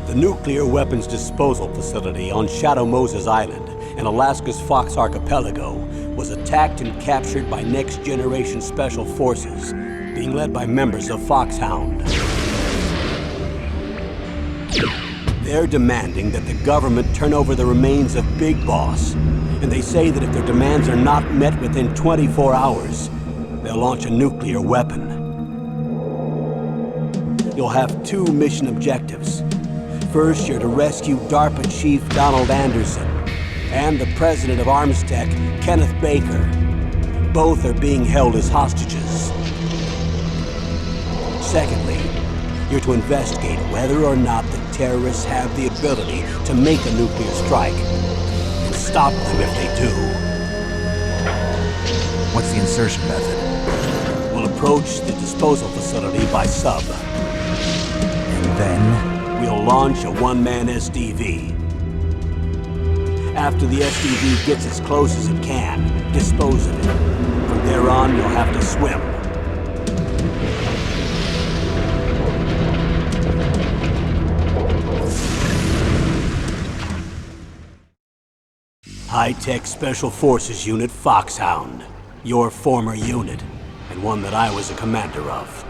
The nuclear weapons disposal facility on Shadow Moses Island in Alaska's Fox Archipelago was attacked and captured by next-generation special forces, being led by members of Foxhound. They're demanding that the government turn over the remains of Big Boss, and they say that if their demands are not met within 24 hours, they'll launch a nuclear weapon. You'll have two mission objectives. First, you're to rescue DARPA Chief Donald Anderson and the president of Armstech, Kenneth Baker. Both are being held as hostages. Secondly, you're to investigate whether or not the terrorists have the ability to make a nuclear strike and stop them if they do. What's the insertion method? We'll approach the disposal facility by sub. And then? We'll launch a one-man SDV. After the SDV gets as close as it can, dispose of it. From there on, you'll have to swim. High-Tech Special Forces Unit Foxhound. Your former unit, and one that I was a commander of.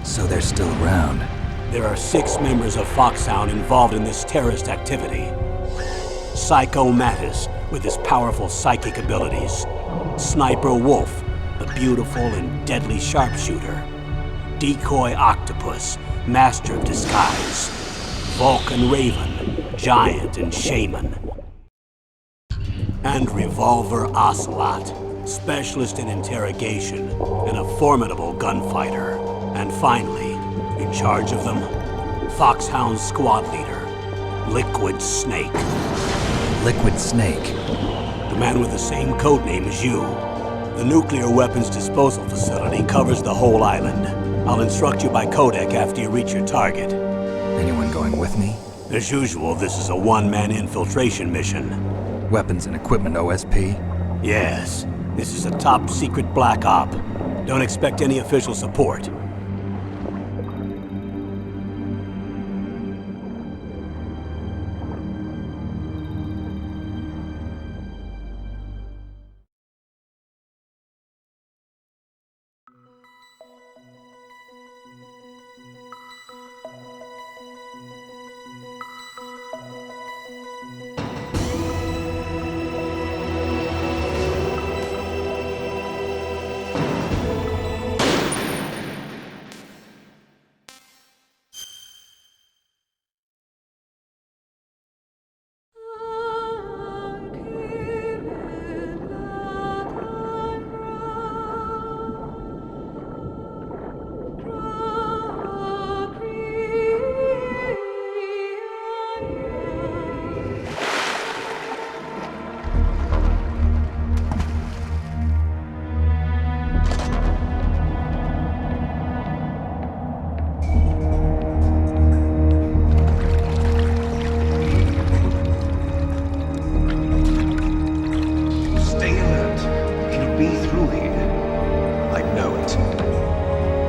So they're still around. There are 6 members of Foxhound involved in this terrorist activity. Psycho Mattis, with his powerful psychic abilities. Sniper Wolf, the beautiful and deadly sharpshooter. Decoy Octopus, master of disguise. Vulcan Raven, giant and shaman. And Revolver Ocelot, specialist in interrogation and a formidable gunfighter. And finally, in charge of them, Foxhound's squad leader, Liquid Snake. Liquid Snake? The man with the same codename as you. The nuclear weapons disposal facility covers the whole island. I'll instruct you by codec after you reach your target. Anyone going with me? As usual, this is a one-man infiltration mission. Weapons and equipment OSP? Yes. This is a top-secret black op. Don't expect any official support.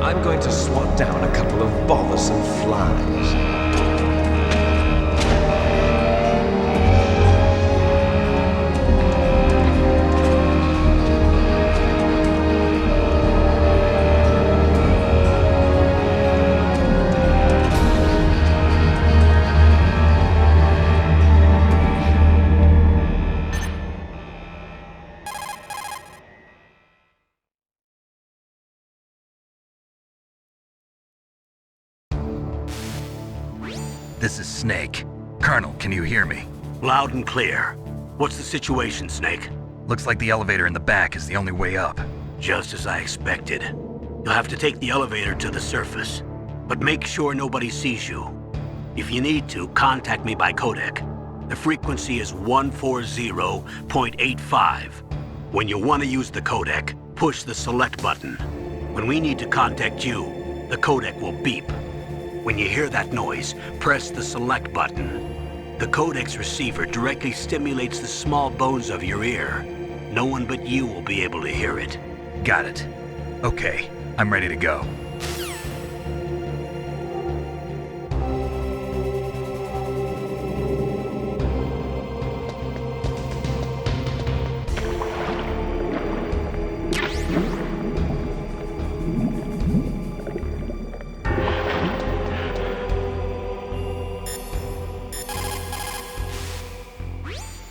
I'm going to swat down a couple of bothersome flies. This is Snake. Colonel, can you hear me? Loud and clear. What's the situation, Snake? Looks like the elevator in the back is the only way up. Just as I expected. You'll have to take the elevator to the surface, but make sure nobody sees you. If you need to, contact me by codec. The frequency is 140.85. When you want to use the codec, push the select button. When we need to contact you, the codec will beep. When you hear that noise, press the select button. The codec's receiver directly stimulates the small bones of your ear. No one but you will be able to hear it. Got it. Okay, I'm ready to go.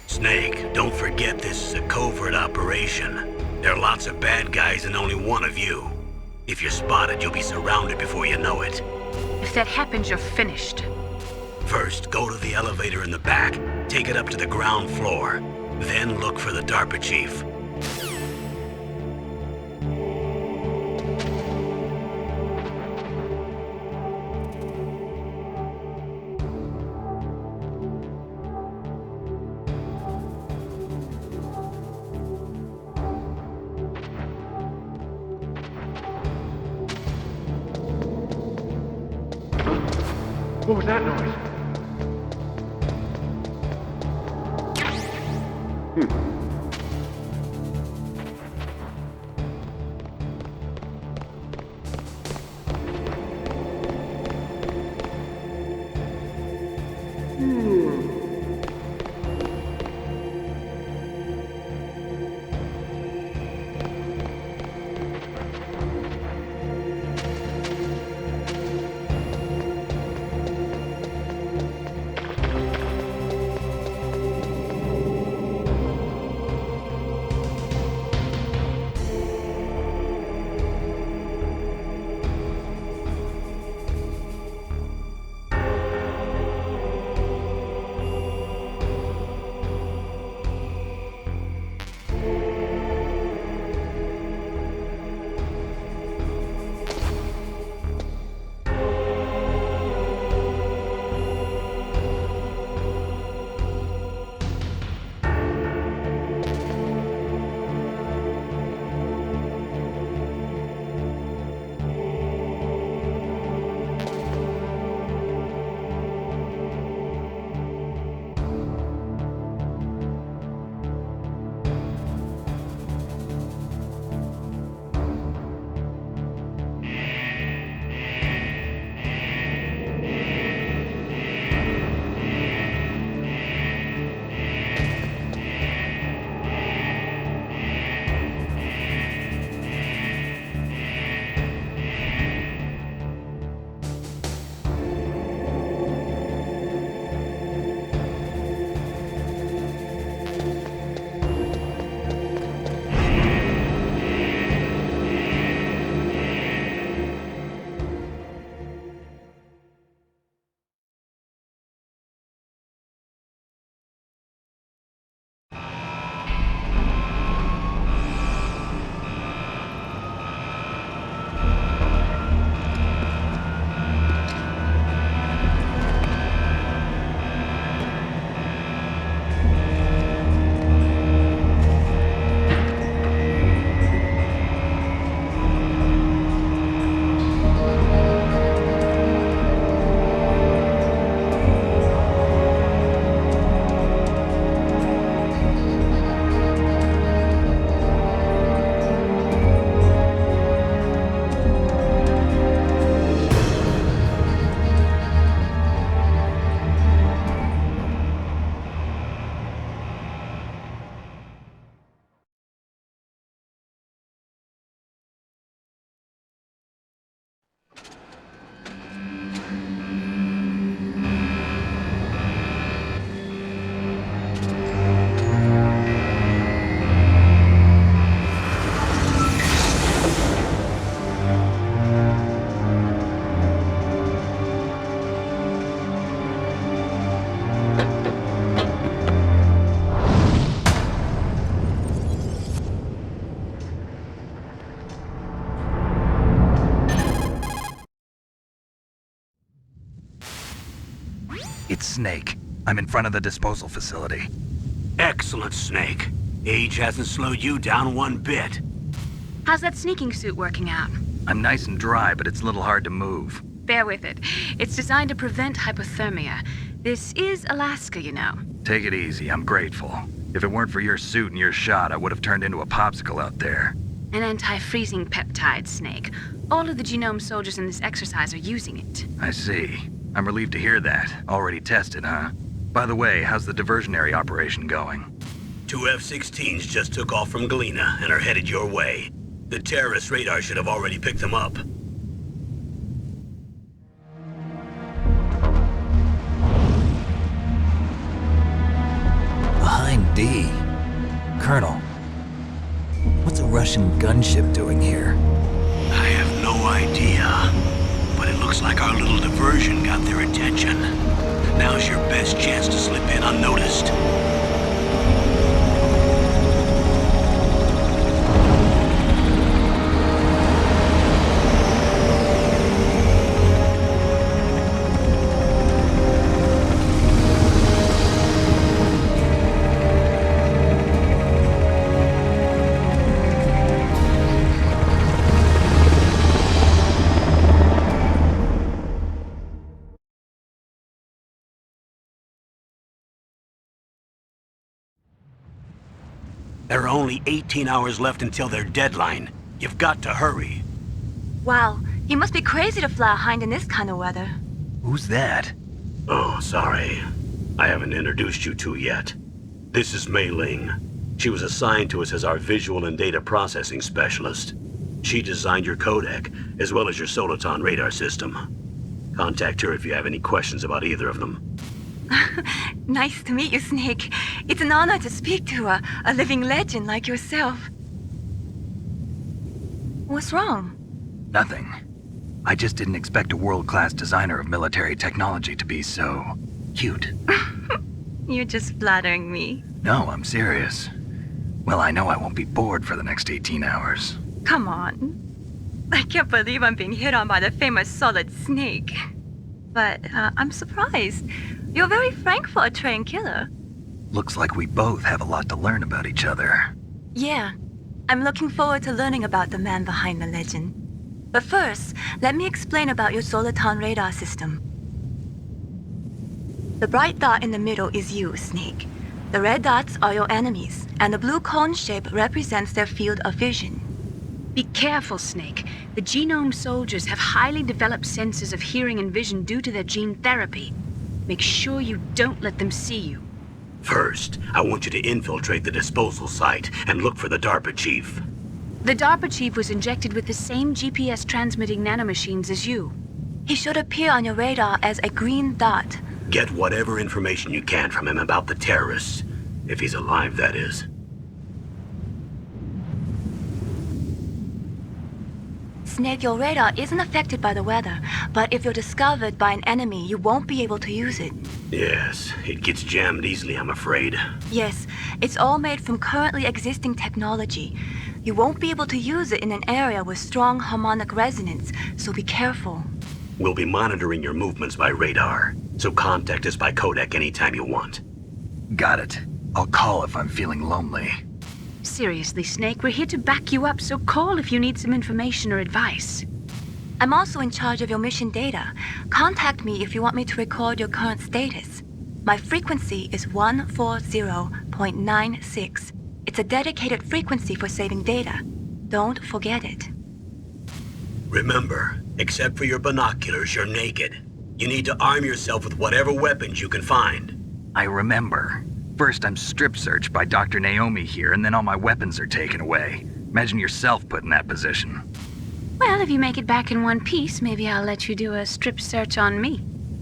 Snake, don't forget this is a covert operation. There are lots of bad guys and only one of you. If you're spotted, you'll be surrounded before you know it. If that happens, you're finished. First, go to the elevator in the back, take it up to the ground floor. Then look for the DARPA chief. What was that noise? It's Snake. I'm in front of the disposal facility. Excellent, Snake. Age hasn't slowed you down one bit. How's that sneaking suit working out? I'm nice and dry, but it's a little hard to move. Bear with it. It's designed to prevent hypothermia. This is Alaska, you know. Take it easy, I'm grateful. If it weren't for your suit and your shot, I would have turned into a popsicle out there. An anti-freezing peptide, Snake. All of the genome soldiers in this exercise are using it. I see. I'm relieved to hear that. Already tested, huh? By the way, how's the diversionary operation going? 2 F-16s just took off from Galena and are headed your way. The terrorist radar should have already picked them up. Behind D. Colonel, what's a Russian gunship doing here? I have no idea, but it looks like our little diversion got their attention. Now's your best chance to slip in unnoticed. There are only 18 hours left until their deadline. You've got to hurry. Wow, you must be crazy to fly a hind in this kind of weather. Who's that? Oh, sorry. I haven't introduced you to yet. This is Mei Ling. She was assigned to us as our visual and data processing specialist. She designed your codec, as well as your Soliton radar system. Contact her if you have any questions about either of them. Nice to meet you, Snake. It's an honor to speak to a living legend like yourself. What's wrong? Nothing. I just didn't expect a world-class designer of military technology to be so cute. You're just flattering me. No, I'm serious. Well, I know I won't be bored for the next 18 hours. Come on. I can't believe I'm being hit on by the famous Solid Snake. But I'm surprised. You're very frank for a trained killer. Looks like we both have a lot to learn about each other. Yeah. I'm looking forward to learning about the man behind the legend. But first, let me explain about your Soliton radar system. The bright dot in the middle is you, Snake. The red dots are your enemies, and the blue cone shape represents their field of vision. Be careful, Snake. The genome soldiers have highly developed senses of hearing and vision due to their gene therapy. Make sure you don't let them see you. First, I want you to infiltrate the disposal site and look for the DARPA chief. The DARPA chief was injected with the same GPS transmitting nanomachines as you. He should appear on your radar as a green dot. Get whatever information you can from him about the terrorists. If he's alive, that is. Snake, your radar isn't affected by the weather, but if you're discovered by an enemy, you won't be able to use it. Yes, it gets jammed easily, I'm afraid. Yes, it's all made from currently existing technology. You won't be able to use it in an area with strong harmonic resonance, so be careful. We'll be monitoring your movements by radar, so contact us by codec anytime you want. Got it. I'll call if I'm feeling lonely. Seriously, Snake, we're here to back you up, so call if you need some information or advice. I'm also in charge of your mission data. Contact me if you want me to record your current status. My frequency is 140.96. It's a dedicated frequency for saving data. Don't forget it. Remember, except for your binoculars, you're naked. You need to arm yourself with whatever weapons you can find. I remember. First, I'm strip searched by Dr. Naomi here, and then all my weapons are taken away. Imagine yourself put in that position. Well, if you make it back in one piece, maybe I'll let you do a strip search on me.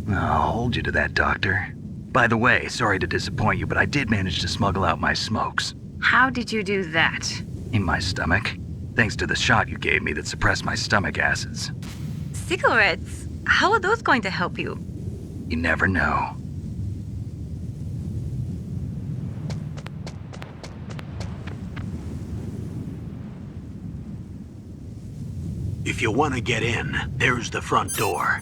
I'll hold you to that, Doctor. By the way, sorry to disappoint you, but I did manage to smuggle out my smokes. How did you do that? In my stomach. Thanks to the shot you gave me that suppressed my stomach acids. Cigarettes? How are those going to help you? You never know. If you want to get in, there's the front door.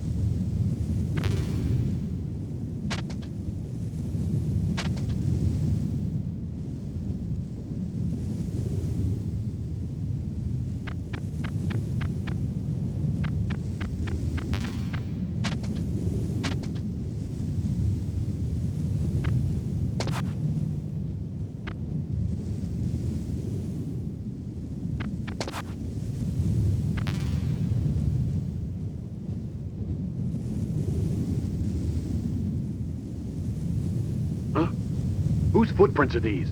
Whose footprints are these?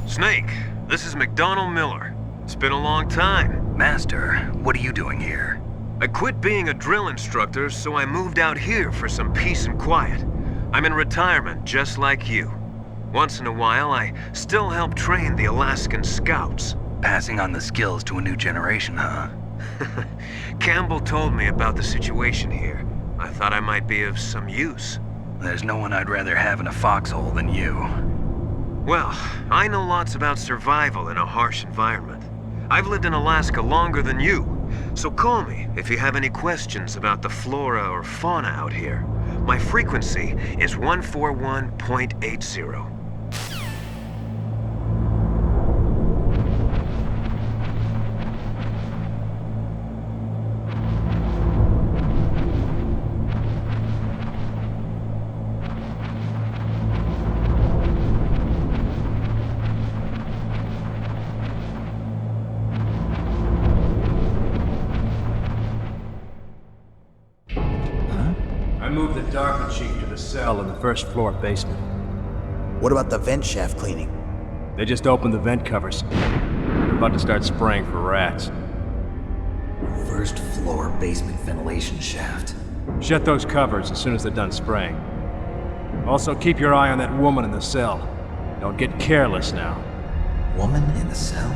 Snake, this is McDonald Miller. It's been a long time. Master, what are you doing here? I quit being a drill instructor, so I moved out here for some peace and quiet. I'm in retirement, just like you. Once in a while, I still help train the Alaskan Scouts. Passing on the skills to a new generation, huh? Campbell told me about the situation here. I thought I might be of some use. There's no one I'd rather have in a foxhole than you. Well, I know lots about survival in a harsh environment. I've lived in Alaska longer than you, so call me if you have any questions about the flora or fauna out here. My frequency is 141.80. I moved the Darker Chief to the cell in the first floor basement. What about the vent shaft cleaning? They just opened the vent covers. They're about to start spraying for rats. First floor basement ventilation shaft. Shut those covers as soon as they're done spraying. Also, keep your eye on that woman in the cell. Don't get careless now. Woman in the cell?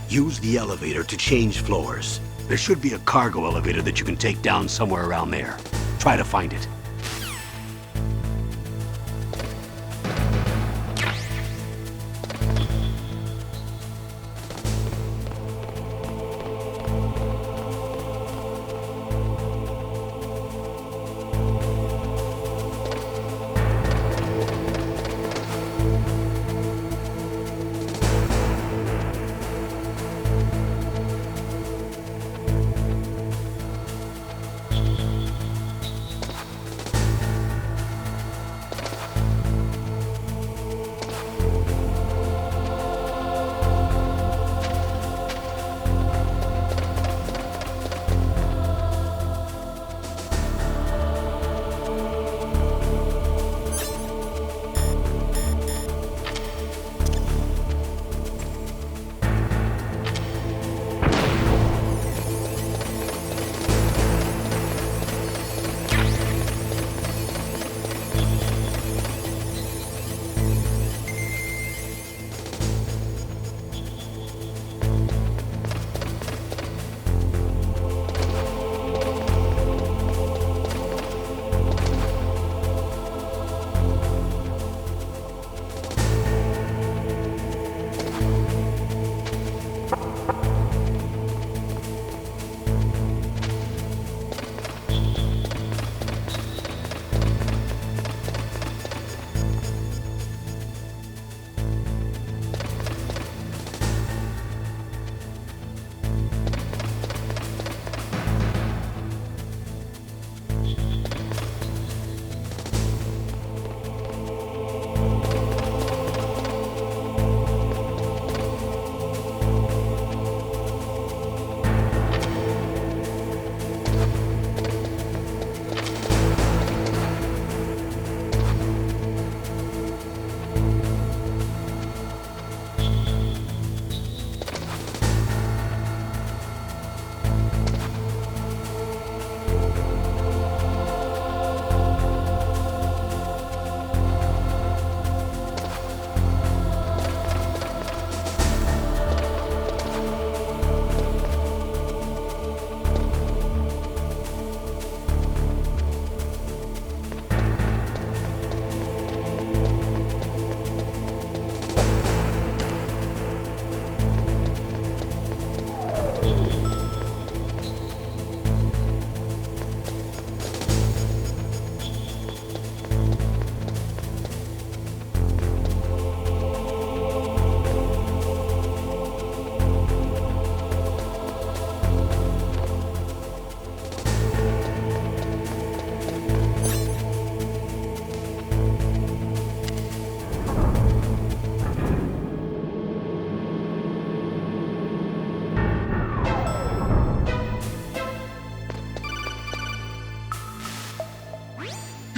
Use the elevator to change floors. There should be a cargo elevator that you can take down somewhere around there. Try to find it.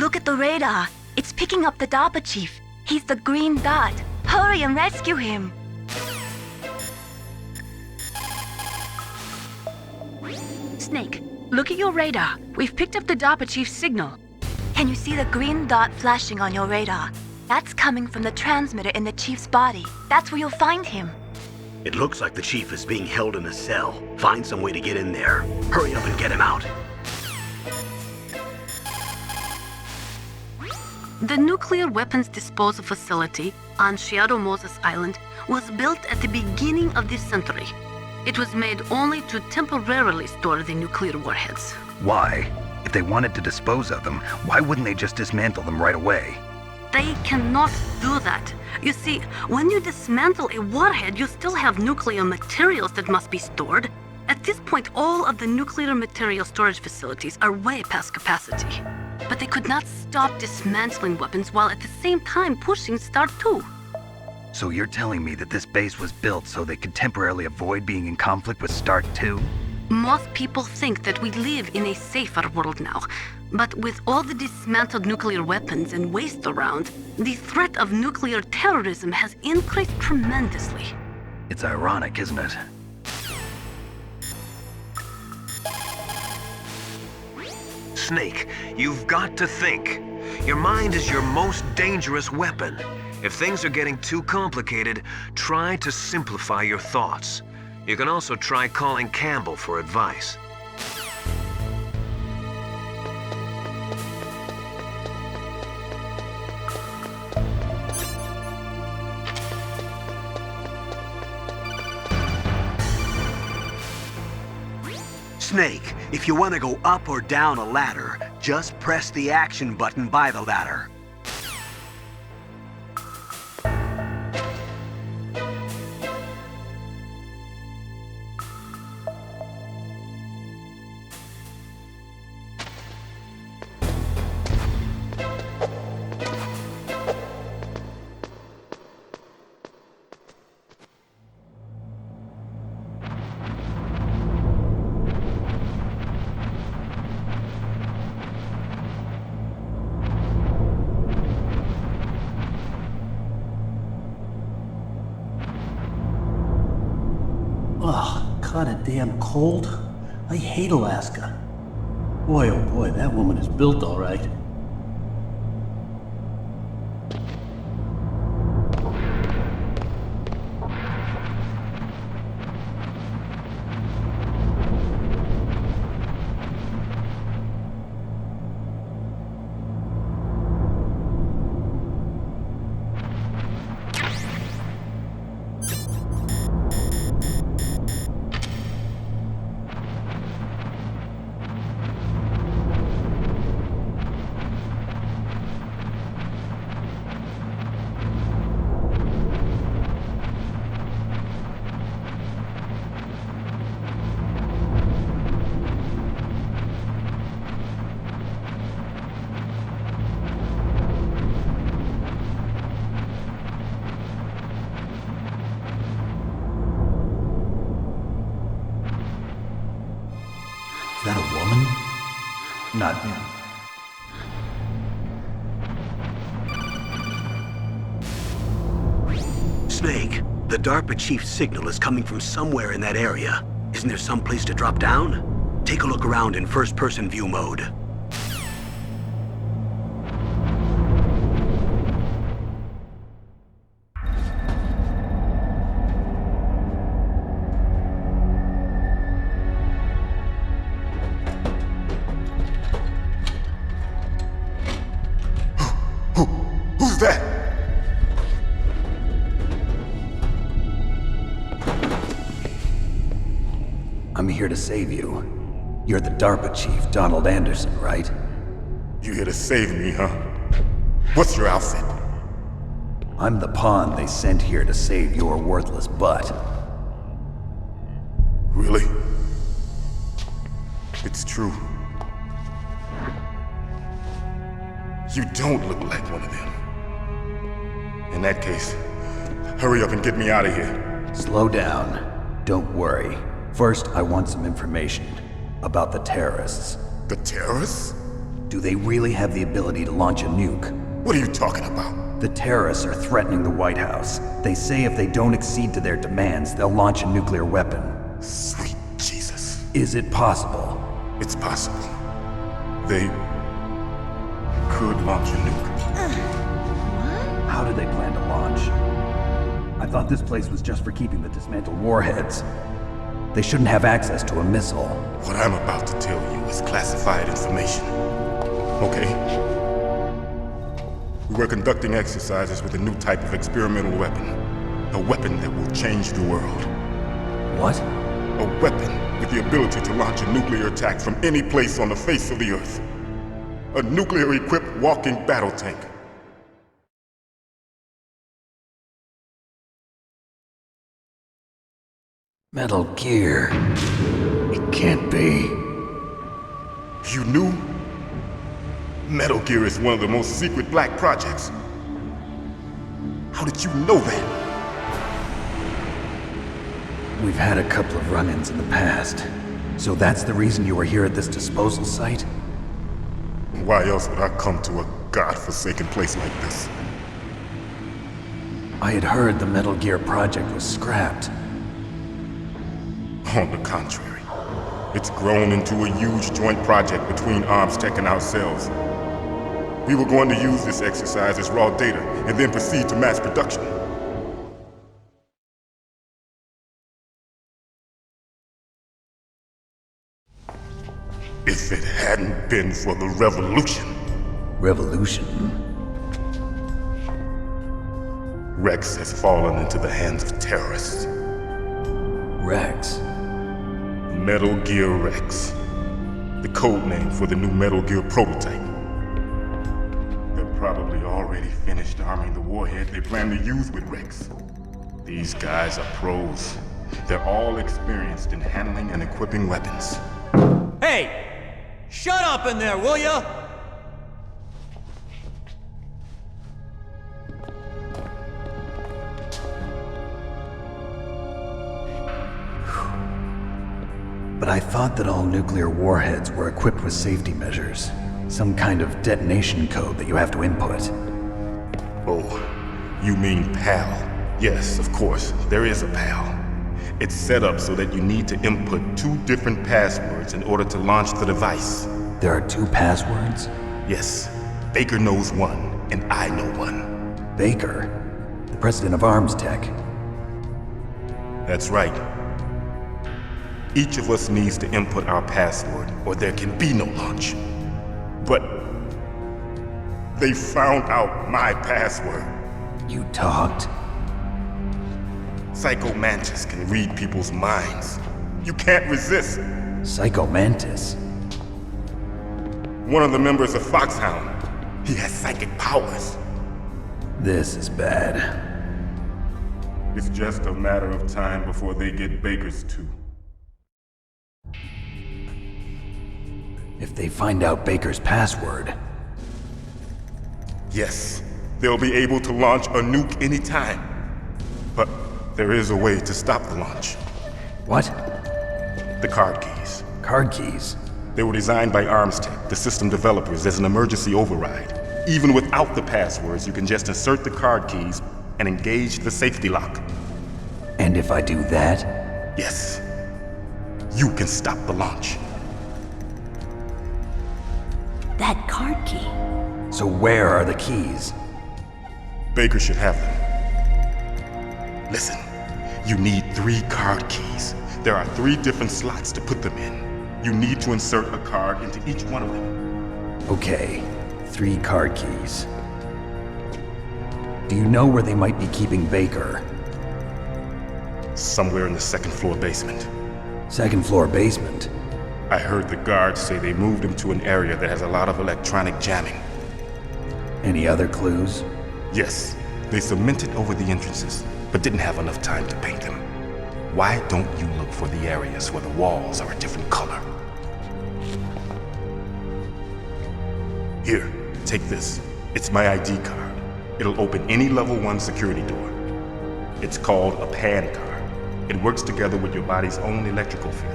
Look at the radar. It's picking up the DARPA chief. He's the green dot. Hurry and rescue him. Snake, look at your radar. We've picked up the DARPA chief's signal. Can you see the green dot flashing on your radar? That's coming from the transmitter in the chief's body. That's where you'll find him. It looks like the chief is being held in a cell. Find some way to get in there. Hurry up and get him out. The nuclear weapons disposal facility on Shadow Moses Island was built at the beginning of this century. It was made only to temporarily store the nuclear warheads. Why? If they wanted to dispose of them, why wouldn't they just dismantle them right away? They cannot do that. You see, when you dismantle a warhead, you still have nuclear materials that must be stored. At this point, all of the nuclear material storage facilities are way past capacity. But they could not stop dismantling weapons while at the same time pushing Start 2. So you're telling me that this base was built so they could temporarily avoid being in conflict with Start 2? Most people think that we live in a safer world now. But with all the dismantled nuclear weapons and waste around, the threat of nuclear terrorism has increased tremendously. It's ironic, isn't it? Snake, you've got to think. Your mind is your most dangerous weapon. If things are getting too complicated, try to simplify your thoughts. You can also try calling Campbell for advice. Snake, if you want to go up or down a ladder, just press the action button by the ladder. Ugh, kinda damn cold. I hate Alaska. Boy, oh boy, that woman is built all right. Is that a woman? Not him. Snake, the DARPA chief's signal is coming from somewhere in that area. Isn't there some place to drop down? Take a look around in first-person view mode. Who's that? I'm here to save you. You're the DARPA chief, Donald Anderson, right? You here to save me, huh? What's your outfit? I'm the pawn they sent here to save your worthless butt. Really? It's true. You don't look like one of them. In that case, hurry up and get me out of here. Slow down. Don't worry. First, I want some information about the terrorists. The terrorists? Do they really have the ability to launch a nuke? What are you talking about? The terrorists are threatening the White House. They say if they don't accede to their demands, they'll launch a nuclear weapon. Sweet Jesus. Is it possible? It's possible. They could launch a nuke. How do they plan to launch? I thought this place was just for keeping the dismantled warheads. They shouldn't have access to a missile. What I'm about to tell you is classified information. Okay? We were conducting exercises with a new type of experimental weapon. A weapon that will change the world. What? A weapon with the ability to launch a nuclear attack from any place on the face of the Earth. A nuclear-equipped walking battle tank. Metal Gear. It can't be. You knew? Metal Gear is one of the most secret black projects. How did you know that? We've had a couple of run-ins in the past. So that's the reason you were here at this disposal site? Why else would I come to a godforsaken place like this? I had heard the Metal Gear project was scrapped. On the contrary, it's grown into a huge joint project between ArmsTech and ourselves. We were going to use this exercise as raw data and then proceed to mass production. If it hadn't been for the revolution. Revolution? Rex has fallen into the hands of terrorists. Rex? Metal Gear Rex. The code name for the new Metal Gear prototype. They're probably already finished arming the warhead they plan to use with Rex. These guys are pros. They're all experienced in handling and equipping weapons. Hey! Shut up in there, will ya? But I thought that all nuclear warheads were equipped with safety measures. Some kind of detonation code that you have to input. Oh, you mean PAL? Yes, of course, there is a PAL. It's set up so that you need to input 2 different passwords in order to launch the device. There are 2 passwords? Yes. Baker knows one, and I know one. Baker? The president of ArmsTech? That's right. Each of us needs to input our password, or there can be no launch. But they found out my password. You talked? Psycho Mantis can read people's minds. You can't resist. Psycho Mantis? One of the members of Foxhound. He has psychic powers. This is bad. It's just a matter of time before they get Baker's too. If they find out Baker's password... Yes, they'll be able to launch a nuke anytime. But there is a way to stop the launch. What? The card keys. Card keys? They were designed by ArmsTech, the system developers, as an emergency override. Even without the passwords, you can just insert the card keys and engage the safety lock. And if I do that? Yes. You can stop the launch. That card key. So where are the keys? Baker should have them. Listen, you need 3 card keys. There are 3 different slots to put them in. You need to insert a card into each one of them. Okay, 3 card keys. Do you know where they might be keeping Baker? Somewhere in the 2nd floor basement. 2nd floor basement? I heard the guards say they moved him to an area that has a lot of electronic jamming. Any other clues? Yes, they cemented over the entrances, but didn't have enough time to paint them. Why don't you look for the areas where the walls are a different color? Here, take this. It's my ID card. It'll open any level 1 security door. It's called a PAN card. It works together with your body's own electrical field.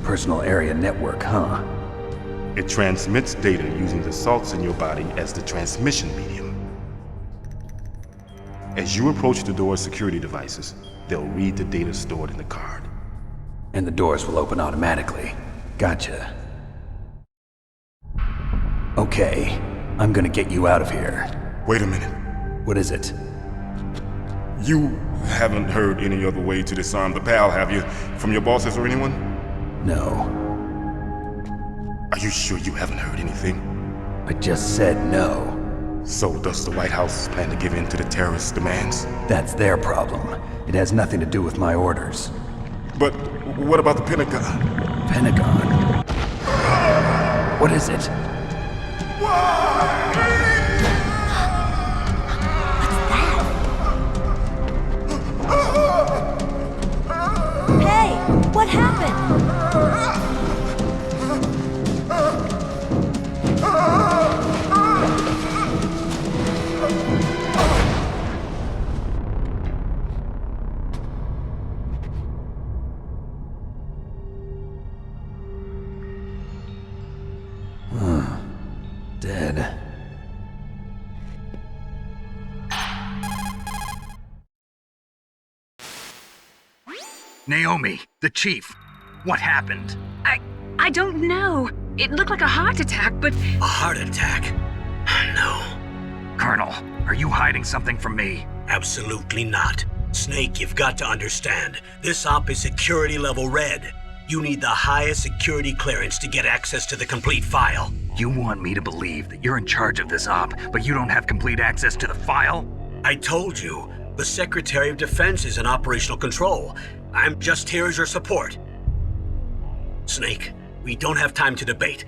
Personal area network, huh? It transmits data using the salts in your body as the transmission medium. As you approach the door's security devices, they'll read the data stored in the card. And the doors will open automatically. Gotcha. Okay, I'm gonna get you out of here. Wait a minute. What is it? You haven't heard any other way to disarm the PAL, have you? From your bosses or anyone? No. Are you sure you haven't heard anything? I just said no. So does the White House plan to give in to the terrorists' demands? That's their problem. It has nothing to do with my orders. But what about the Pentagon? Pentagon? What is it? Hey, what happened? Dead. Naomi, the chief. What happened? I don't know. It looked like a heart attack, but... A heart attack? No. Colonel, are you hiding something from me? Absolutely not. Snake, you've got to understand. This op is security level red. You need the highest security clearance to get access to the complete file. You want me to believe that you're in charge of this op, but you don't have complete access to the file? I told you, the Secretary of Defense is in operational control. I'm just here as your support. Snake, we don't have time to debate.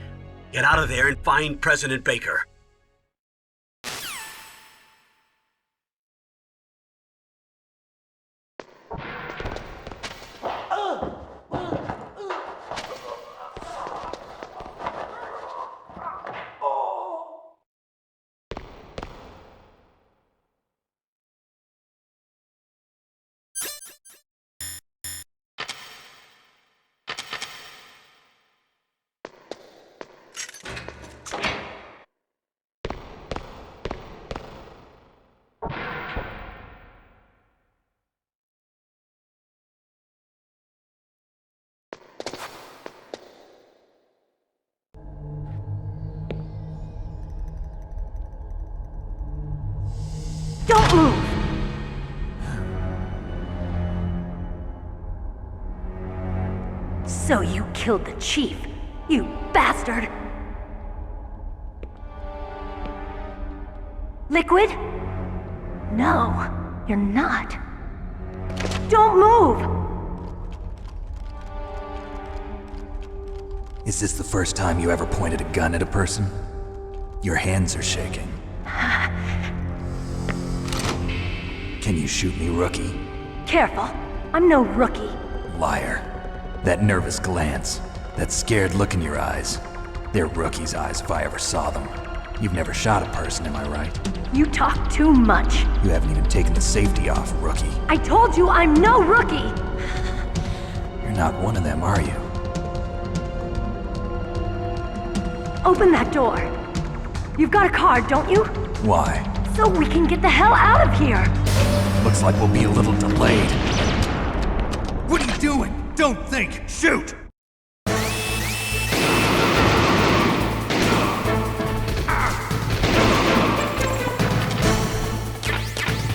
Get out of there and find President Baker. Don't move! So you killed the chief, you bastard! Liquid? No, you're not. Don't move! Is this the first time you ever pointed a gun at a person? Your hands are shaking. Can you shoot me, rookie? Careful, I'm no rookie. Liar. That nervous glance, that scared look in your eyes. They're rookie's eyes if I ever saw them. You've never shot a person, am I right? You talk too much. You haven't even taken the safety off, rookie. I told you I'm no rookie! You're not one of them, are you? Open that door. You've got a card, don't you? Why? So we can get the hell out of here! Looks like we'll be a little delayed. What are you doing? Don't think! Shoot!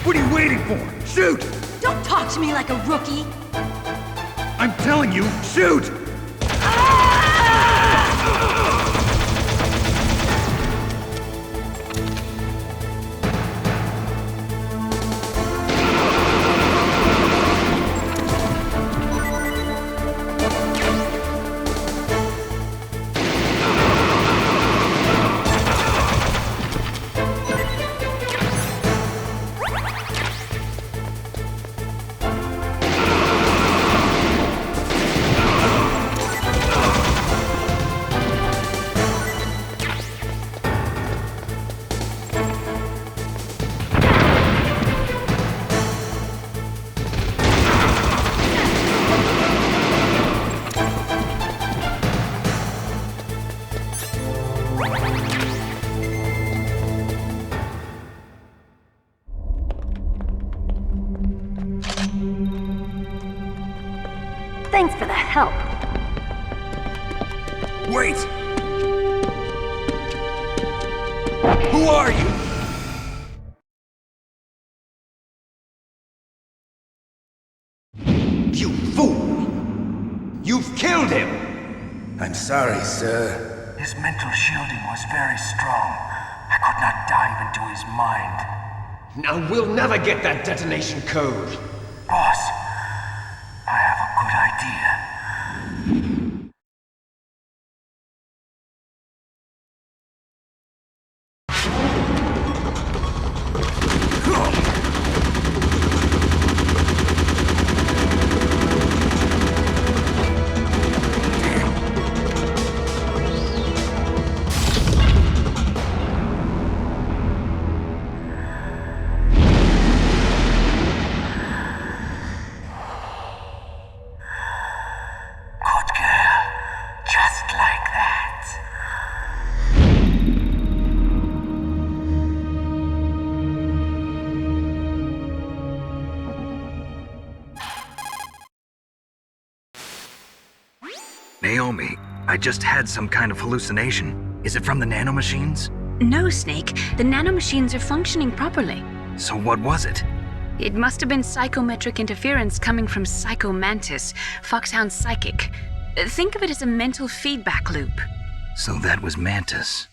What are you waiting for? Shoot! Don't talk to me like a rookie! I'm telling you, shoot! help. Wait! Who are you? You fool! You've killed him! I'm sorry, sir. His mental shielding was very strong. I could not dive into his mind. Now we'll never get that detonation code. Boss, I have a good idea. Naomi, I just had some kind of hallucination. Is it from the nanomachines? No, Snake. The nanomachines are functioning properly. So what was it? It must have been psychometric interference coming from Psycho Mantis, Foxhound's psychic. Think of it as a mental feedback loop. So that was Mantis.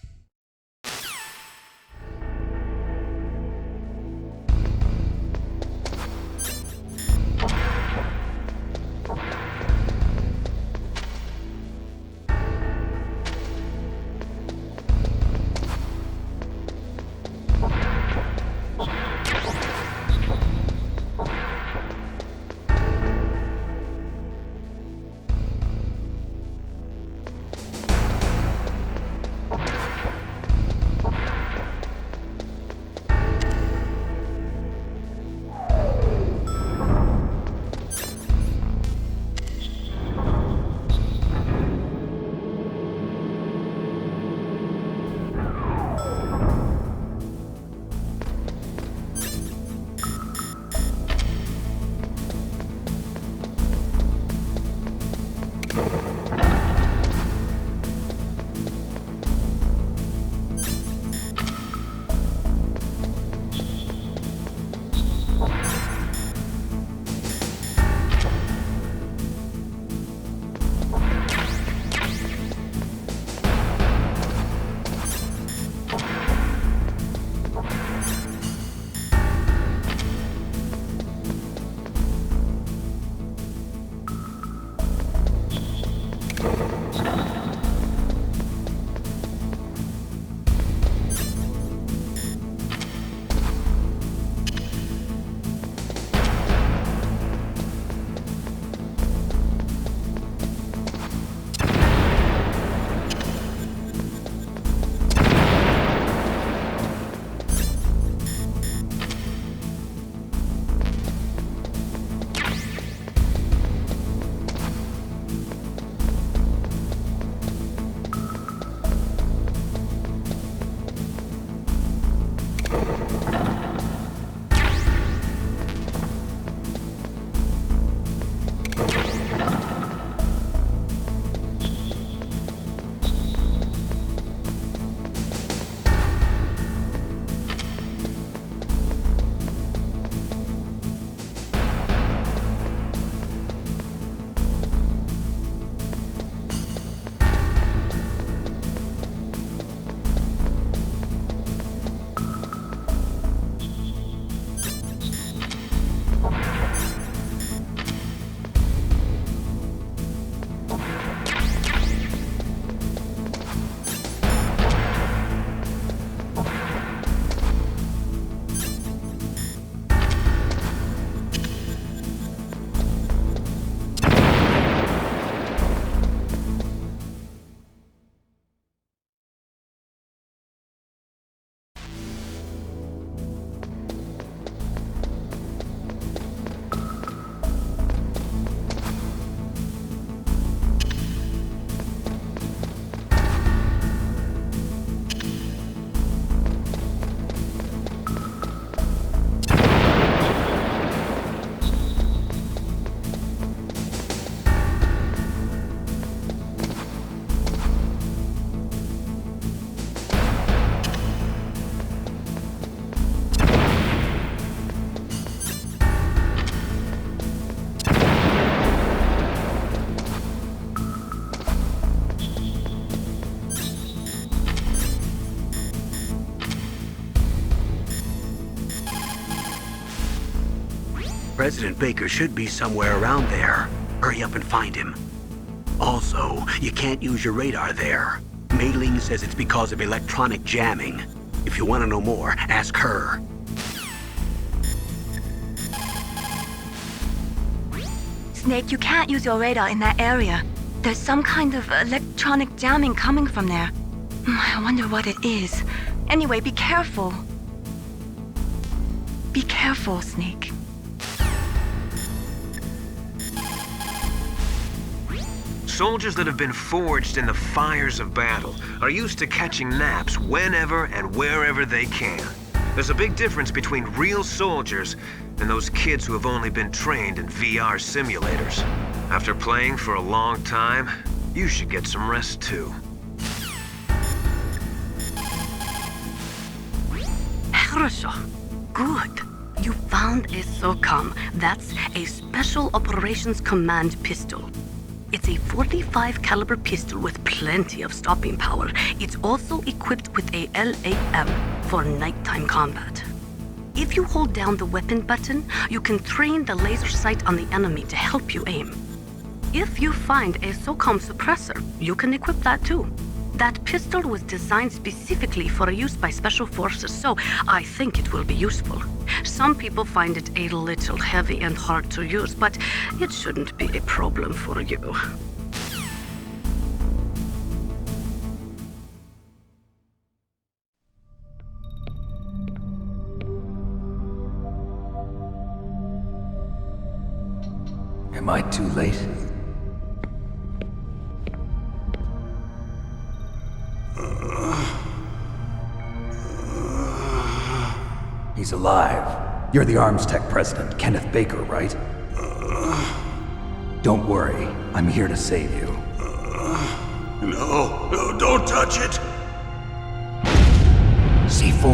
President Baker should be somewhere around there. Hurry up and find him. Also, you can't use your radar there. Mei Ling says it's because of electronic jamming. If you want to know more, ask her. Snake, you can't use your radar in that area. There's some kind of electronic jamming coming from there. I wonder what it is. Anyway, be careful. Be careful, Snake. Soldiers that have been forged in the fires of battle are used to catching naps whenever and wherever they can. There's a big difference between real soldiers and those kids who have only been trained in VR simulators. After playing for a long time, you should get some rest too. Хорошо. Good. You found a SOCOM. That's a Special Operations Command pistol. It's a 45 caliber pistol with plenty of stopping power. It's also equipped with a LAM for nighttime combat. If you hold down the weapon button, you can train the laser sight on the enemy to help you aim. If you find a SOCOM suppressor, you can equip that too. That pistol was designed specifically for use by special forces, so I think it will be useful. Some people find it a little heavy and hard to use, but it shouldn't be a problem for you. Am I too late? He's alive. You're the Arms Tech president, Kenneth Baker, right? Don't worry. I'm here to save you. No, don't touch it! C4.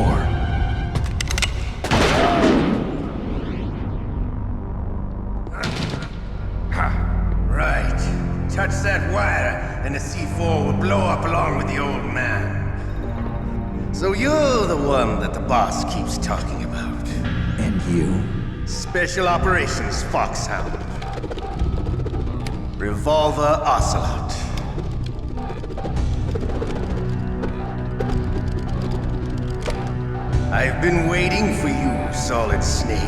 Right. Touch that wire, and the C4 will blow up along with the old man. So you're the one that the boss keeps talking about. And you? Special Operations Foxhound. Revolver Ocelot. I've been waiting for you, Solid Snake.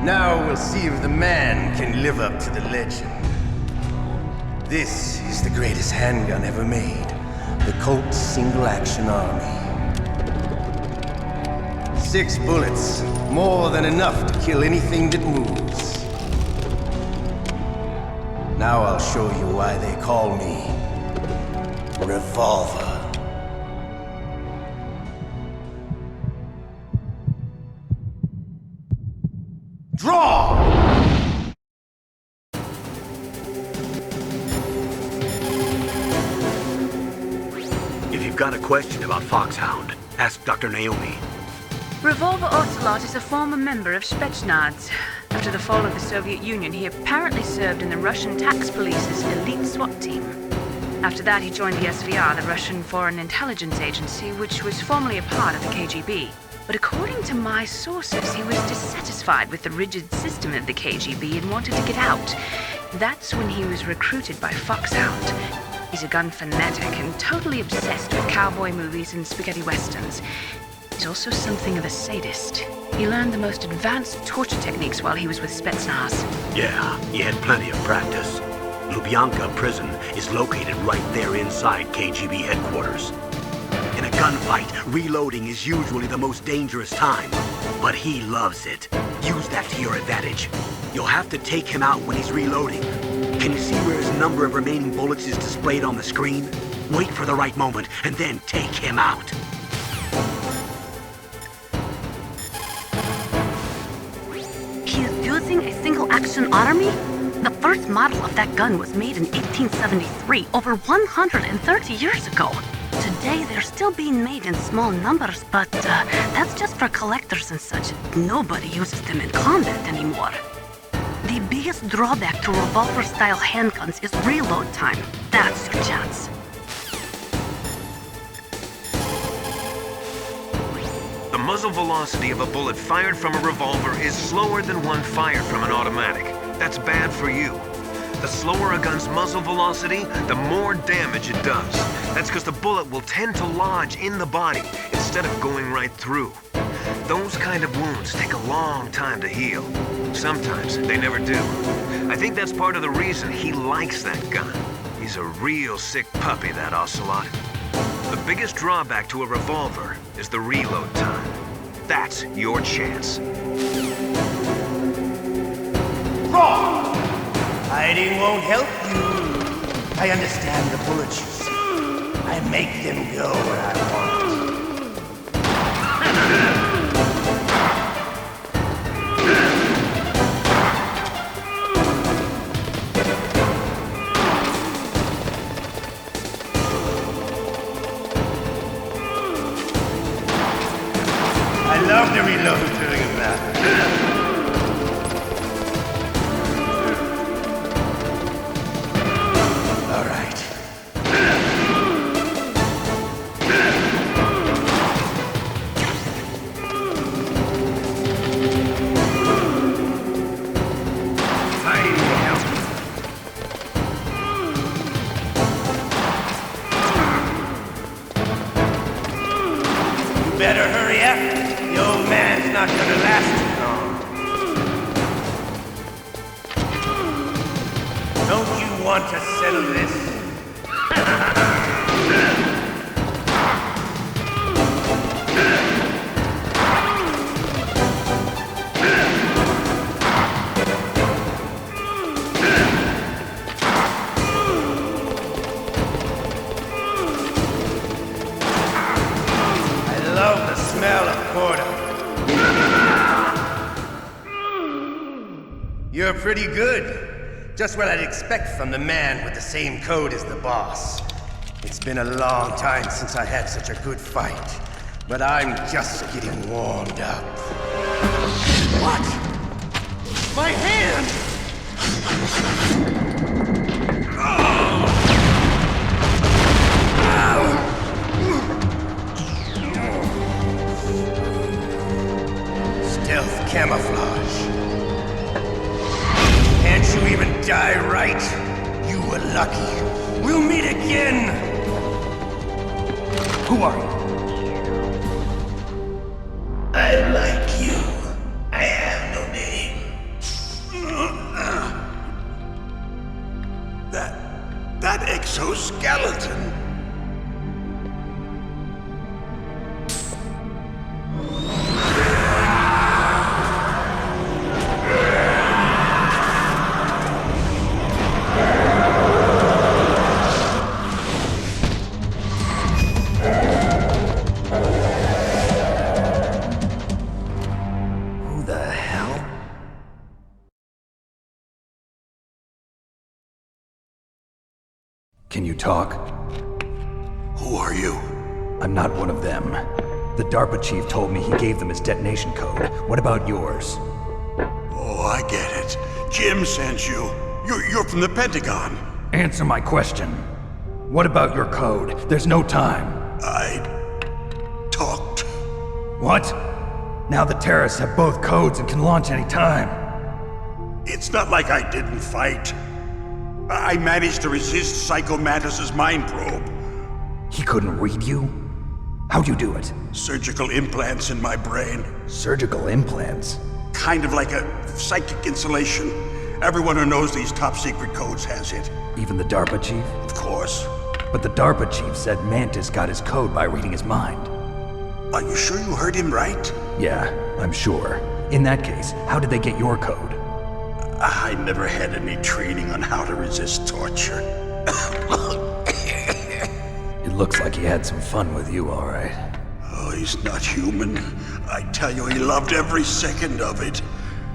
Now we'll see if the man can live up to the legend. This is the greatest handgun ever made. The Colt Single Action Army. 6 bullets, more than enough to kill anything that moves. Now I'll show you why they call me Revolver. Draw! If you've got a question about Foxhound, ask Dr. Naomi. Revolver Ocelot is a former member of Spetsnaz. After the fall of the Soviet Union, he apparently served in the Russian tax police's elite SWAT team. After that, he joined the SVR, the Russian Foreign Intelligence Agency, which was formerly a part of the KGB. But according to my sources, he was dissatisfied with the rigid system of the KGB and wanted to get out. That's when he was recruited by Foxhound. He's a gun fanatic and totally obsessed with cowboy movies and spaghetti westerns. He's also something of a sadist. He learned the most advanced torture techniques while he was with Spetsnaz. Yeah, he had plenty of practice. Lubyanka prison is located right there inside KGB headquarters. In a gunfight, reloading is usually the most dangerous time, but he loves it. Use that to your advantage. You'll have to take him out when he's reloading. Can you see where his number of remaining bullets is displayed on the screen? Wait for the right moment, and then take him out. He is using a single-action army? The first model of that gun was made in 1873, over 130 years ago. Today, they're still being made in small numbers, but that's just for collectors and such. Nobody uses them in combat anymore. The biggest drawback to revolver-style handguns is reload time. That's your chance. The muzzle velocity of a bullet fired from a revolver is slower than one fired from an automatic. That's bad for you. The slower a gun's muzzle velocity, the more damage it does. That's because the bullet will tend to lodge in the body instead of going right through. Those kind of wounds take a long time to heal. Sometimes they never do. I think that's part of the reason he likes that gun. He's a real sick puppy, that Ocelot. The biggest drawback to a revolver is the reload time. That's your chance. Wrong! Hiding won't help you. I understand the bullets you see. I make them go where I want. I love the reload during a battle. Better hurry up. The old man's not gonna last too long. Don't you want to settle this? Smell of porter. You're pretty good. Just what I'd expect from the man with the same code as the boss. It's been a long time since I had such a good fight, but I'm just getting warmed up. What? My hand! Stealth camouflage. Can't you even die right? You were lucky. We'll meet again! Who are you? I'm like you. I have no name. That exoskeleton. Can you talk? Who are you? I'm not one of them. The DARPA chief told me he gave them his detonation code. What about yours? Oh, I get it. Jim sent you. You're from the Pentagon. Answer my question. What about your code? There's no time. I talked. What? Now the terrorists have both codes and can launch any time. It's not like I didn't fight. I managed to resist Psycho Mantis's mind probe. He couldn't read you? How'd you do it? Surgical implants in my brain. Surgical implants? Kind of like a psychic insulation. Everyone who knows these top secret codes has it. Even the DARPA chief? Of course. But the DARPA chief said Mantis got his code by reading his mind. Are you sure you heard him right? Yeah, I'm sure. In that case, how did they get your code? I never had any training on how to resist torture. It looks like he had some fun with you, all right. Oh, he's not human. I tell you, he loved every second of it.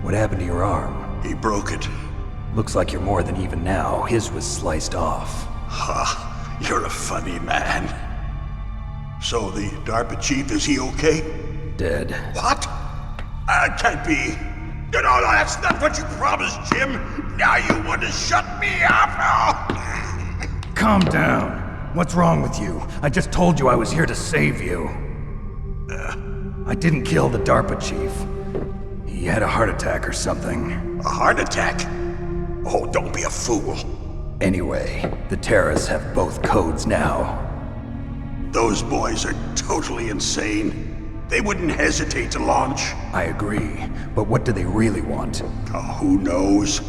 What happened to your arm? He broke it. Looks like you're more than even now. His was sliced off. Ha, you're a funny man. So the DARPA chief, is he okay? Dead. What? Can't be. No, that's not what you promised, Jim. Now you want to shut me up? Calm down. What's wrong with you? I just told you I was here to save you. I didn't kill the DARPA chief. He had a heart attack or something. A heart attack? Oh, don't be a fool. Anyway, the terrorists have both codes now. Those boys are totally insane. They wouldn't hesitate to launch. I agree, but what do they really want? Oh, who knows?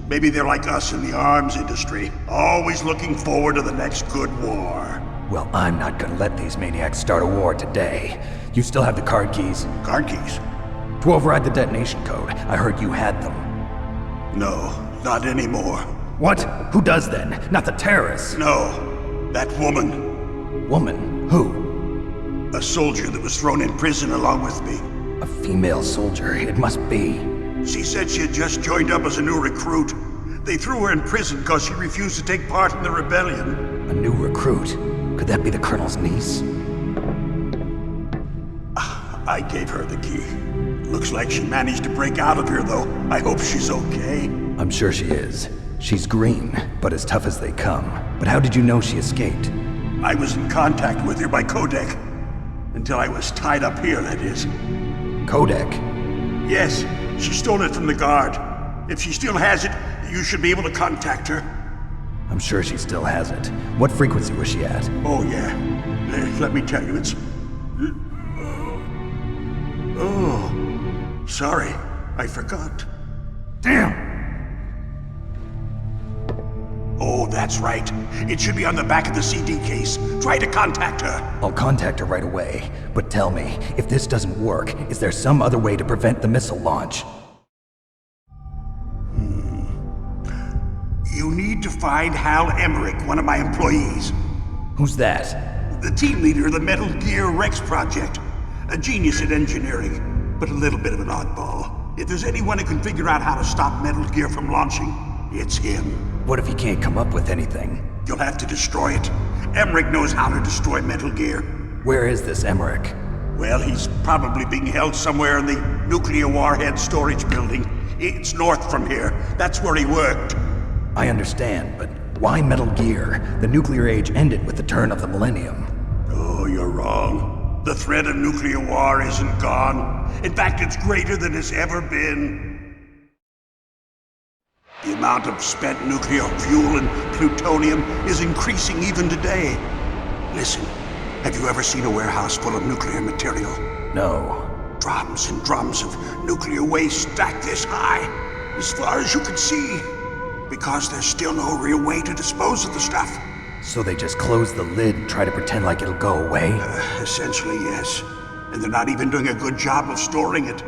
Maybe they're like us in the arms industry, always looking forward to the next good war. Well, I'm not gonna let these maniacs start a war today. You still have the card keys? Card keys? To override the detonation code. I heard you had them. No, not anymore. What? Who does then? Not the terrorists? No, that woman. Woman? Who? A soldier that was thrown in prison along with me. A female soldier, it must be. She said she had just joined up as a new recruit. They threw her in prison because she refused to take part in the rebellion. A new recruit? Could that be the Colonel's niece? I gave her the key. Looks like she managed to break out of here, though. I hope she's okay. I'm sure she is. She's green, but as tough as they come. But how did you know she escaped? I was in contact with her by codec. Until I was tied up here, that is. Codec? Yes, she stole it from the guard. If she still has it, you should be able to contact her. I'm sure she still has it. What frequency was she at? Oh, yeah. Let me tell you, it's... Oh, sorry. I forgot. Damn! Oh, that's right. It should be on the back of the CD case. Try to contact her. I'll contact her right away. But tell me, if this doesn't work, is there some other way to prevent the missile launch? You need to find Hal Emmerich, one of my employees. Who's that? The team leader of the Metal Gear Rex project. A genius at engineering, but a little bit of an oddball. If there's anyone who can figure out how to stop Metal Gear from launching, it's him. What if he can't come up with anything? You'll have to destroy it. Emmerich knows how to destroy Metal Gear. Where is this Emmerich? Well, he's probably being held somewhere in the nuclear warhead storage building. It's north from here. That's where he worked. I understand, but why Metal Gear? The nuclear age ended with the turn of the millennium. Oh, you're wrong. The threat of nuclear war isn't gone. In fact, it's greater than it's ever been. The amount of spent nuclear fuel and plutonium is increasing even today. Listen, have you ever seen a warehouse full of nuclear material? No. Drums and drums of nuclear waste stacked this high, as far as you can see. Because there's still no real way to dispose of the stuff. So they just close the lid and try to pretend like it'll go away? Essentially, yes. And they're not even doing a good job of storing it.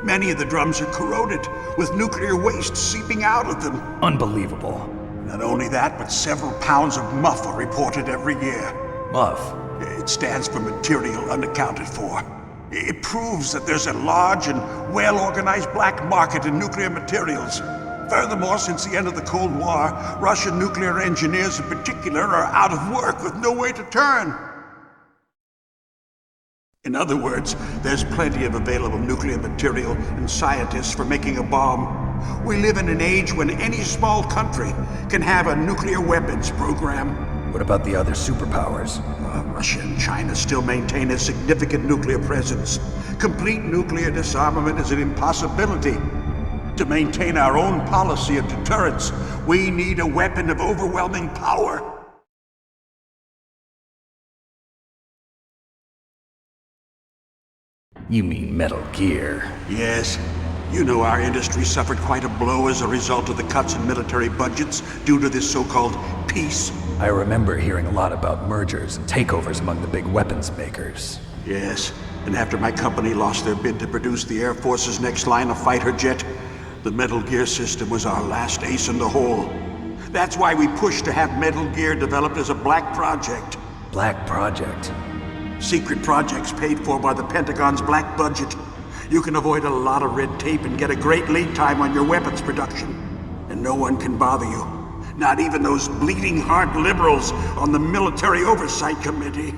Many of the drums are corroded, with nuclear waste seeping out of them. Unbelievable. Not only that, but several pounds of MUF are reported every year. MUF? It stands for material unaccounted for. It proves that there's a large and well-organized black market in nuclear materials. Furthermore, since the end of the Cold War, Russian nuclear engineers in particular are out of work with no way to turn. In other words, there's plenty of available nuclear material and scientists for making a bomb. We live in an age when any small country can have a nuclear weapons program. What about the other superpowers? Russia and China still maintain a significant nuclear presence. Complete nuclear disarmament is an impossibility. To maintain our own policy of deterrence, we need a weapon of overwhelming power. You mean Metal Gear? Yes. You know our industry suffered quite a blow as a result of the cuts in military budgets due to this so-called peace. I remember hearing a lot about mergers and takeovers among the big weapons makers. Yes, and after my company lost their bid to produce the Air Force's next line of fighter jet, the Metal Gear system was our last ace in the hole. That's why we pushed to have Metal Gear developed as a black project. Black project? Secret projects paid for by the Pentagon's black budget. You can avoid a lot of red tape and get a great lead time on your weapons production. And no one can bother you. Not even those bleeding heart liberals on the Military Oversight Committee.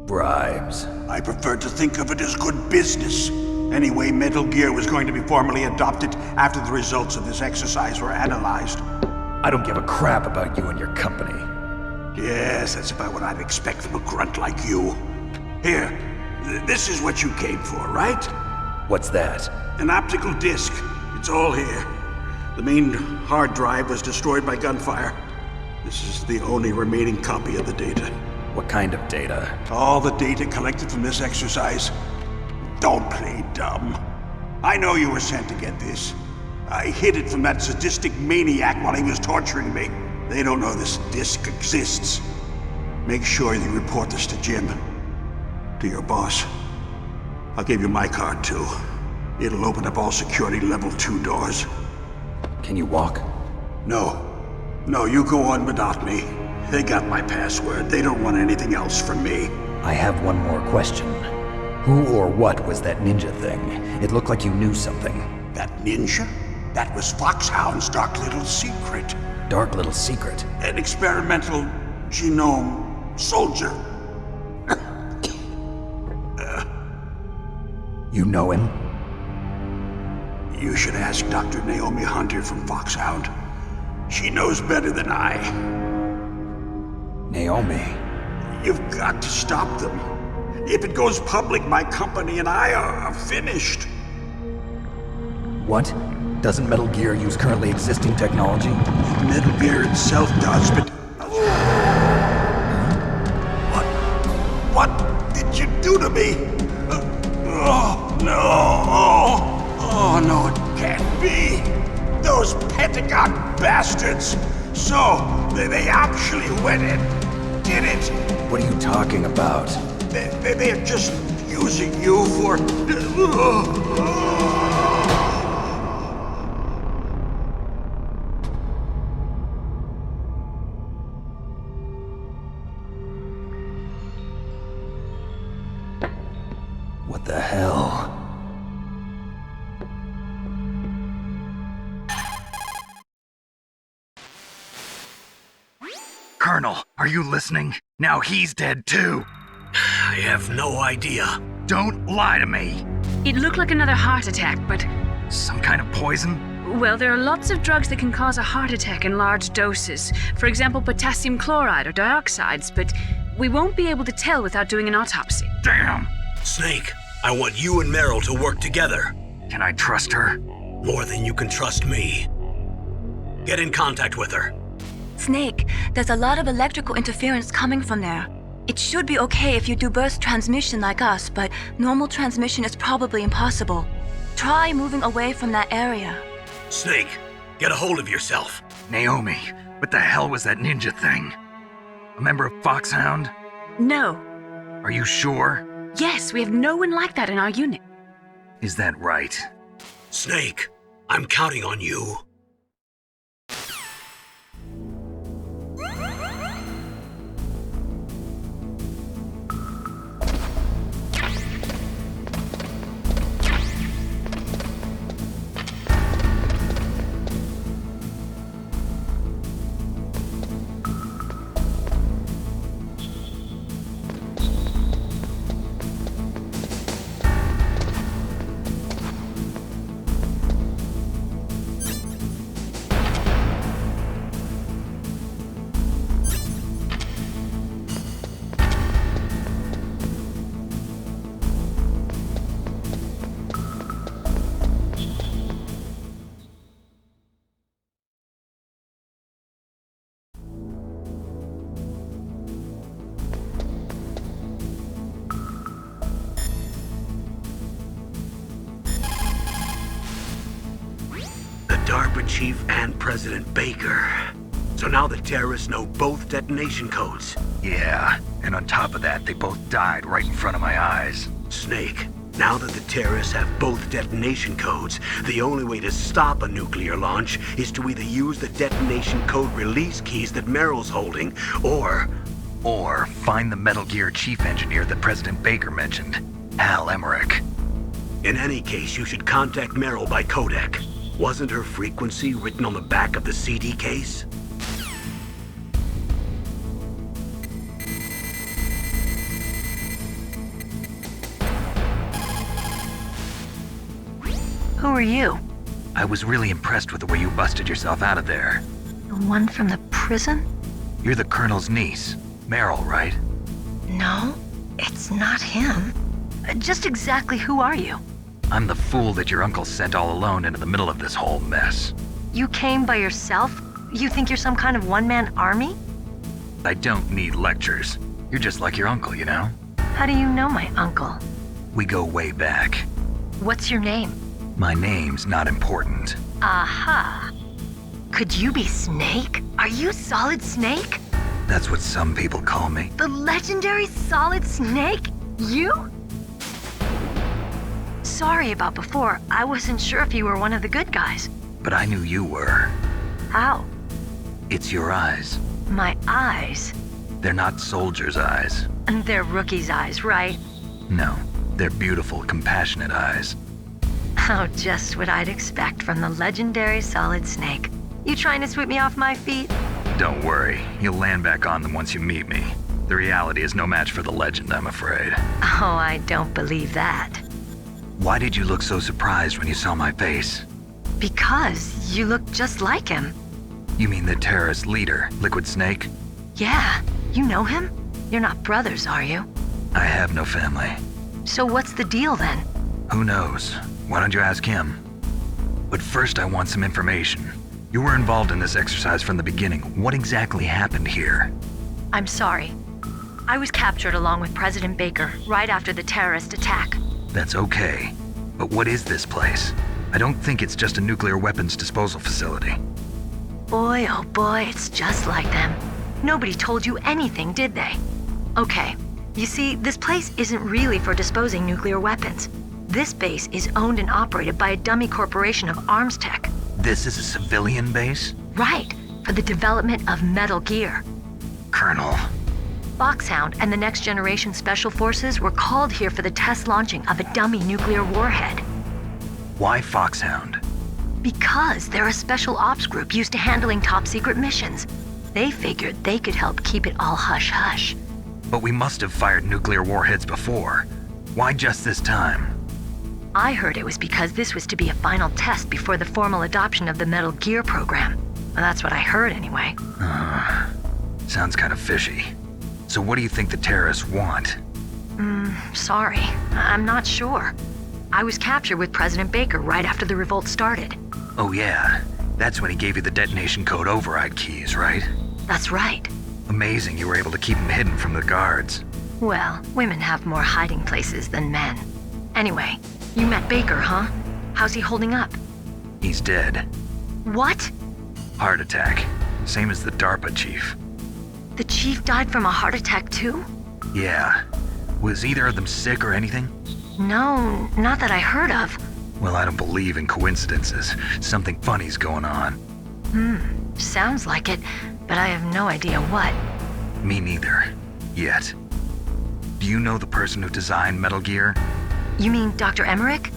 Bribes. I prefer to think of it as good business. Anyway, Metal Gear was going to be formally adopted after the results of this exercise were analyzed. I don't give a crap about you and your company. Yes, that's about what I'd expect from a grunt like you. Here, this is what you came for, right? What's that? An optical disc. It's all here. The main hard drive was destroyed by gunfire. This is the only remaining copy of the data. What kind of data? All the data collected from this exercise. Don't play dumb. I know you were sent to get this. I hid it from that sadistic maniac while he was torturing me. They don't know this disc exists. Make sure you report this to Jim. To your boss. I'll give you my card too. It'll open up all security level 2 doors. Can you walk? No. No, you go on without me. They got my password. They don't want anything else from me. I have one more question. Who or what was that ninja thing? It looked like you knew something. That ninja? That was Foxhound's dark little secret. Dark little secret? An experimental genome soldier. You know him? You should ask Dr. Naomi Hunter from Foxhound. She knows better than I. Naomi? You've got to stop them. If it goes public, my company and I are finished. What? Doesn't Metal Gear use currently existing technology? Metal Gear itself does, but... What did you do to me? Oh, no. Oh, no, it can't be. Those Pentagon bastards. So, they actually went and did it. What are you talking about? They're just using you for... What the hell? Colonel, are you listening? Now he's dead too. I have no idea. Don't lie to me. It looked like another heart attack, but... Some kind of poison? Well, there are lots of drugs that can cause a heart attack in large doses. For example, potassium chloride or dioxides, but we won't be able to tell without doing an autopsy. Damn! Snake, I want you and Meryl to work together. Can I trust her? More than you can trust me. Get in contact with her. Snake, there's a lot of electrical interference coming from there. It should be okay if you do burst transmission like us, but normal transmission is probably impossible. Try moving away from that area. Snake, get a hold of yourself. Naomi, what the hell was that ninja thing? A member of Foxhound? No. Are you sure? Yes, we have no one like that in our unit. Is that right? Snake, I'm counting on you. DARPA chief and President Baker. So now the terrorists know both detonation codes. Yeah, and on top of that, they both died right in front of my eyes. Snake, now that the terrorists have both detonation codes, the only way to stop a nuclear launch is to either use the detonation code release keys that Meryl's holding, or find the Metal Gear chief engineer that President Baker mentioned, Hal Emmerich. In any case, you should contact Meryl by codec. Wasn't her frequency written on the back of the CD case? Who are you? I was really impressed with the way you busted yourself out of there. The one from the prison? You're the Colonel's niece, Meryl, right? No, it's not him. Just exactly who are you? I'm the fool that your uncle sent all alone into the middle of this whole mess. You came by yourself? You think you're some kind of one-man army? I don't need lectures. You're just like your uncle, you know? How do you know my uncle? We go way back. What's your name? My name's not important. Aha. Could you be Snake? Are you Solid Snake? That's what some people call me. The legendary Solid Snake? You? Sorry about before. I wasn't sure if you were one of the good guys. But I knew you were. How? It's your eyes. My eyes? They're not soldiers' eyes. And they're rookies' eyes, right? No, they're beautiful, compassionate eyes. Oh, just what I'd expect from the legendary Solid Snake. You trying to sweep me off my feet? Don't worry, you'll land back on them once you meet me. The reality is no match for the legend, I'm afraid. Oh, I don't believe that. Why did you look so surprised when you saw my face? Because you look just like him. You mean the terrorist leader, Liquid Snake? Yeah, you know him? You're not brothers, are you? I have no family. So what's the deal then? Who knows? Why don't you ask him? But first I want some information. You were involved in this exercise from the beginning. What exactly happened here? I'm sorry. I was captured along with President Baker right after the terrorist attack. That's okay. But what is this place? I don't think it's just a nuclear weapons disposal facility. Boy, oh boy, it's just like them. Nobody told you anything, did they? Okay, you see, this place isn't really for disposing nuclear weapons. This base is owned and operated by a dummy corporation of arms tech. This is a civilian base? Right, for the development of Metal Gear. Colonel. Foxhound and the Next Generation Special Forces were called here for the test launching of a dummy nuclear warhead. Why Foxhound? Because they're a special ops group used to handling top-secret missions. They figured they could help keep it all hush-hush. But we must have fired nuclear warheads before. Why just this time? I heard it was because this was to be a final test before the formal adoption of the Metal Gear program. Well, that's what I heard anyway. Sounds kind of fishy. So what do you think the terrorists want? Sorry. I'm not sure. I was captured with President Baker right after the revolt started. Oh yeah, that's when he gave you the detonation code override keys, right? That's right. Amazing you were able to keep him hidden from the guards. Well, women have more hiding places than men. Anyway, you met Baker, huh? How's he holding up? He's dead. What? Heart attack. Same as the DARPA chief. The chief died from a heart attack too? Yeah. Was either of them sick or anything? No, not that I heard of. Well, I don't believe in coincidences. Something funny's going on. Sounds like it, but I have no idea what. Me neither. Yet. Do you know the person who designed Metal Gear? You mean Dr. Emmerich?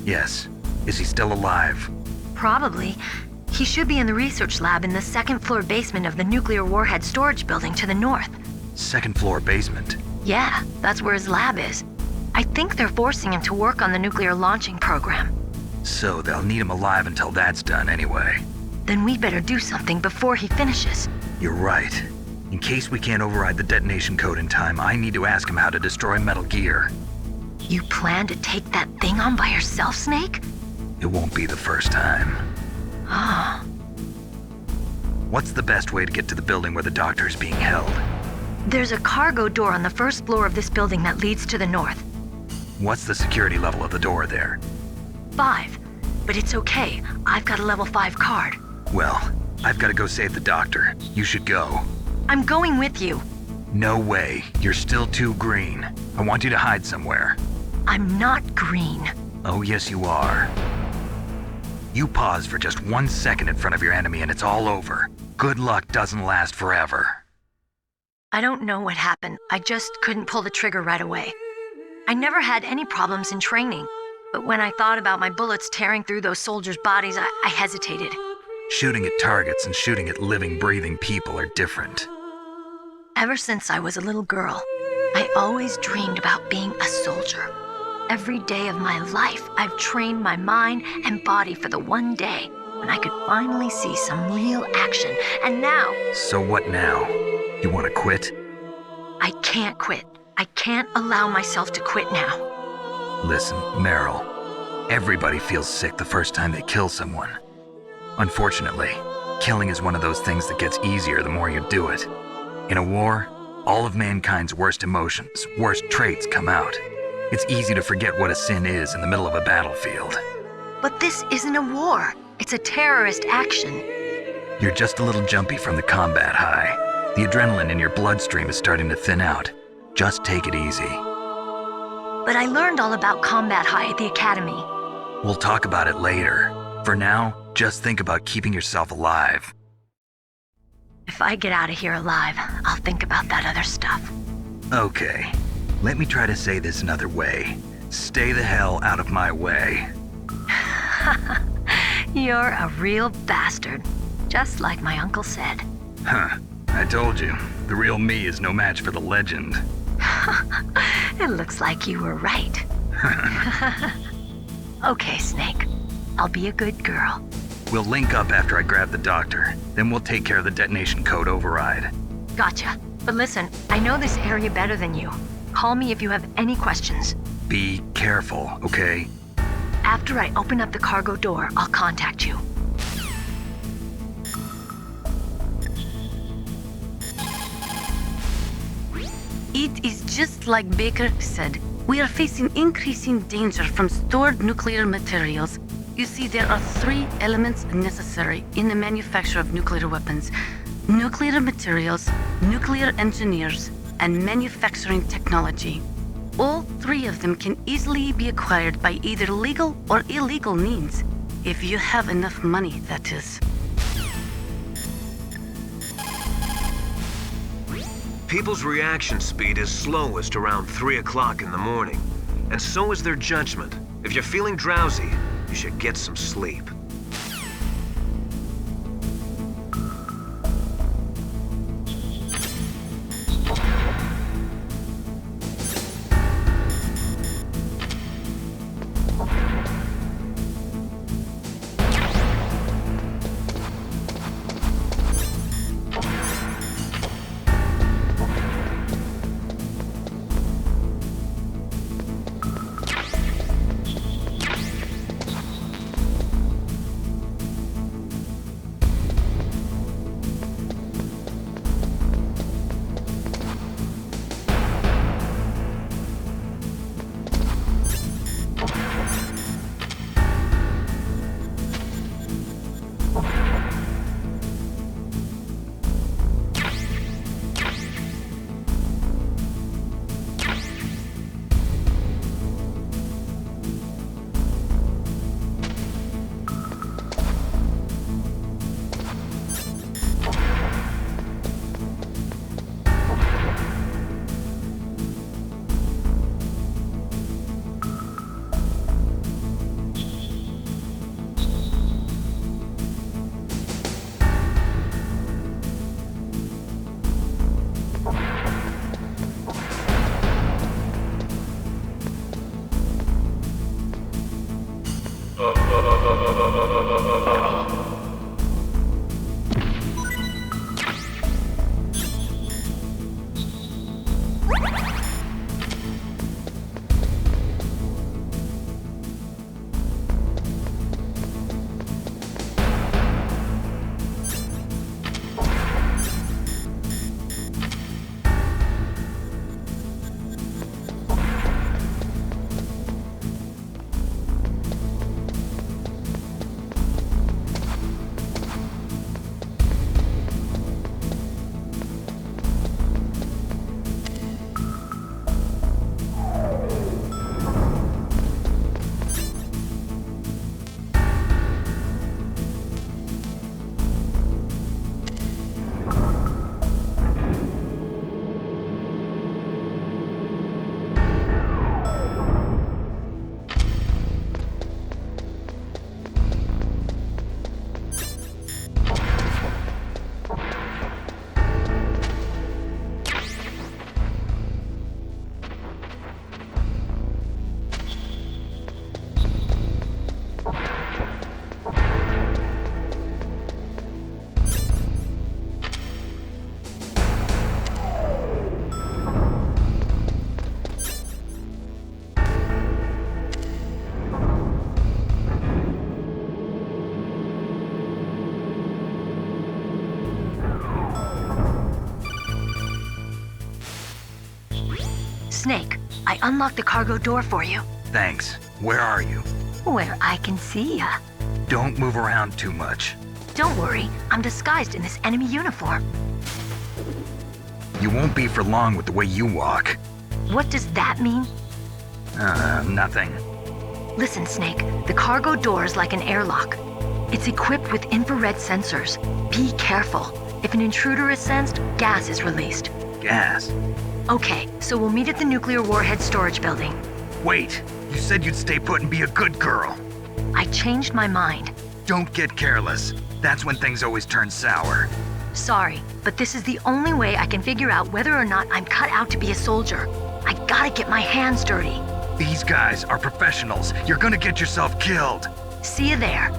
Yes. Is he still alive? Probably. He should be in the research lab in the second-floor basement of the nuclear warhead storage building to the north. Second-floor basement? Yeah, that's where his lab is. I think they're forcing him to work on the nuclear launching program. So they'll need him alive until that's done anyway. Then we'd better do something before he finishes. You're right. In case we can't override the detonation code in time, I need to ask him how to destroy Metal Gear. You plan to take that thing on by yourself, Snake? It won't be the first time. Ah. What's the best way to get to the building where the doctor's being held? There's a cargo door on the first floor of this building that leads to the north. What's the security level of the door there? 5. But it's okay. I've got a level 5 card. Well, I've got to go save the doctor. You should go. I'm going with you. No way. You're still too green. I want you to hide somewhere. I'm not green. Oh, yes, you are. You pause for just 1 second in front of your enemy and it's all over. Good luck doesn't last forever. I don't know what happened. I just couldn't pull the trigger right away. I never had any problems in training, but when I thought about my bullets tearing through those soldiers' bodies, I hesitated. Shooting at targets and shooting at living, breathing people are different. Ever since I was a little girl, I always dreamed about being a soldier. Every day of my life, I've trained my mind and body for the one day when I could finally see some real action, and now... So what now? You want to quit? I can't quit. I can't allow myself to quit now. Listen, Meryl. Everybody feels sick the first time they kill someone. Unfortunately, killing is one of those things that gets easier the more you do it. In a war, all of mankind's worst emotions, worst traits come out. It's easy to forget what a sin is in the middle of a battlefield. But this isn't a war. It's a terrorist action. You're just a little jumpy from the combat high. The adrenaline in your bloodstream is starting to thin out. Just take it easy. But I learned all about combat high at the academy. We'll talk about it later. For now, just think about keeping yourself alive. If I get out of here alive, I'll think about that other stuff. Okay, let me try to say this another way. Stay the hell out of my way. You're a real bastard, just like my uncle said. Huh, I told you, the real me is no match for the legend. It looks like you were right. Okay, Snake. I'll be a good girl. We'll link up after I grab the doctor. Then we'll take care of the detonation code override. Gotcha. But listen, I know this area better than you. Call me if you have any questions. Be careful, okay? After I open up the cargo door, I'll contact you. It is just like Baker said. We are facing increasing danger from stored nuclear materials. You see, there are 3 elements necessary in the manufacture of nuclear weapons: nuclear materials, nuclear engineers, and manufacturing technology. All 3 of them can easily be acquired by either legal or illegal means. If you have enough money, that is. People's reaction speed is slowest around 3 o'clock in the morning, and so is their judgment. If you're feeling drowsy, you should get some sleep. Snake, I unlocked the cargo door for you. Thanks. Where are you? Where I can see ya. Don't move around too much. Don't worry, I'm disguised in this enemy uniform. You won't be for long with the way you walk. What does that mean? Nothing. Listen, Snake, the cargo door is like an airlock. It's equipped with infrared sensors. Be careful. If an intruder is sensed, gas is released. Gas? Okay, so we'll meet at the nuclear warhead storage building. Wait, you said you'd stay put and be a good girl. I changed my mind. Don't get careless. That's when things always turn sour. Sorry, but this is the only way I can figure out whether or not I'm cut out to be a soldier. I gotta get my hands dirty. These guys are professionals. You're gonna get yourself killed. See you there.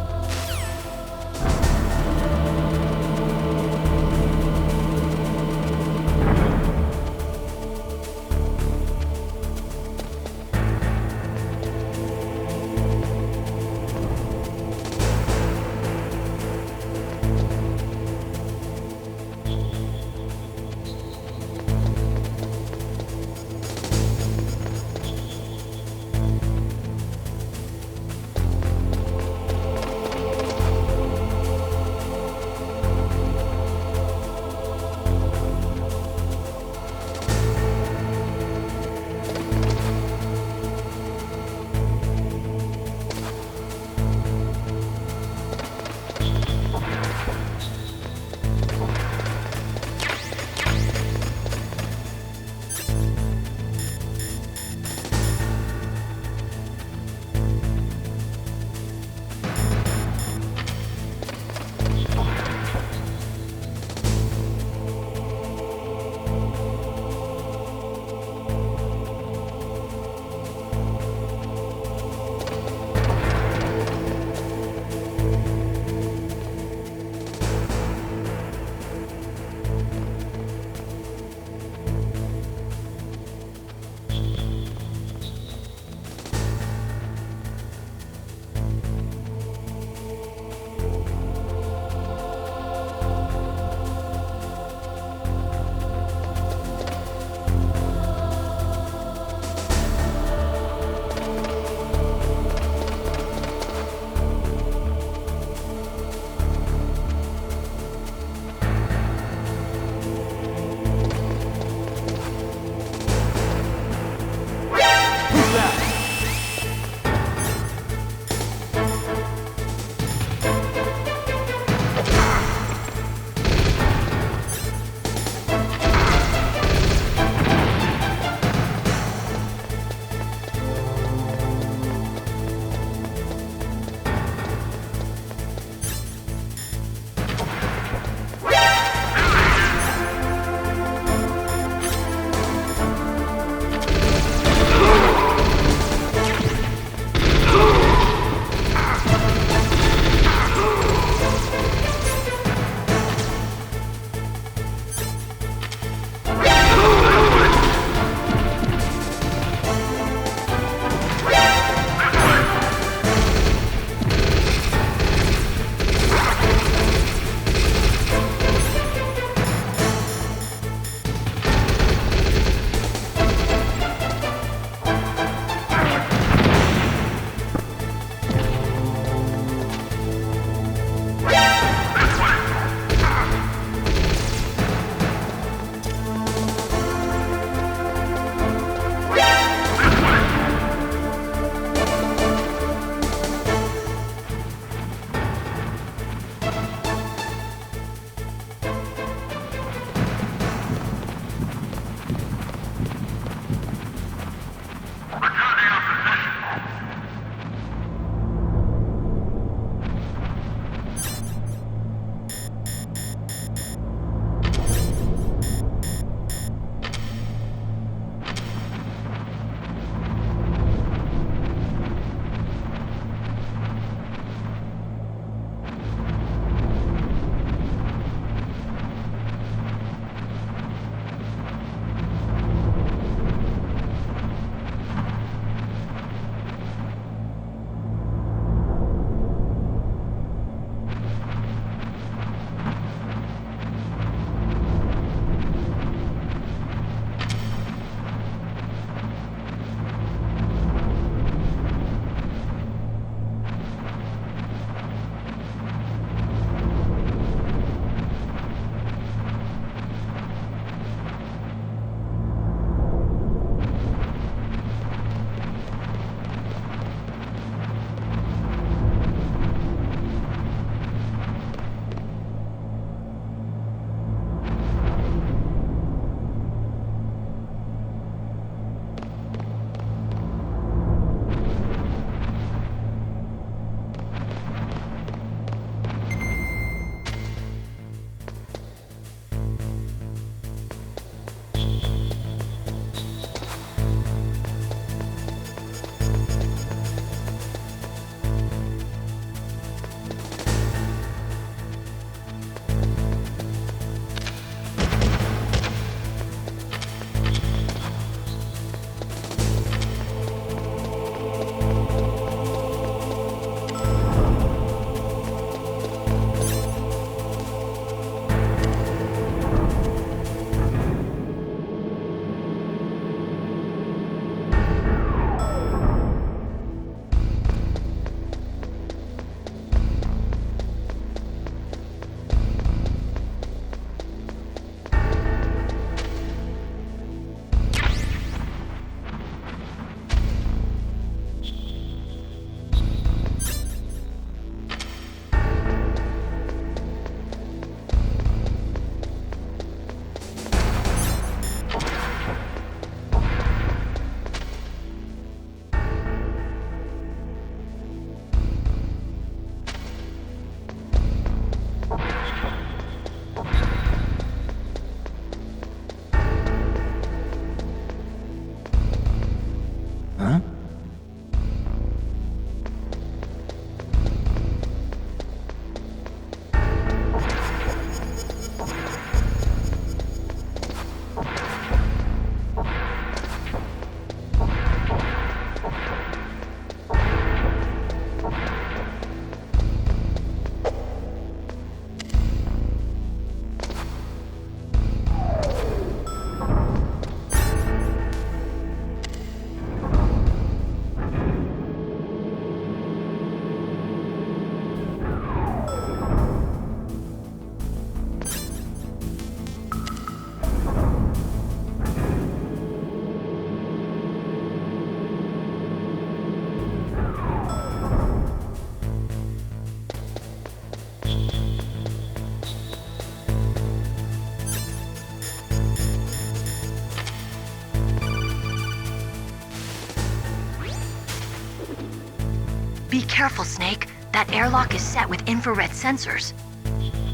careful, Snake. That airlock is set with infrared sensors.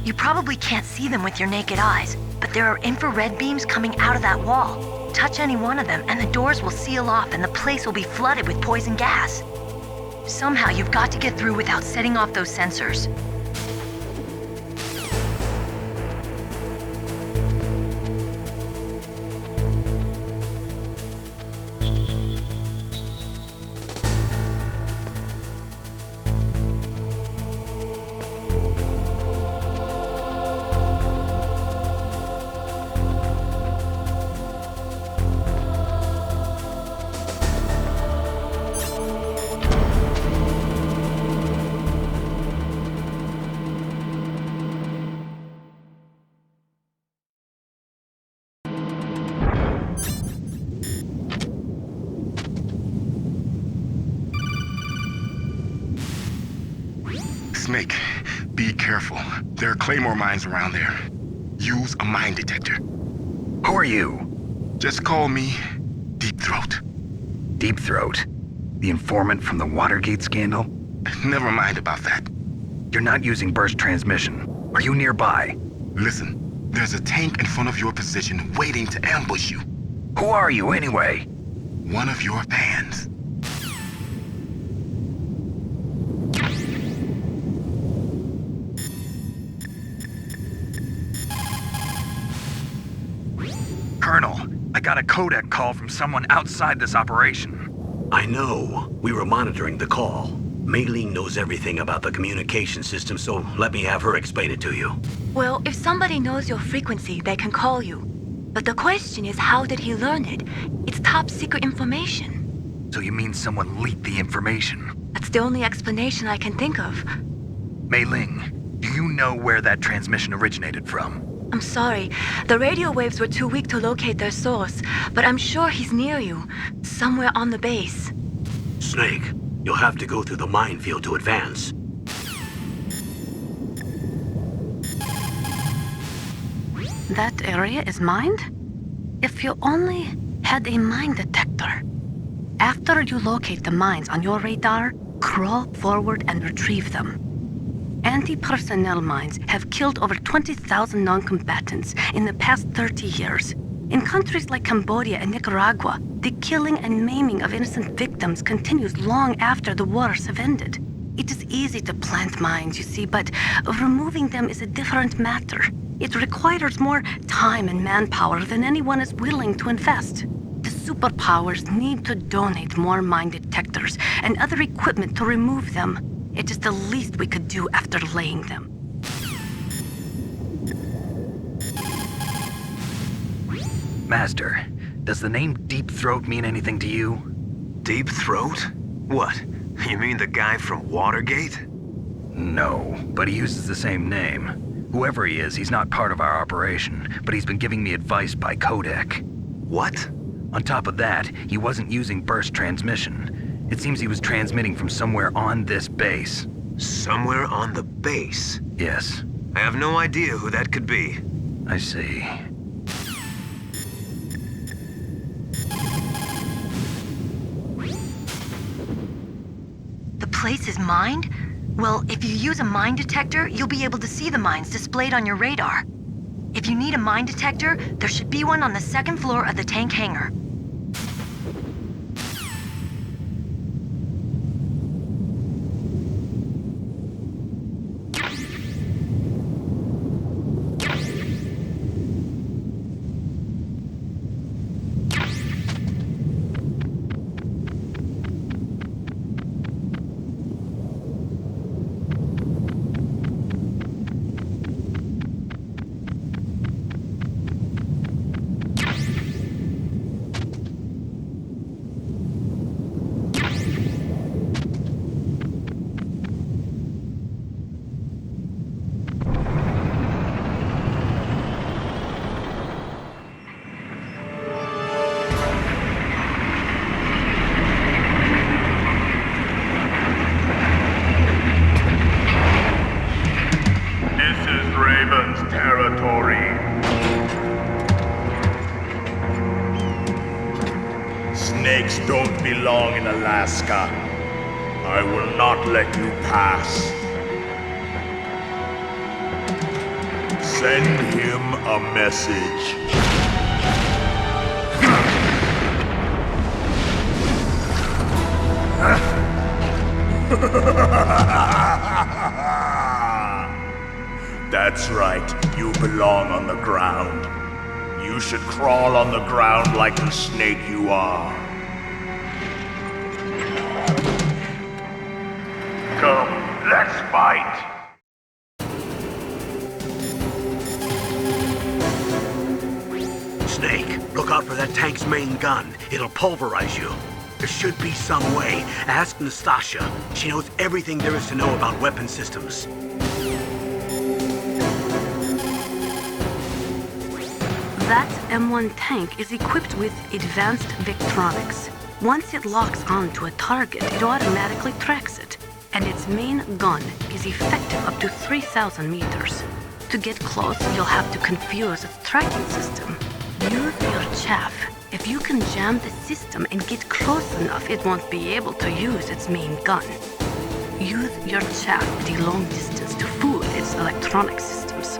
You probably can't see them with your naked eyes, but there are infrared beams coming out of that wall. Touch any one of them and the doors will seal off and the place will be flooded with poison gas. Somehow you've got to get through without setting off those sensors. Snake, be careful. There are claymore mines around there. Use a mine detector. Who are you? Just call me Deep Throat. Deep Throat? The informant from the Watergate scandal? Never mind about that. You're not using burst transmission. Are you nearby? Listen, there's a tank in front of your position waiting to ambush you. Who are you anyway? One of your fans. Colonel, I got a codec call from someone outside this operation. I know. We were monitoring the call. Mei Ling knows everything about the communication system, so let me have her explain it to you. Well, if somebody knows your frequency, they can call you. But the question is, how did he learn it? It's top secret information. So you mean someone leaked the information? That's the only explanation I can think of. Mei Ling, do you know where that transmission originated from? I'm sorry. The radio waves were too weak to locate their source, but I'm sure he's near you, somewhere on the base. Snake, you'll have to go through the minefield to advance. That area is mined? If you only had a mine detector. After you locate the mines on your radar, crawl forward and retrieve them. Anti-personnel mines have killed over 20,000 non-combatants in the past 30 years. In countries like Cambodia and Nicaragua, the killing and maiming of innocent victims continues long after the wars have ended. It is easy to plant mines, you see, but removing them is a different matter. It requires more time and manpower than anyone is willing to invest. The superpowers need to donate more mine detectors and other equipment to remove them. It is the least we could do after laying them. Master, does the name Deep Throat mean anything to you? Deep Throat? What? You mean the guy from Watergate? No, but he uses the same name. Whoever he is, he's not part of our operation, but he's been giving me advice by codec. What? On top of that, he wasn't using burst transmission. It seems he was transmitting from somewhere on this base. Somewhere on the base? Yes. I have no idea who that could be. I see. The place is mined? Well, if you use a mine detector, you'll be able to see the mines displayed on your radar. If you need a mine detector, there should be one on the second floor of the tank hangar. Snakes don't belong in Alaska. I will not let you pass. Send him a message. That's right, you belong on the ground. You should crawl on the ground like the snake you are. Come, let's fight! Snake, look out for that tank's main gun. It'll pulverize you. There should be some way. Ask Nastasha. She knows everything there is to know about weapon systems. That M1 tank is equipped with advanced Victronics. Once it locks onto a target, it automatically tracks it, and its main gun is effective up to 3,000 meters. To get close, you'll have to confuse its tracking system. Use your chaff. If you can jam the system and get close enough, it won't be able to use its main gun. Use your chaff at a long distance to fool its electronic systems.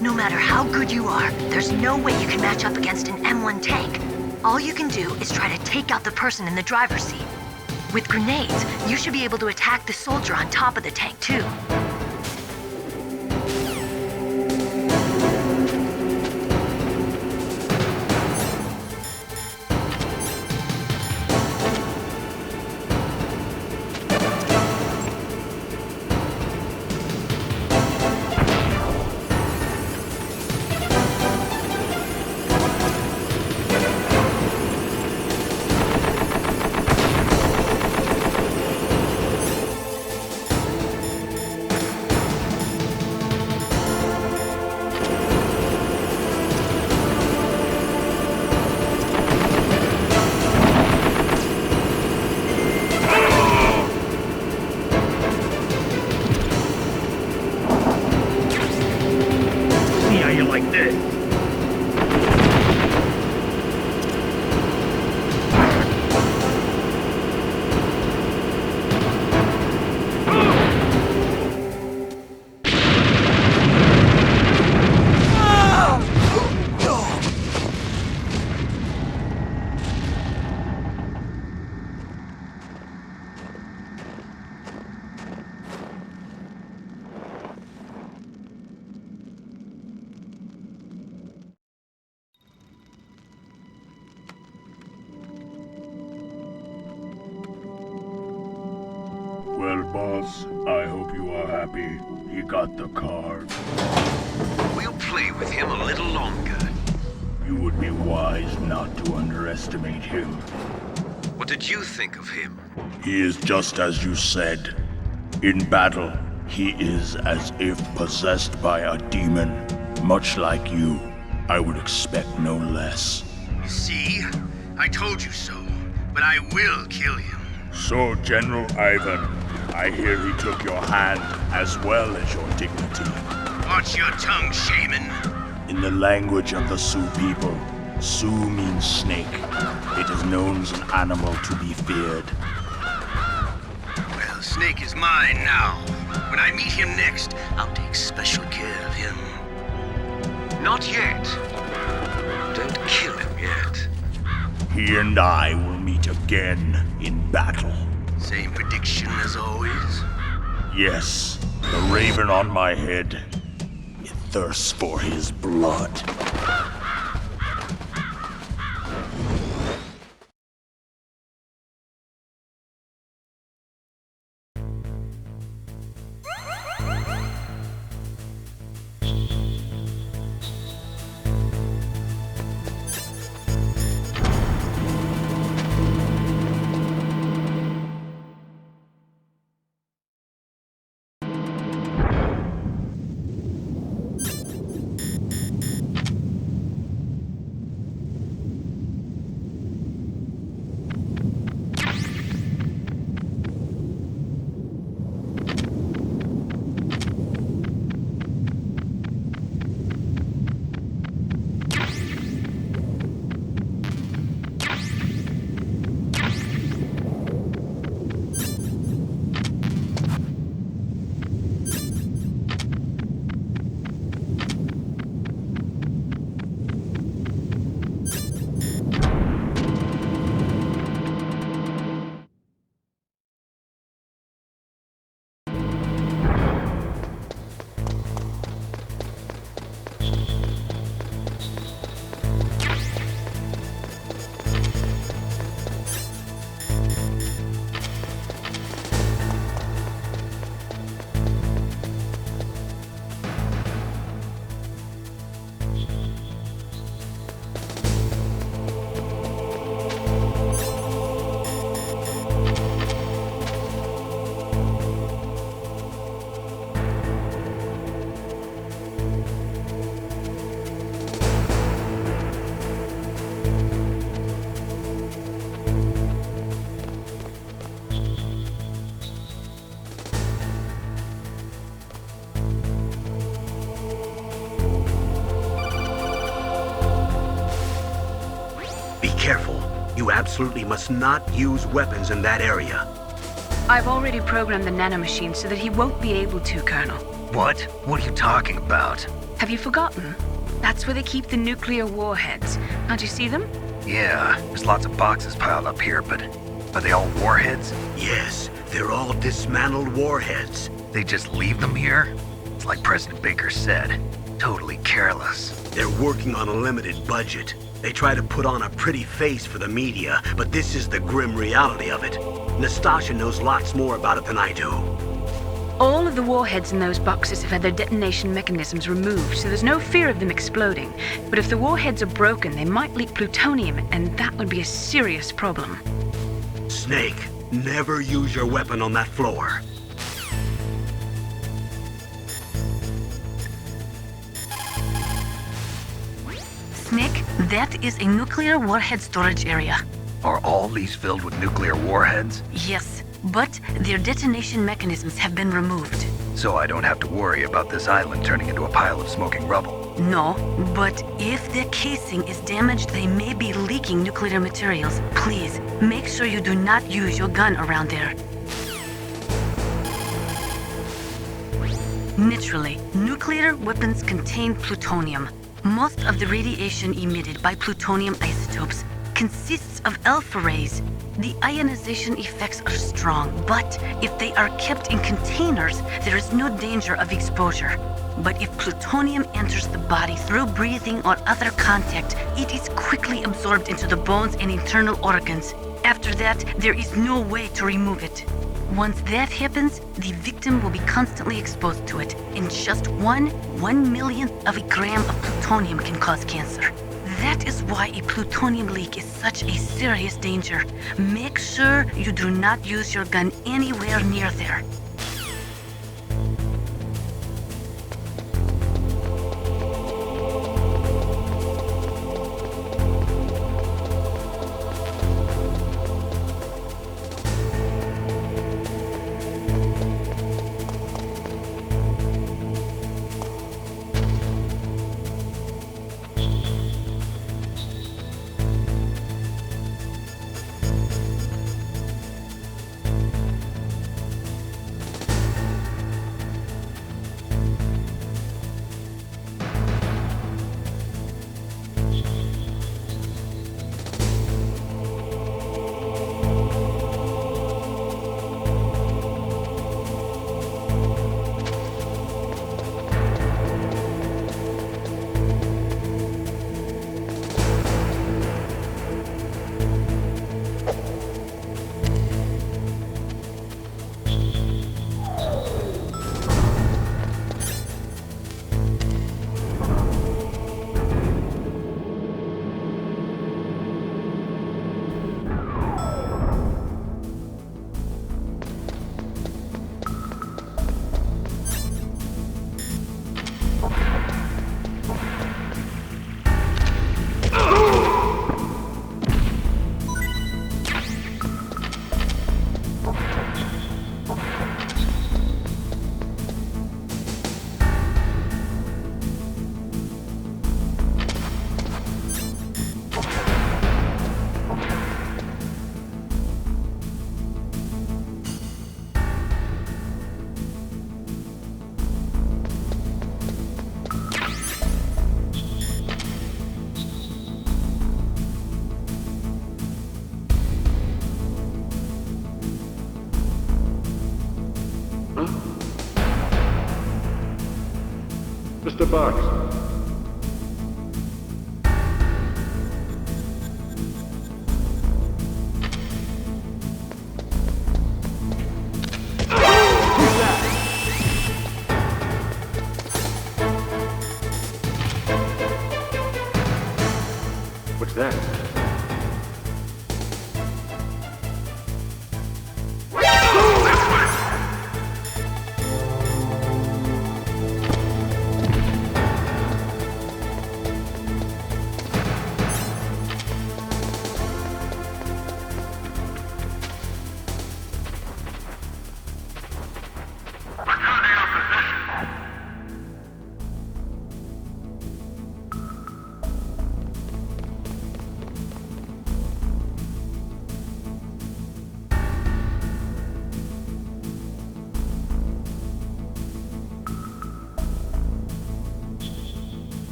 No matter how good you are, there's no way you can match up against an M1 tank. All you can do is try to take out the person in the driver's seat. With grenades, you should be able to attack the soldier on top of the tank, too. Well, boss, I hope you are happy. He got the card. We'll play with him a little longer. You would be wise not to underestimate him. What did you think of him? He is just as you said. In battle, he is as if possessed by a demon. Much like you, I would expect no less. See? I told you so. But I will kill him. So, General Ivan, I hear he took your hand as well as your dignity. Watch your tongue, shaman. In the language of the Sioux people, Sioux means snake. It is known as an animal to be feared. Well, Snake is mine now. When I meet him next, I'll take special care of him. Not yet. Don't kill him yet. He and I will meet again in battle. Same prediction as always? Yes, the raven on my head. It thirsts for his blood. careful. You absolutely must not use weapons in that area. I've already programmed the nanomachine so that he won't be able to, Colonel. What? What are you talking about? Have you forgotten? That's where they keep the nuclear warheads. Can't you see them? Yeah, there's lots of boxes piled up here, but are they all warheads? Yes, they're all dismantled warheads. They just leave them here? It's like President Baker said, totally careless. They're working on a limited budget. They try to put on a pretty face for the media, but this is the grim reality of it. Nastasha knows lots more about it than I do. All of the warheads in those boxes have had their detonation mechanisms removed, so there's no fear of them exploding. But if the warheads are broken, they might leak plutonium, and that would be a serious problem. Snake, never use your weapon on that floor. Snake, that is a nuclear warhead storage area. Are all these filled with nuclear warheads? Yes, but their detonation mechanisms have been removed. So I don't have to worry about this island turning into a pile of smoking rubble. No, but if the casing is damaged, they may be leaking nuclear materials. Please, make sure you do not use your gun around there. Naturally, nuclear weapons contain plutonium. Most of the radiation emitted by plutonium isotopes consists of alpha rays. The ionization effects are strong, but if they are kept in containers, there is no danger of exposure. But if plutonium enters the body through breathing or other contact, it is quickly absorbed into the bones and internal organs. After that, there is no way to remove it. Once that happens, the victim will be constantly exposed to it, and just 1/1,000,000th of a gram of plutonium can cause cancer. That is why a plutonium leak is such a serious danger. Make sure you do not use your gun anywhere near there. Mr. Box. What's that?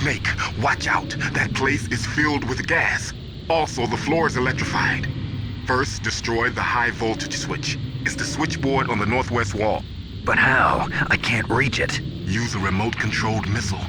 Snake, watch out. That place is filled with gas. Also, the floor is electrified. First, destroy the high voltage switch. It's the switchboard on the northwest wall. But how? I can't reach it. Use a remote-controlled missile.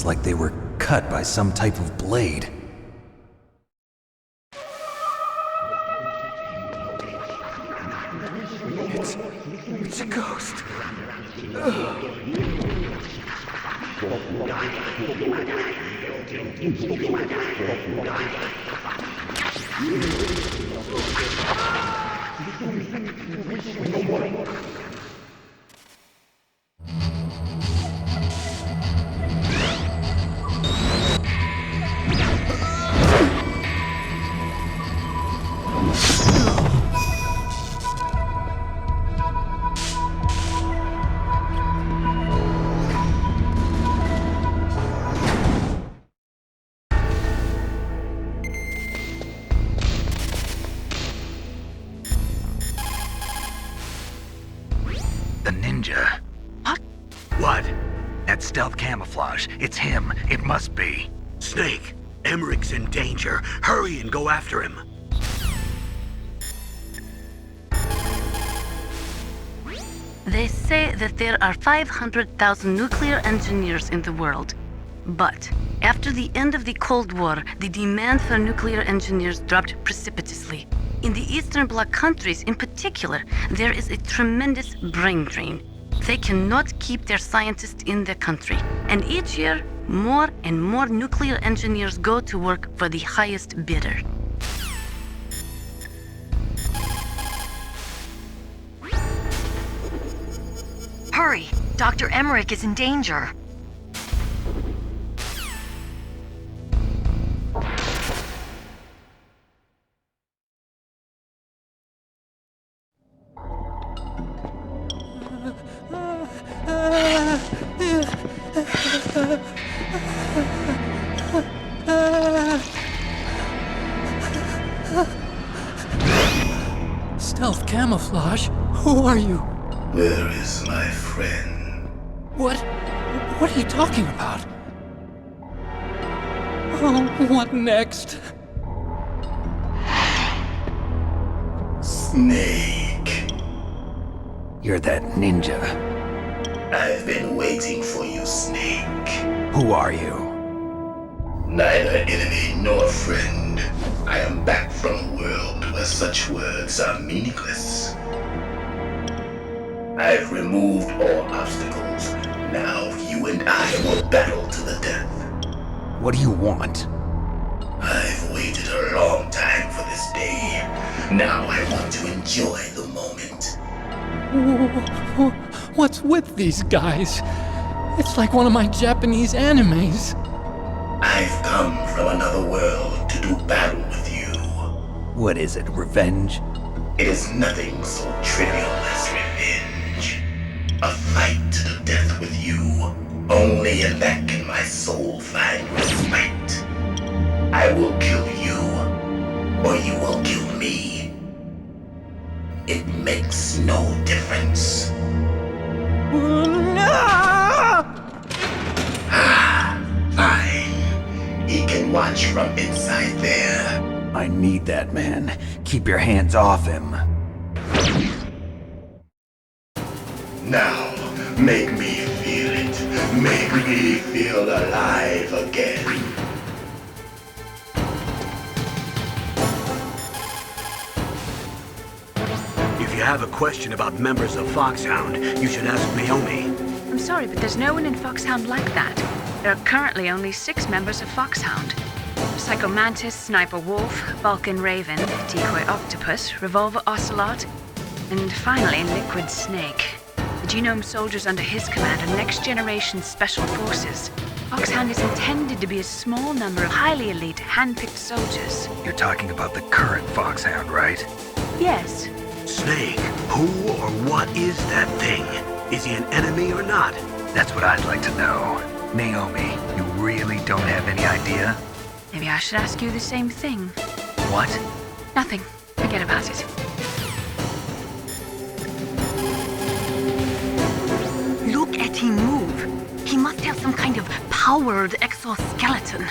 Like they were cut by some type of blade. It's a ghost. The ninja. What? What? That stealth camouflage. It's him. It must be. Snake, Emmerich's in danger. Hurry and go after him. They say that there are 500,000 nuclear engineers in the world. But after the end of the Cold War, the demand for nuclear engineers dropped precipitously. In the Eastern Bloc countries in particular, there is a tremendous brain drain. They cannot keep their scientists in the country. And each year, more and more nuclear engineers go to work for the highest bidder. Hurry! Dr. Emmerich is in danger. Stealth camouflage? Who are you? Where is my friend? What are you talking about? Oh, what next? Snake. You're that ninja. I've been waiting for you, Snake. Who are you? Neither enemy nor friend. I am back from a world where such words are meaningless. I've removed all obstacles. Now you and I will battle to the death. What do you want? I've waited a long time for this day. Now I want to enjoy the moment. What's with these guys? It's like one of my Japanese animes. I've come from another world to do battle with you. What is it, revenge? It is nothing so trivial as revenge. A fight to the death with you. Only in that can my soul find respite. I will kill you, or you will kill me. It makes no difference. Fine. He can watch from inside there. I need that man. Keep your hands off him. Now, make me feel it. Make me feel alive again. If you have a question about members of Foxhound, you should ask Naomi. I'm sorry, but there's no one in Foxhound like that. There are currently only 6 members of Foxhound. Psycho Mantis, Sniper Wolf, Vulcan Raven, Decoy Octopus, Revolver Ocelot, and finally Liquid Snake. The genome soldiers under his command are next-generation special forces. Foxhound is intended to be a small number of highly elite, hand-picked soldiers. You're talking about the current Foxhound, right? Yes. Snake, who or what is that thing? Is he an enemy or not? That's what I'd like to know. Naomi, you really don't have any idea? Maybe I should ask you the same thing. What? Nothing. Forget about it. Look at him move. He must have some kind of powered exoskeleton.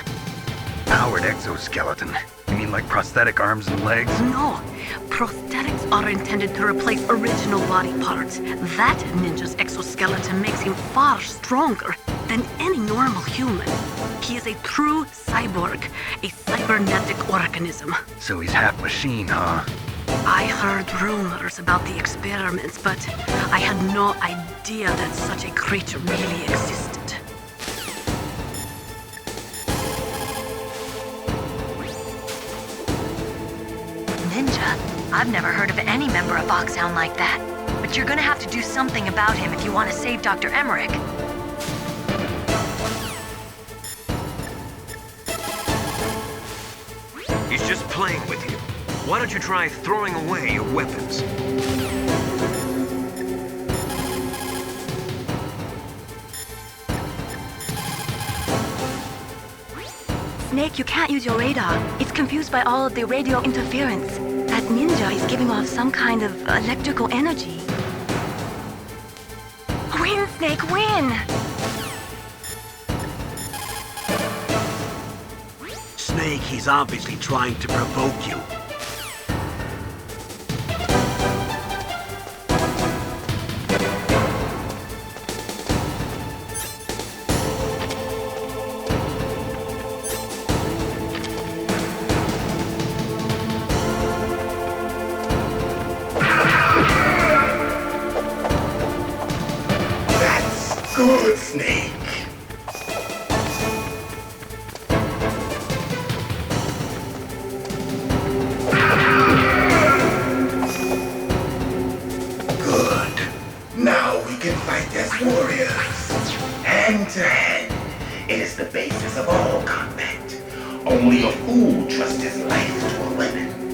Powered exoskeleton? You mean like prosthetic arms and legs? No. Prosthetics are intended to replace original body parts. That ninja's exoskeleton makes him far stronger than any normal human. He is a true cyborg, a cybernetic organism. So he's half machine, huh? I heard rumors about the experiments, but I had no idea that such a creature really existed. Ninja? I've never heard of any member of Foxhound like that. But you're gonna have to do something about him if you want to save Dr. Emmerich. He's just playing with you. Why don't you try throwing away your weapons? Snake, you can't use your radar. It's confused by all of the radio interference. That ninja is giving off some kind of electrical energy. Win, Snake, win! Snake, he's obviously trying to provoke you. Hand-to-hand. It is the basis of all combat. Only a fool trusts his life to a weapon.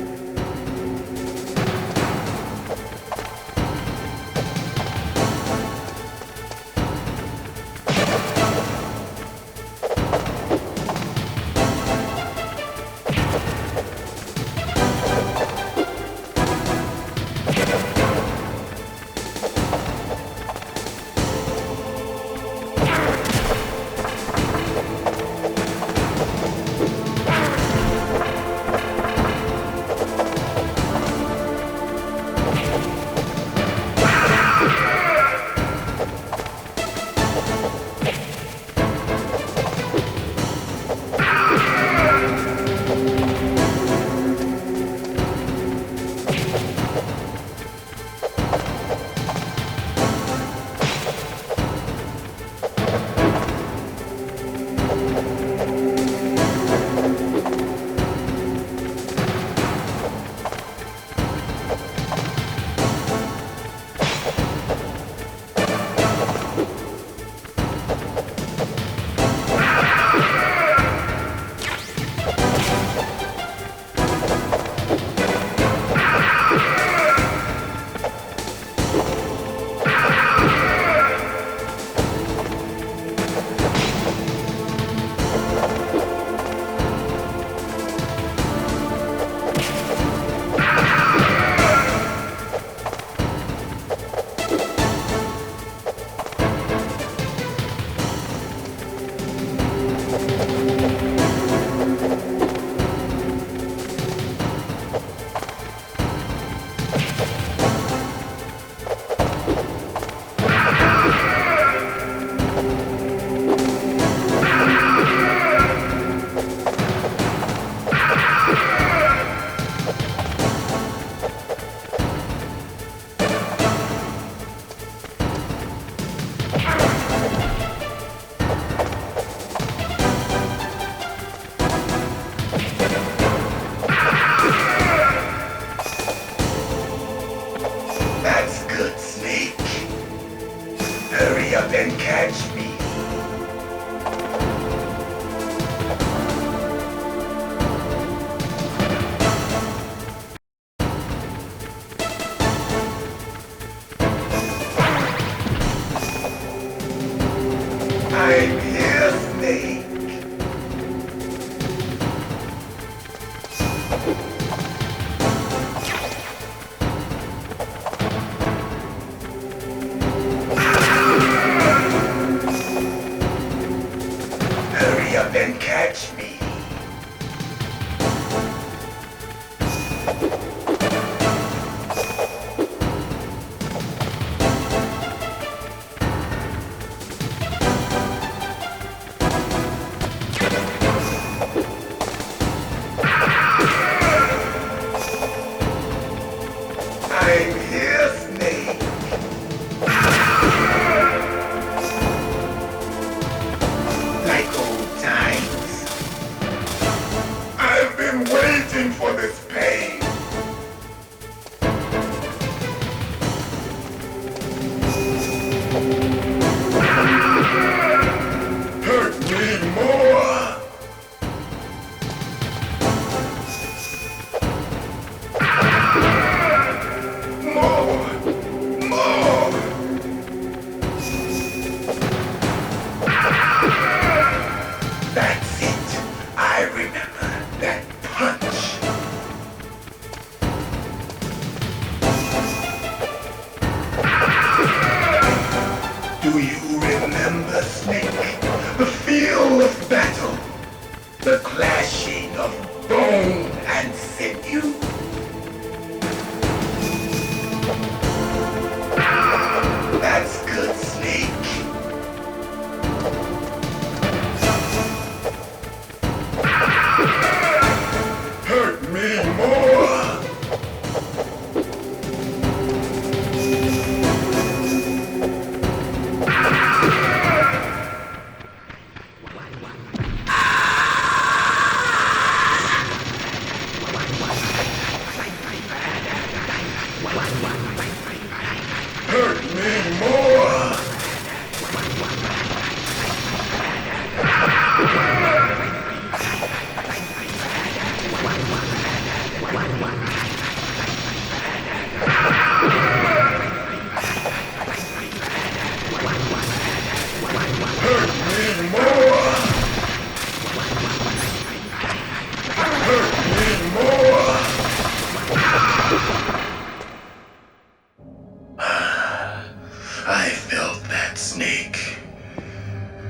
I felt that snake.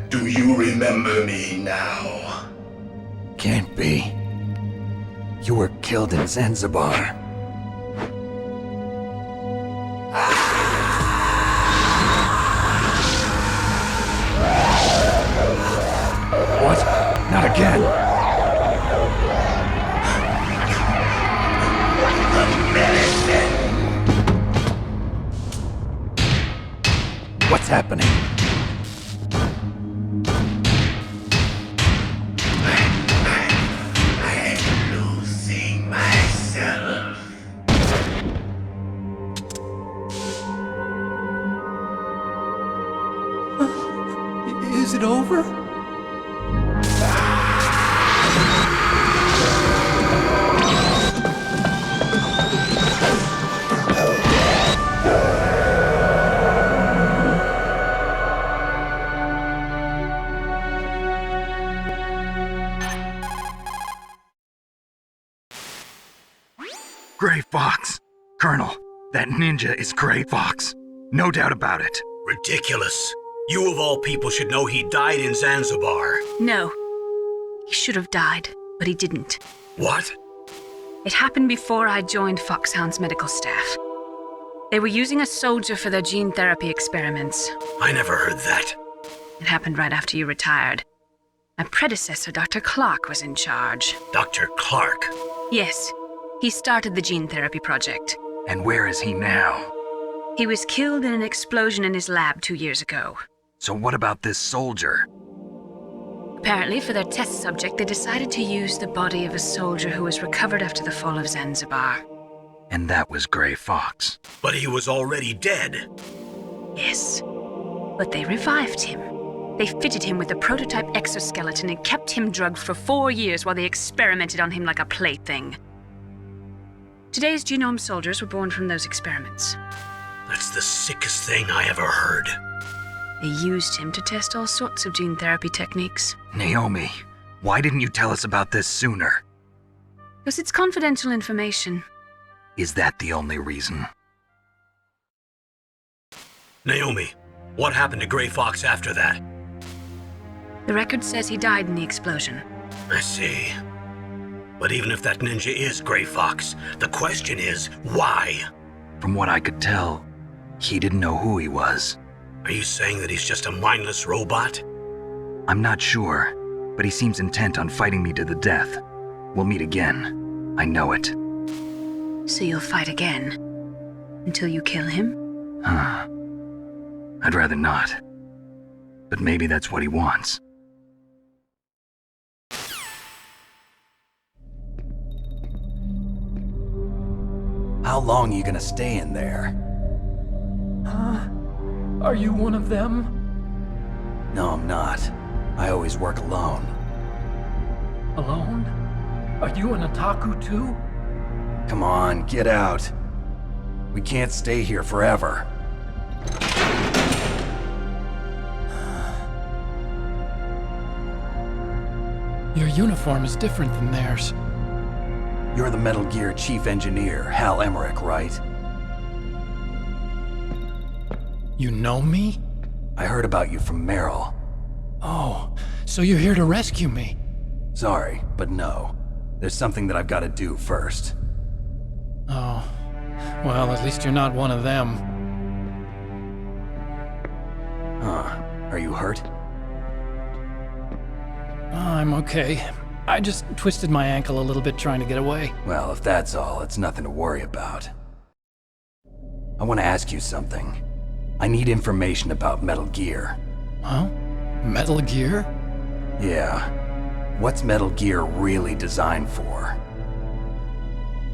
Do you remember me now? Can't be. You were killed in Zanzibar. What? Not again! What's happening? I'm losing myself. Is it over? Gray Fox! Colonel, that ninja is Gray Fox. No doubt about it. Ridiculous. You of all people should know he died in Zanzibar. No. He should have died, but he didn't. What? It happened before I joined Foxhound's medical staff. They were using a soldier for their gene therapy experiments. I never heard that. It happened right after you retired. My predecessor, Dr. Clark, was in charge. Dr. Clark? Yes. He started the gene therapy project. And where is he now? He was killed in an explosion in his lab 2 years ago. So what about this soldier? Apparently, for their test subject, they decided to use the body of a soldier who was recovered after the fall of Zanzibar. And that was Gray Fox. But he was already dead. Yes. But they revived him. They fitted him with a prototype exoskeleton and kept him drugged for 4 years while they experimented on him like a plaything. Today's genome soldiers were born from those experiments. That's the sickest thing I ever heard. They used him to test all sorts of gene therapy techniques. Naomi, why didn't you tell us about this sooner? Because it's confidential information. Is that the only reason? Naomi, what happened to Gray Fox after that? The record says he died in the explosion. I see. But even if that ninja is Gray Fox, the question is, why? From what I could tell, he didn't know who he was. Are you saying that he's just a mindless robot? I'm not sure, but he seems intent on fighting me to the death. We'll meet again. I know it. So you'll fight again? Until you kill him? I'd rather not. But maybe that's what he wants. How long are you gonna stay in there? Huh? Are you one of them? No, I'm not. I always work alone. Alone? Are you an otaku too? Come on, get out. We can't stay here forever. Your uniform is different than theirs. You're the Metal Gear Chief Engineer, Hal Emmerich, right? You know me? I heard about you from Meryl. Oh, so you're here to rescue me? Sorry, but no. There's something that I've got to do first. Oh, well, at least you're not one of them. Huh. Are you hurt? I'm okay. I just twisted my ankle a little bit trying to get away. Well, if that's all, it's nothing to worry about. I want to ask you something. I need information about Metal Gear. Huh? Metal Gear? Yeah. What's Metal Gear really designed for?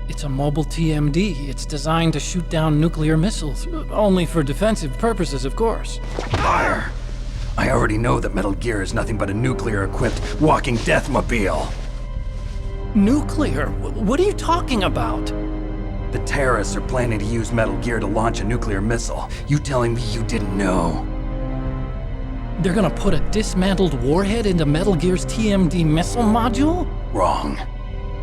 It's a mobile TMD. It's designed to shoot down nuclear missiles. Only for defensive purposes, of course. Fire! I already know that Metal Gear is nothing but a nuclear-equipped walking deathmobile. Nuclear? What are you talking about? The terrorists are planning to use Metal Gear to launch a nuclear missile. You telling me you didn't know? They're gonna put a dismantled warhead into Metal Gear's TMD missile module? Wrong.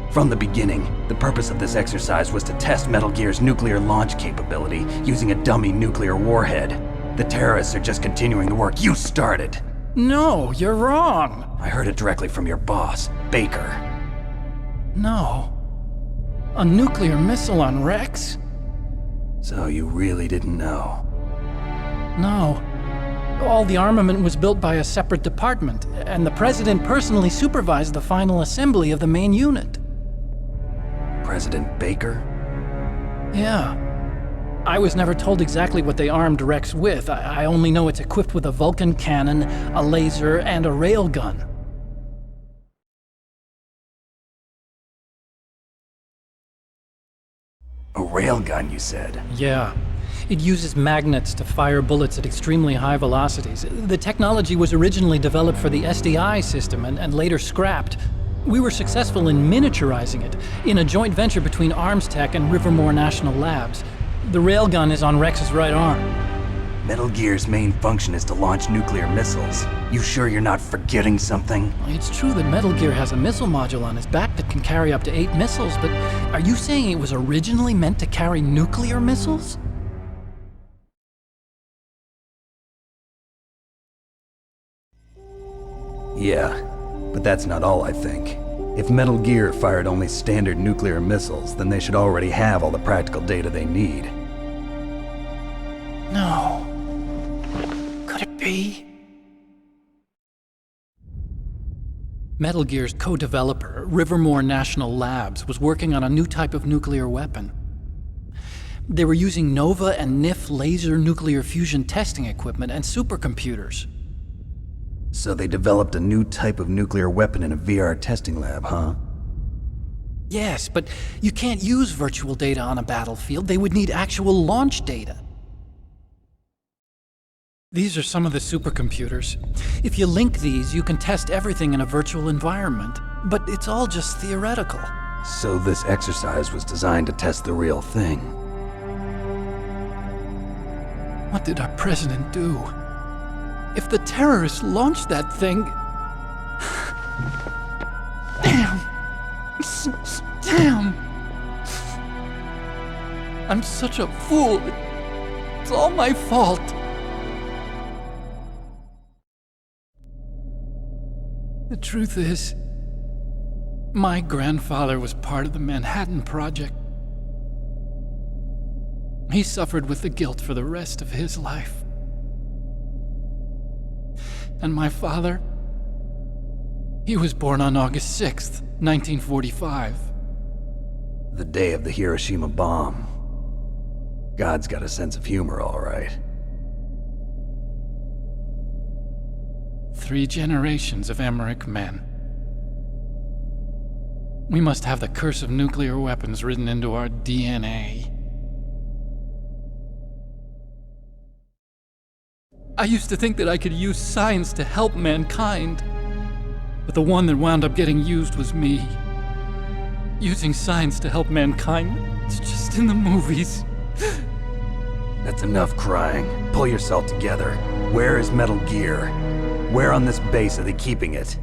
From the beginning, the purpose of this exercise was to test Metal Gear's nuclear launch capability using a dummy nuclear warhead. The terrorists are just continuing the work you started. No, you're wrong. I heard it directly from your boss, Baker. No. A nuclear missile on Rex? So you really didn't know? No. All the armament was built by a separate department, and the President personally supervised the final assembly of the main unit. President Baker? Yeah. I was never told exactly what they armed Rex with. I only know it's equipped with a Vulcan cannon, a laser, and a railgun. A railgun, you said? Yeah. It uses magnets to fire bullets at extremely high velocities. The technology was originally developed for the SDI system and later scrapped. We were successful in miniaturizing it in a joint venture between Armstech and Rivermore National Labs. The railgun is on Rex's right arm. Metal Gear's main function is to launch nuclear missiles. You sure you're not forgetting something? It's true that Metal Gear has a missile module on his back that can carry up to 8 missiles, but are you saying it was originally meant to carry nuclear missiles? Yeah, but that's not all I think. If Metal Gear fired only standard nuclear missiles, then they should already have all the practical data they need. No. Could it be? Metal Gear's co-developer, Rivermore National Labs, was working on a new type of nuclear weapon. They were using NOVA and NIF laser nuclear fusion testing equipment and supercomputers. So they developed a new type of nuclear weapon in a VR testing lab, huh? Yes, but you can't use virtual data on a battlefield. They would need actual launch data. These are some of the supercomputers. If you link these, you can test everything in a virtual environment. But it's all just theoretical. So this exercise was designed to test the real thing. What did our president do? If the terrorists launched that thing... Damn! Damn! I'm such a fool. It's all my fault. The truth is, my grandfather was part of the Manhattan Project. He suffered with the guilt for the rest of his life. And my father, he was born on August 6th, 1945. The day of the Hiroshima bomb. God's got a sense of humor, all right. 3 generations of Emmerich men. We must have the curse of nuclear weapons written into our DNA. I used to think that I could use science to help mankind, but the one that wound up getting used was me. Using science to help mankind, it's just in the movies. That's enough crying. Pull yourself together. Where is Metal Gear? Where on this base are they keeping it?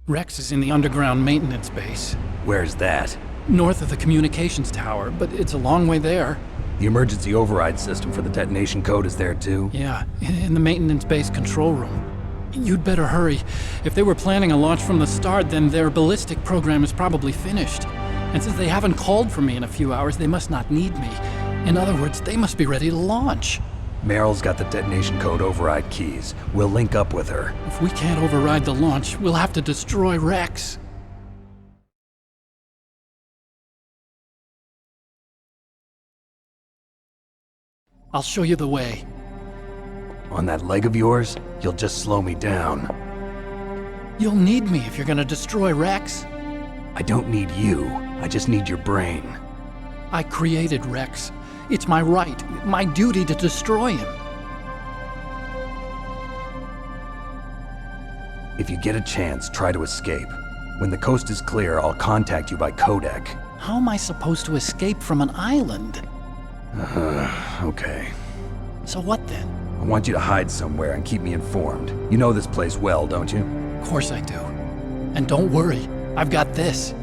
Rex is in the underground maintenance base. Where's that? North of the communications tower, but it's a long way there. The emergency override system for the detonation code is there too? Yeah, in the maintenance base control room. You'd better hurry. If they were planning a launch from the start, then their ballistic program is probably finished. And since they haven't called for me in a few hours, they must not need me. In other words, they must be ready to launch. Meryl's got the detonation code override keys. We'll link up with her. If we can't override the launch, we'll have to destroy Rex. I'll show you the way. On that leg of yours, you'll just slow me down. You'll need me if you're gonna destroy Rex. I don't need you. I just need your brain. I created Rex. It's my right, my duty to destroy him. If you get a chance, try to escape. When the coast is clear, I'll contact you by codec. How am I supposed to escape from an island? Okay. So what then? I want you to hide somewhere and keep me informed. You know this place well, don't you? Of course I do. And don't worry, I've got this.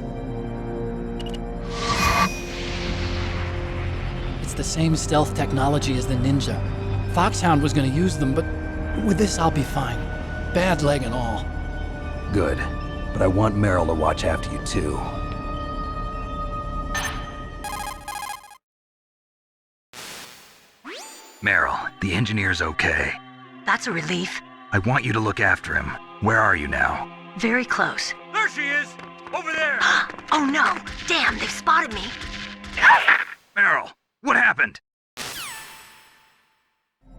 It's the same stealth technology as the Ninja. Foxhound was gonna use them, but with this I'll be fine. Bad leg and all. Good. But I want Meryl to watch after you too. Meryl, the engineer's okay. That's a relief. I want you to look after him. Where are you now? Very close. There she is! Over there! Oh no! Damn, they've spotted me! Meryl, what happened?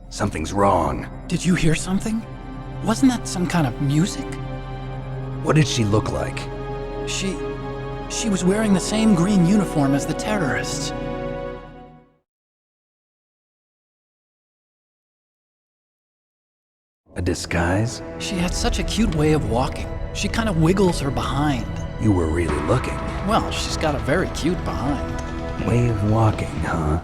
Something's wrong. Did you hear something? Wasn't that some kind of music? What did she look like? She was wearing the same green uniform as the terrorists. A disguise? She had such a cute way of walking. She kind of wiggles her behind. You were really looking. Well, she's got a very cute behind. Way of walking, huh?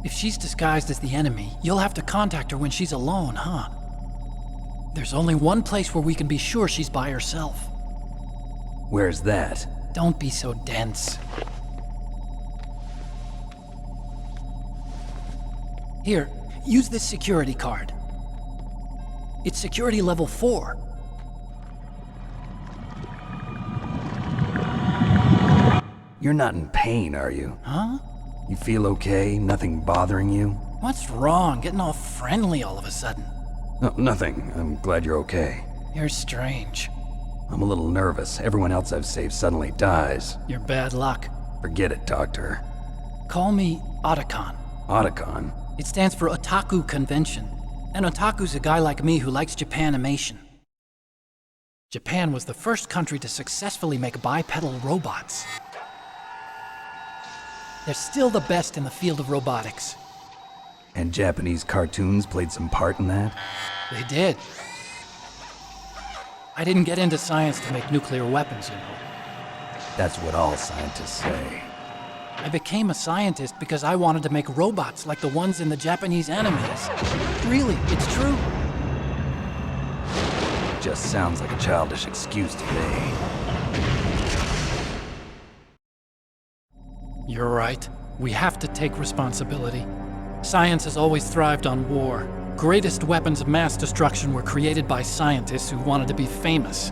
If she's disguised as the enemy, you'll have to contact her when she's alone, huh? There's only one place where we can be sure she's by herself. Where's that? Don't be so dense. Here, use this security card. It's security level 4. You're not in pain, are you? Huh? You feel okay? Nothing bothering you? What's wrong? Getting all friendly all of a sudden. No, nothing. I'm glad you're okay. You're strange. I'm a little nervous. Everyone else I've saved suddenly dies. You're bad luck. Forget it, Doctor. Call me Otacon. Otacon? It stands for Otaku Convention. An otaku's a guy like me who likes Japanimation. Japan was the first country to successfully make bipedal robots. They're still the best in the field of robotics. And Japanese cartoons played some part in that? They did. I didn't get into science to make nuclear weapons, you know. That's what all scientists say. I became a scientist because I wanted to make robots like the ones in the Japanese animes. Really, it's true. Just sounds like a childish excuse to me. You're right. We have to take responsibility. Science has always thrived on war. Greatest weapons of mass destruction were created by scientists who wanted to be famous.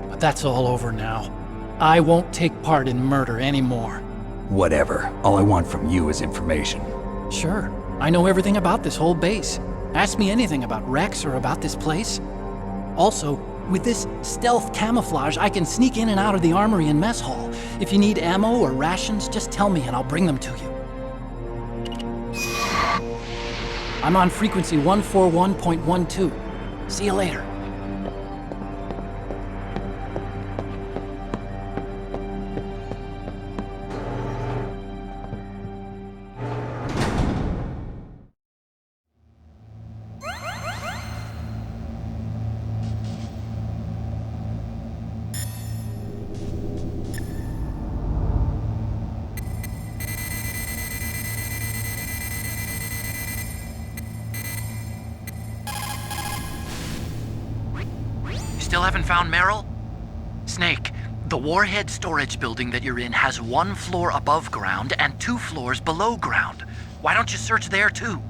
But that's all over now. I won't take part in murder anymore. Whatever. All I want from you is information. Sure. I know everything about this whole base. Ask me anything about Rex or about this place. Also, with this stealth camouflage, I can sneak in and out of the armory and mess hall. If you need ammo or rations, just tell me and I'll bring them to you. I'm on frequency 141.12. See you later. Still haven't found Meryl? Snake, the warhead storage building that you're in has 1 floor above ground and 2 floors below ground. Why don't you search there too?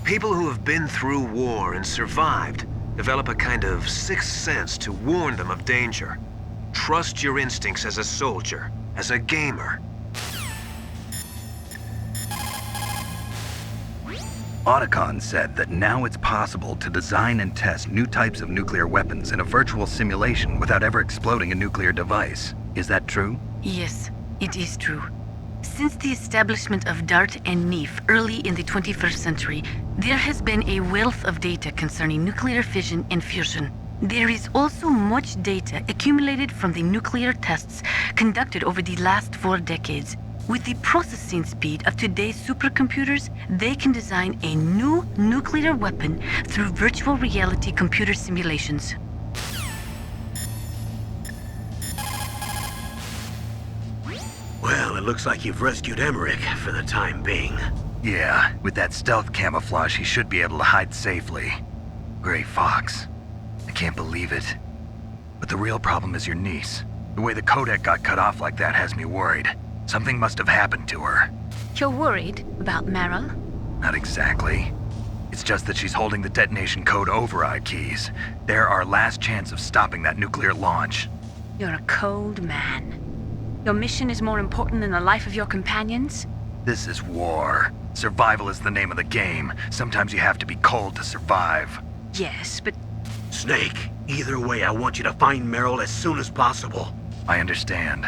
People who have been through war and survived develop a kind of sixth sense to warn them of danger. Trust your instincts as a soldier, as a gamer. Otacon said that now it's possible to design and test new types of nuclear weapons in a virtual simulation without ever exploding a nuclear device. Is that true? Yes, it is true. Since the establishment of DART and NEEF early in the 21st century, There has been a wealth of data concerning nuclear fission and fusion. There is also much data accumulated from the nuclear tests conducted over the last 4 decades. With the processing speed of today's supercomputers, they can design a new nuclear weapon through virtual reality computer simulations. Well, it looks like you've rescued Emmerich for the time being. Yeah, with that stealth camouflage, he should be able to hide safely. Gray Fox. I can't believe it. But the real problem is your niece. The way the codec got cut off like that has me worried. Something must have happened to her. You're worried about Meryl? Not exactly. It's just that she's holding the detonation code override keys. They're our last chance of stopping that nuclear launch. You're a cold man. Your mission is more important than the life of your companions? This is war. Survival is the name of the game. Sometimes you have to be cold to survive. Yes, but... Snake, either way, I want you to find Meryl as soon as possible. I understand.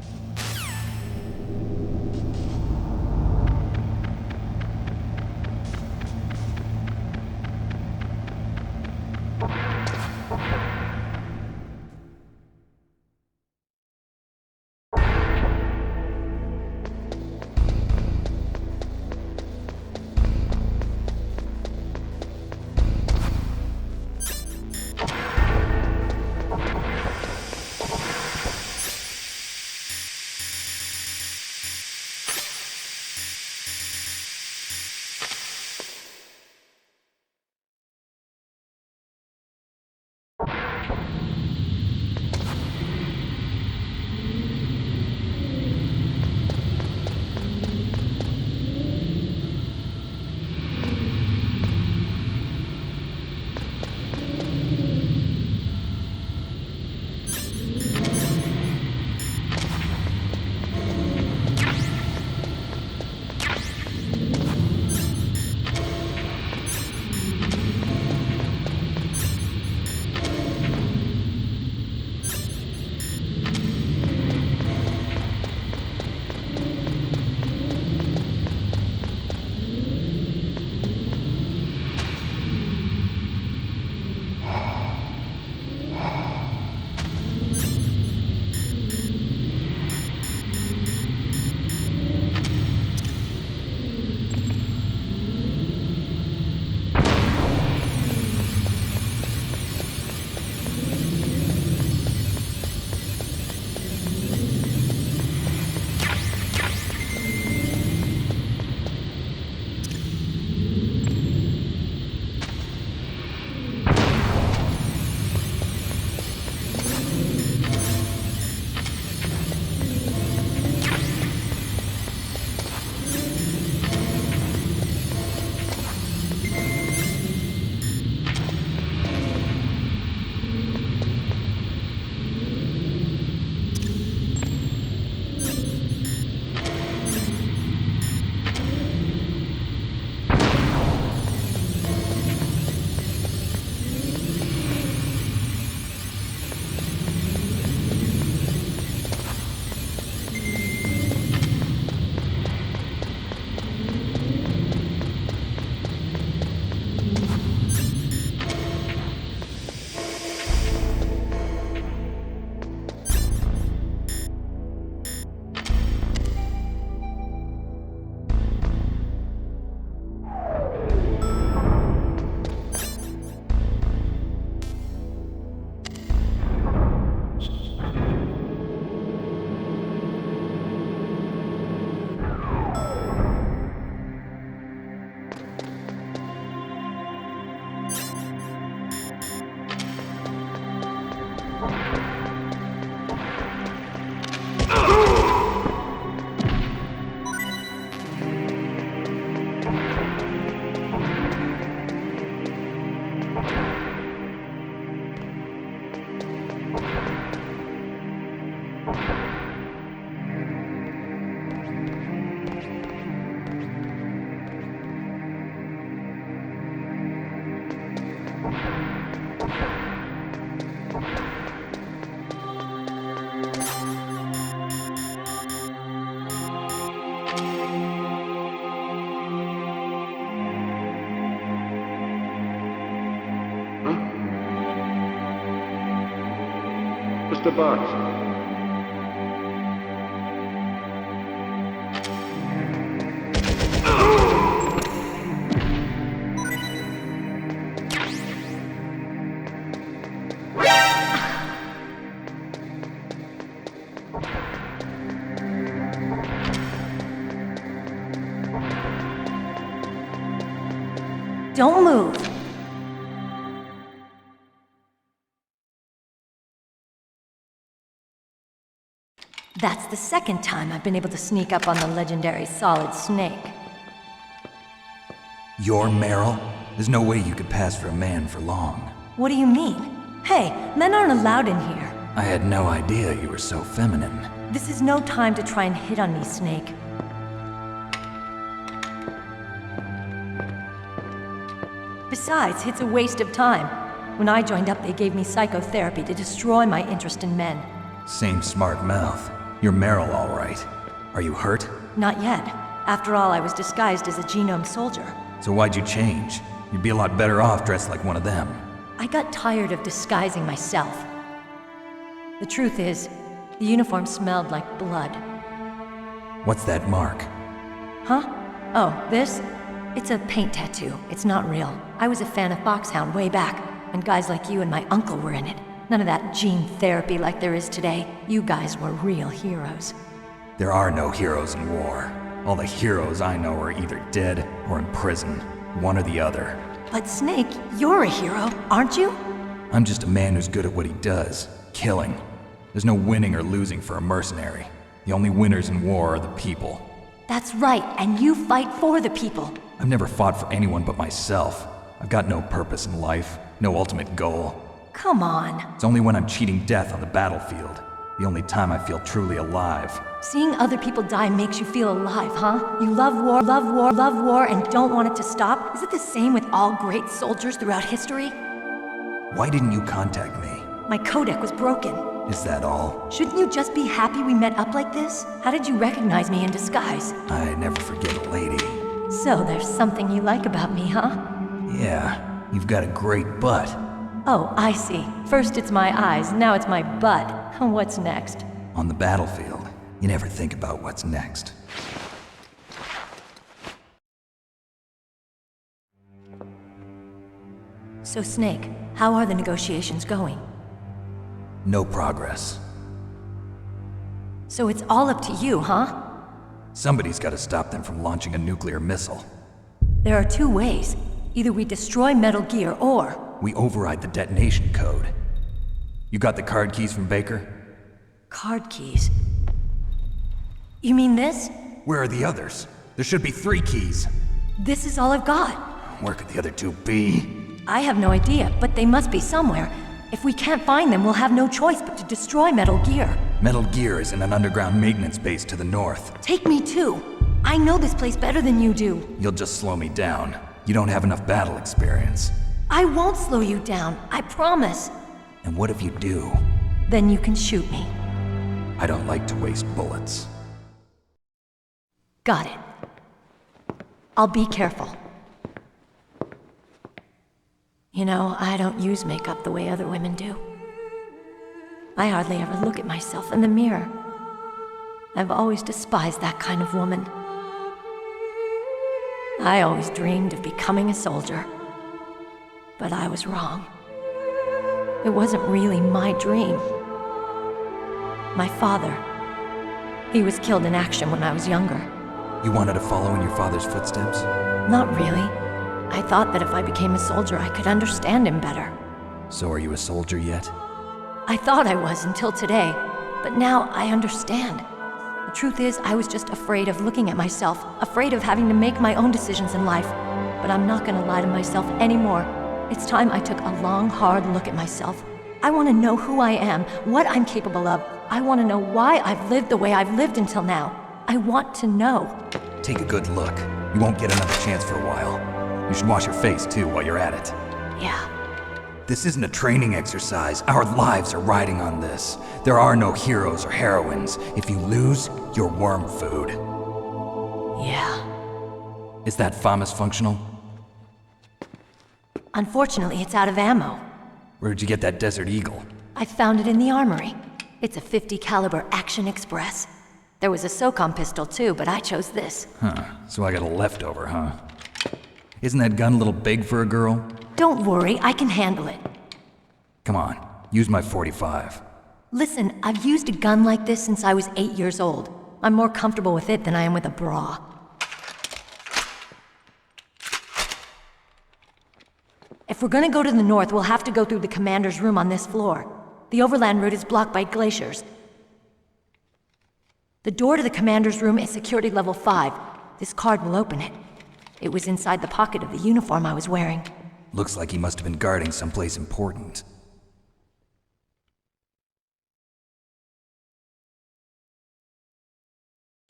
Mr. Box. Don't move. That's the second time I've been able to sneak up on the legendary Solid Snake. You're Meryl? There's no way you could pass for a man for long. What do you mean? Hey, men aren't allowed in here. I had no idea you were so feminine. This is no time to try and hit on me, Snake. Besides, it's a waste of time. When I joined up, they gave me psychotherapy to destroy my interest in men. Same smart mouth. You're Meryl, all right. Are you hurt? Not yet. After all, I was disguised as a genome soldier. So why'd you change? You'd be a lot better off dressed like one of them. I got tired of disguising myself. The truth is, the uniform smelled like blood. What's that mark? Huh? Oh, this? It's a paint tattoo. It's not real. I was a fan of Foxhound way back, when guys like you and my uncle were in it. None of that gene therapy like there is today. You guys were real heroes. There are no heroes in war. All the heroes I know are either dead or in prison. One or the other. But Snake, you're a hero, aren't you? I'm just a man who's good at what he does. Killing. There's no winning or losing for a mercenary. The only winners in war are the people. That's right, and you fight for the people. I've never fought for anyone but myself. I've got no purpose in life, no ultimate goal. Come on. It's only when I'm cheating death on the battlefield. The only time I feel truly alive. Seeing other people die makes you feel alive, huh? You love war, and don't want it to stop? Is it the same with all great soldiers throughout history? Why didn't you contact me? My codec was broken. Is that all? Shouldn't you just be happy we met up like this? How did you recognize me in disguise? I never forget a lady. So there's something you like about me, huh? Yeah, you've got a great butt. Oh, I see. First it's my eyes, now it's my butt. What's next? On the battlefield, you never think about what's next. So Snake, how are the negotiations going? No progress. So it's all up to you, huh? Somebody's got to stop them from launching a nuclear missile. There are two ways. Either we destroy Metal Gear, or... we override the detonation code. You got the card keys from Baker? Card keys? You mean this? Where are the others? There should be 3 keys. This is all I've got. Where could the other 2 be? I have no idea, but they must be somewhere. If we can't find them, we'll have no choice but to destroy Metal Gear. Metal Gear is in an underground maintenance base to the north. Take me too. I know this place better than you do. You'll just slow me down. You don't have enough battle experience. I won't slow you down, I promise. And what if you do? Then you can shoot me. I don't like to waste bullets. Got it. I'll be careful. You know, I don't use makeup the way other women do. I hardly ever look at myself in the mirror. I've always despised that kind of woman. I always dreamed of becoming a soldier. But I was wrong. It wasn't really my dream. My father, he was killed in action when I was younger. You wanted to follow in your father's footsteps? Not really. I thought that if I became a soldier, I could understand him better. So are you a soldier yet? I thought I was until today, but now I understand. The truth is, I was just afraid of looking at myself, afraid of having to make my own decisions in life. But I'm not gonna lie to myself anymore. It's time I took a long, hard look at myself. I want to know who I am, what I'm capable of. I want to know why I've lived the way I've lived until now. I want to know. Take a good look. You won't get another chance for a while. You should wash your face, too, while you're at it. Yeah. This isn't a training exercise. Our lives are riding on this. There are no heroes or heroines. If you lose, you're worm food. Yeah. Is that FAMAS functional? Unfortunately, it's out of ammo. Where'd you get that Desert Eagle? I found it in the armory. It's a .50 caliber Action Express. There was a SOCOM pistol too, but I chose this. Huh, so I got a leftover, huh? Isn't that gun a little big for a girl? Don't worry, I can handle it. Come on, use my .45. Listen, I've used a gun like this since I was 8 years old. I'm more comfortable with it than I am with a bra. If we're gonna go to the north, we'll have to go through the commander's room on this floor. The overland route is blocked by glaciers. The door to the commander's room is security level 5. This card will open it. It was inside the pocket of the uniform I was wearing. Looks like he must have been guarding someplace important.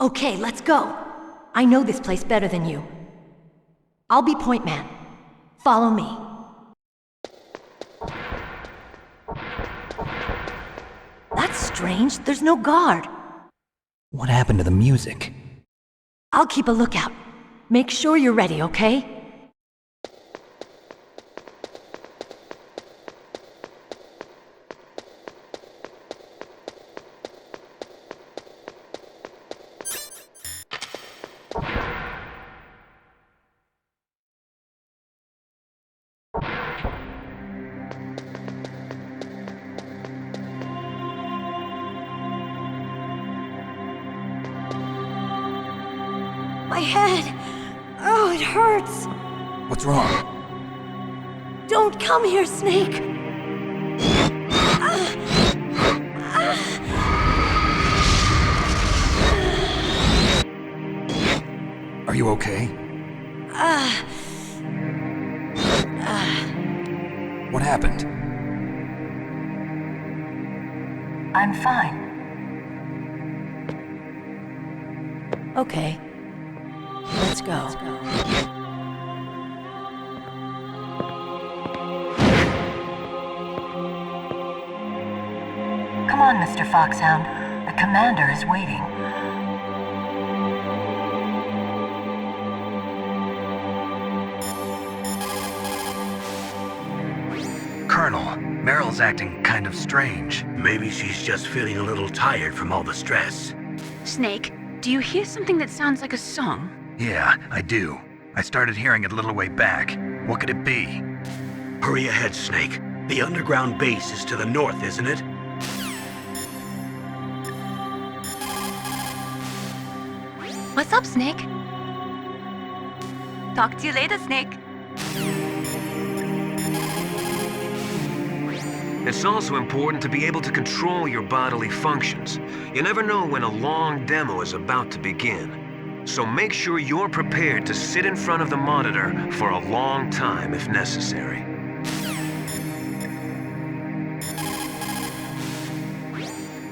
Okay, let's go. I know this place better than you. I'll be point man. Follow me. That's strange. There's no guard. What happened to the music? I'll keep a lookout. Make sure you're ready, okay? My head! Oh, it hurts! What's wrong? Don't come here, Snake! Are you okay? What happened? I'm fine. Okay. Let's go. Come on, Mr. Foxhound. The commander is waiting. Colonel, Meryl's acting kind of strange. Maybe she's just feeling a little tired from all the stress. Snake, do you hear something that sounds like a song? Yeah, I do. I started hearing it a little way back. What could it be? Hurry ahead, Snake. The underground base is to the north, isn't it? What's up, Snake? Talk to you later, Snake. It's also important to be able to control your bodily functions. You never know when a long demo is about to begin. So make sure you're prepared to sit in front of the monitor for a long time if necessary.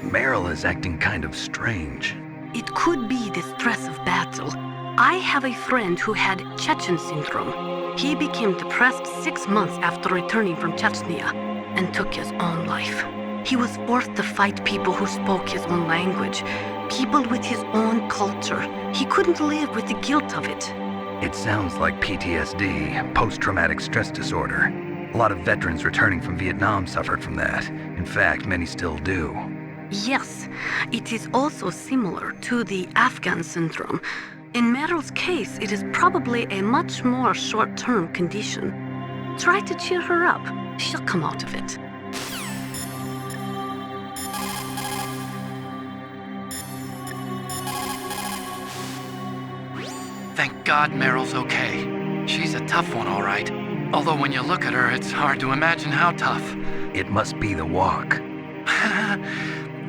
Meryl is acting kind of strange. It could be the stress of battle. I have a friend who had Chechen syndrome. He became depressed 6 months after returning from Chechnya and took his own life. He was forced to fight people who spoke his own language, people with his own culture. He couldn't live with the guilt of it. It sounds like PTSD, post-traumatic stress disorder. A lot of veterans returning from Vietnam suffered from that. In fact, many still do. Yes, it is also similar to the Afghan syndrome. In Meryl's case, it is probably a much more short-term condition. Try to cheer her up. She'll come out of it. Thank God Meryl's okay. She's a tough one, all right. Although when you look at her, it's hard to imagine how tough. It must be the walk.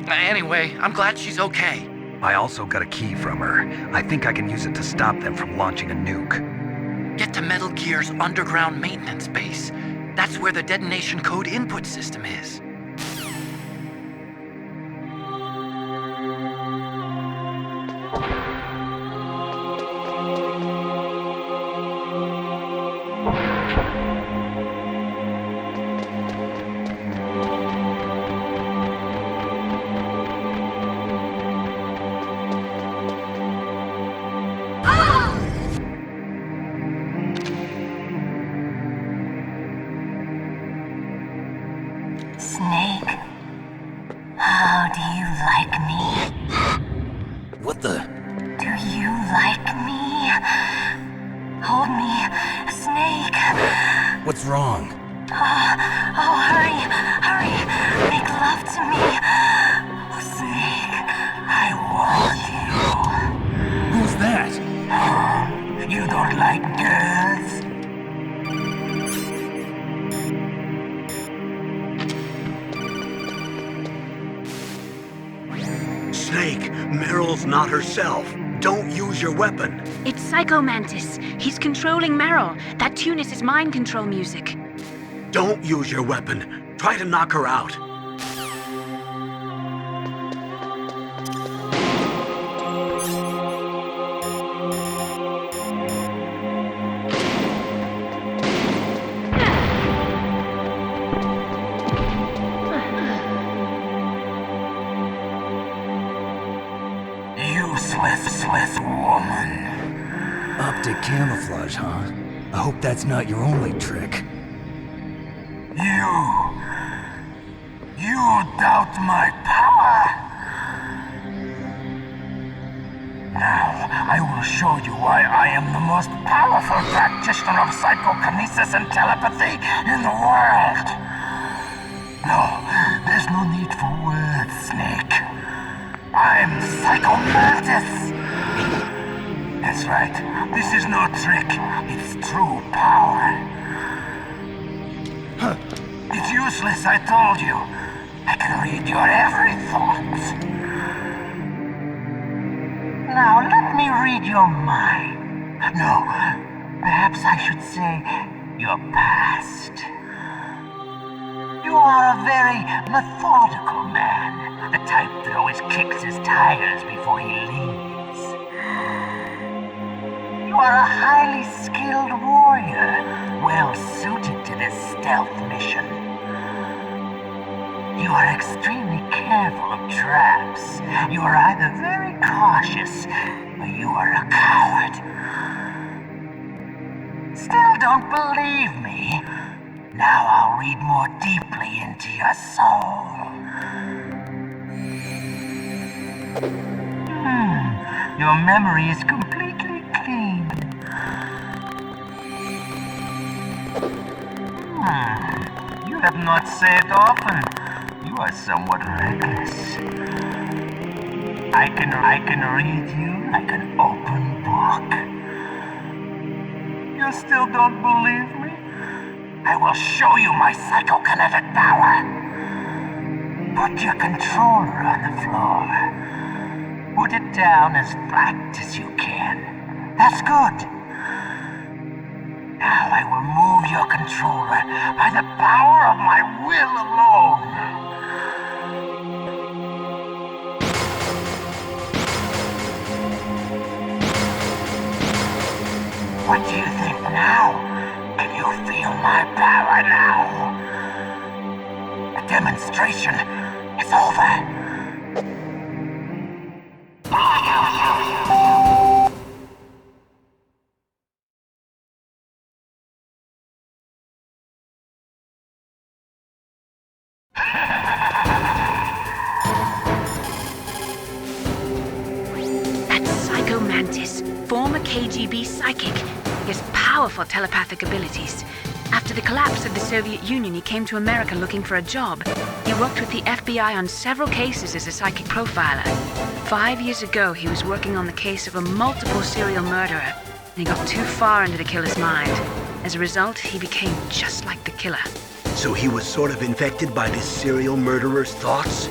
Anyway, I'm glad she's okay. I also got a key from her. I think I can use it to stop them from launching a nuke. Get to Metal Gear's underground maintenance base. That's where the detonation code input system is. Snake, How do you like me? What the? Do you like me? Hold me, Snake. What's wrong? Oh, hurry, hurry. Make love to me. Snake, I want you. Who's that? You don't like girls? Snake, Meryl's not herself. Don't use your weapon. It's Psycho Mantis. He's controlling Meryl. That tune is his mind control music. Don't use your weapon. Try to knock her out. Useless woman. Optic camouflage, huh? I hope that's not your only trick. You doubt my power? Now, I will show you why I am the most powerful practitioner of psychokinesis and telepathy in the world. No, there's no need for words, Snake. I'm Psycho Mantis. That's right. This is no trick. It's true power. It's useless, I told you. I can read your every thought. Now, let me read your mind. No, perhaps I should say your past. You are a very methodical man. The type that always kicks his tires before he leaves. You are a highly skilled warrior, well suited to this stealth mission. You are extremely careful of traps. You are either very cautious, or you are a coward. Still don't believe me? Now I'll read more deeply into your soul. Your memory is completely clean. You have not saved often. You are somewhat reckless. I can read you like an open book. You still don't believe me? I will show you my psychokinetic power. Put your controller on the floor. Put it down as flat as you can. That's good. Now I will move your controller by the power of my will alone. What do you think now? Can you feel my power now? The demonstration is over. That's Psycho Mantis, former KGB psychic. He has powerful telepathic abilities. After the collapse of the Soviet Union, he came to America looking for a job. He worked with the FBI on several cases as a psychic profiler. 5 years ago, he was working on the case of a multiple serial murderer, and he got too far into the killer's mind. As a result, he became just like the killer. So he was sort of infected by this serial murderer's thoughts?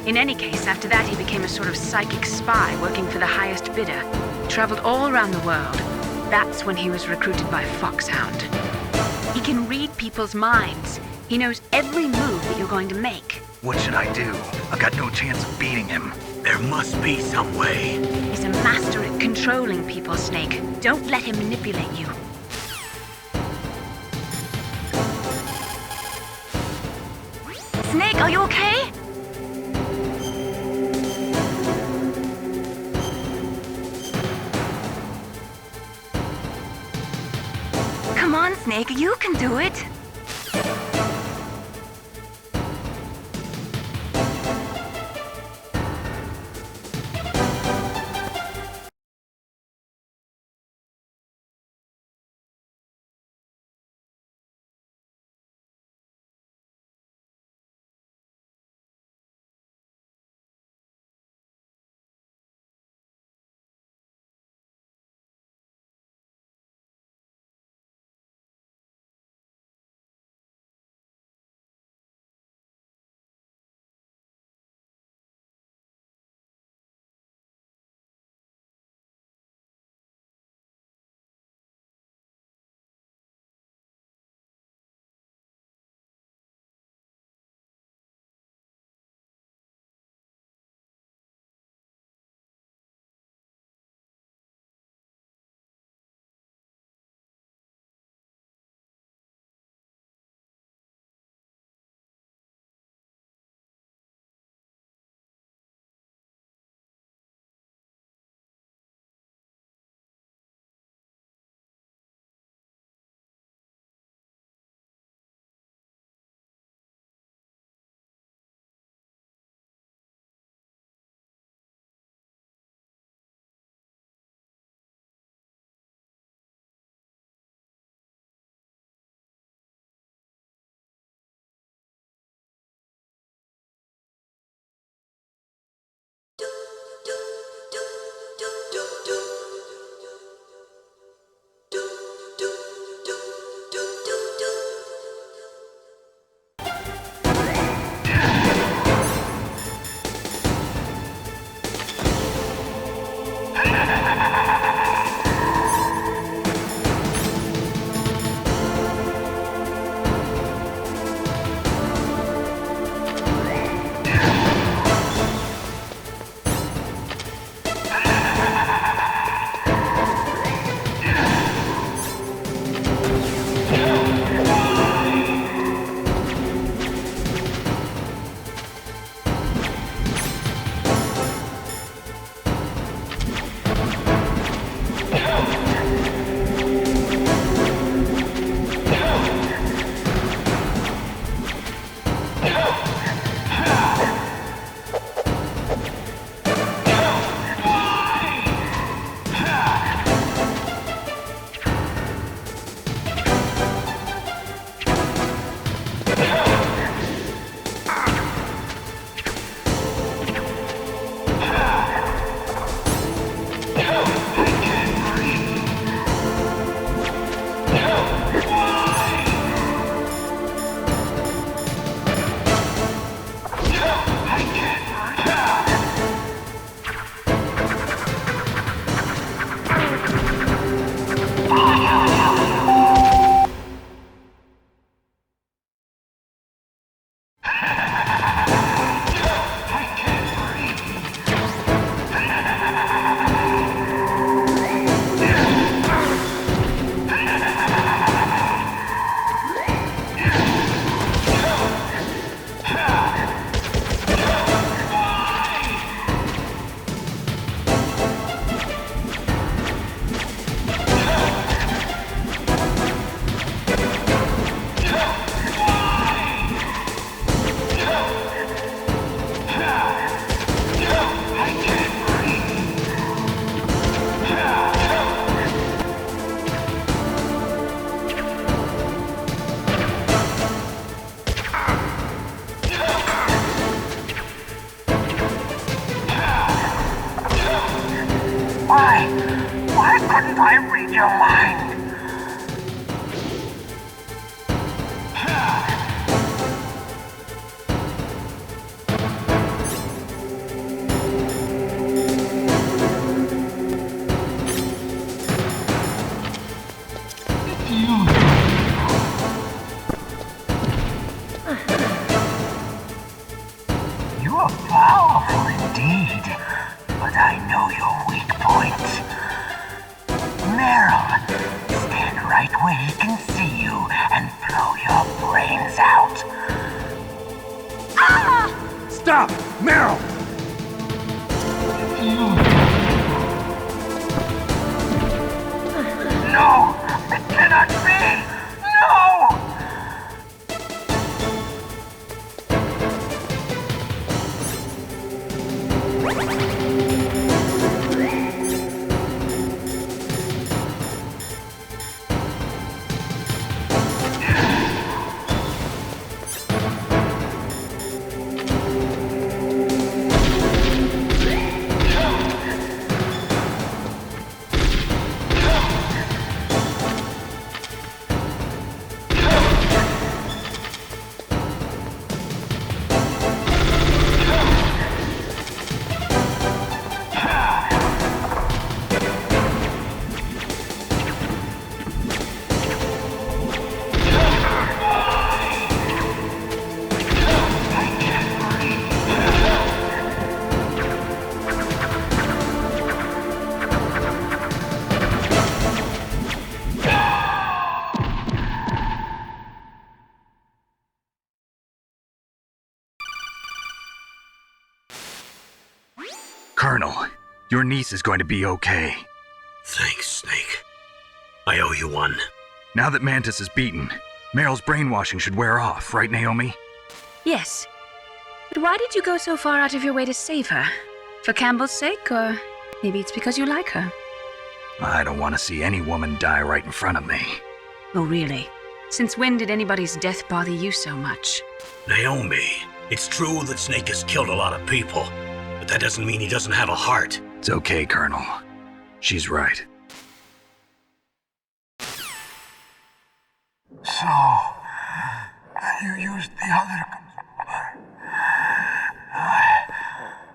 In any case, after that, he became a sort of psychic spy working for the highest bidder. He traveled all around the world. That's when he was recruited by Foxhound. He can read people's minds. He knows every move that you're going to make. What should I do? I've got no chance of beating him. There must be some way. He's a master at controlling people, Snake. Don't let him manipulate you. Snake, are you okay? Come on, Snake, you can do it. are powerful indeed, but I know your weak point. Meryl, stand right where he can see you and blow your brains out. Ah! Stop! Meryl! No! It cannot be! No! Colonel, your niece is going to be okay. Thanks, Snake. I owe you one. Now that Mantis is beaten, Meryl's brainwashing should wear off, right, Naomi? Yes. But why did you go so far out of your way to save her? For Campbell's sake, or maybe it's because you like her? I don't want to see any woman die right in front of me. Oh, really? Since when did anybody's death bother you so much? Naomi, it's true that Snake has killed a lot of people, but that doesn't mean he doesn't have a heart. It's okay, Colonel. She's right. So, you used the other...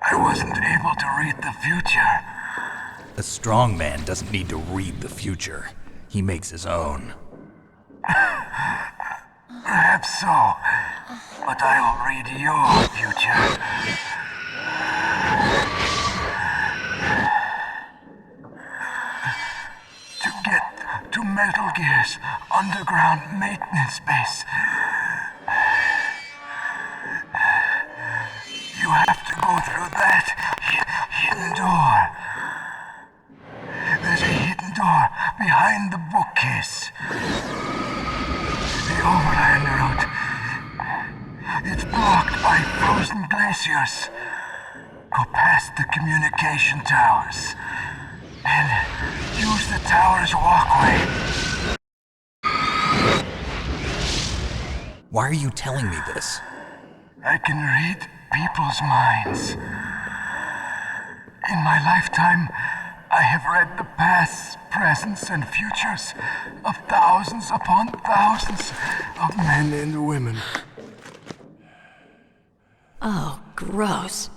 I wasn't able to read the future. A strong man doesn't need to read the future. He makes his own. Perhaps so, but I will read your future. To get to Metal Gear's underground maintenance base, you have to go through that hidden door. There's a hidden door behind the bookcase. The overland route. It's blocked by frozen glaciers. Go past the communication towers. And use the tower's walkway. Why are you telling me this? I can read people's minds. In my lifetime, I have read the pasts, presents, and futures of thousands upon thousands of men and women. Oh, gross.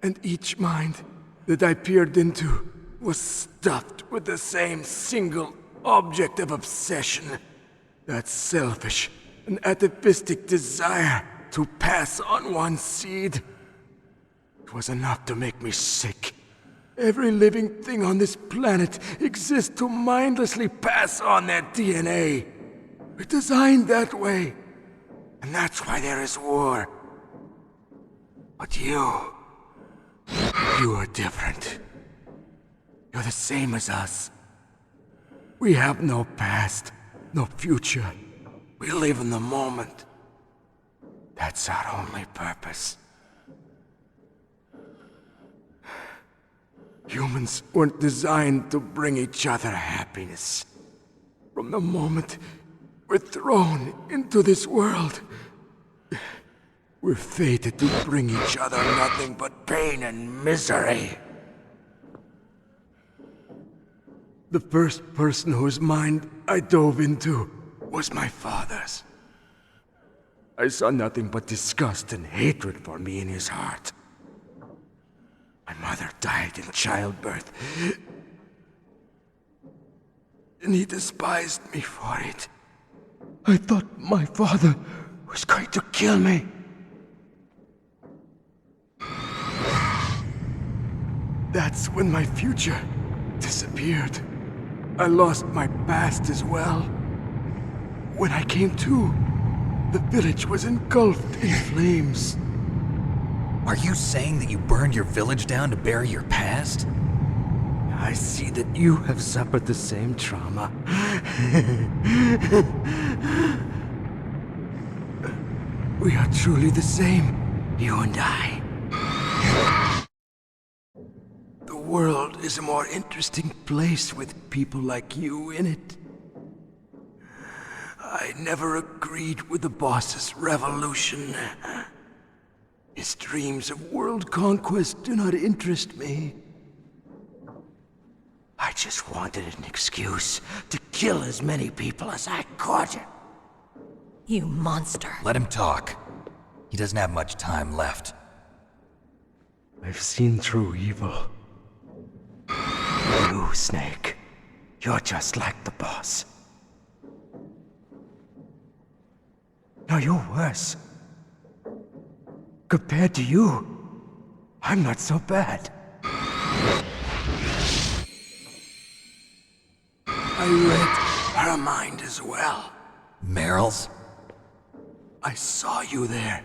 And each mind that I peered into was stuffed with the same single object of obsession. That selfish and atavistic desire to pass on one's seed. It was enough to make me sick. Every living thing on this planet exists to mindlessly pass on their DNA. We're designed that way. And that's why there is war. But you are different. You're the same as us. We have no past, no future. We live in the moment. That's our only purpose. Humans weren't designed to bring each other happiness. From the moment we're thrown into this world, we're fated to bring each other nothing but pain and misery. The first person whose mind I dove into was my father's. I saw nothing but disgust and hatred for me in his heart. My mother died in childbirth, and he despised me for it. I thought my father was going to kill me. That's when my future disappeared. I lost my past as well. When I came to, the village was engulfed in flames. Are you saying that you burned your village down to bury your past? I see that you have suffered the same trauma. We are truly the same, you and I. The world is a more interesting place with people like you in it. I never agreed with the boss's revolution. His dreams of world conquest do not interest me. I just wanted an excuse to kill as many people as I could. You monster. Let him talk. He doesn't have much time left. I've seen through evil. You, Snake. You're just like the boss. No, you're worse. Compared to you, I'm not so bad. I read her mind as well. Meryl's? I saw you there.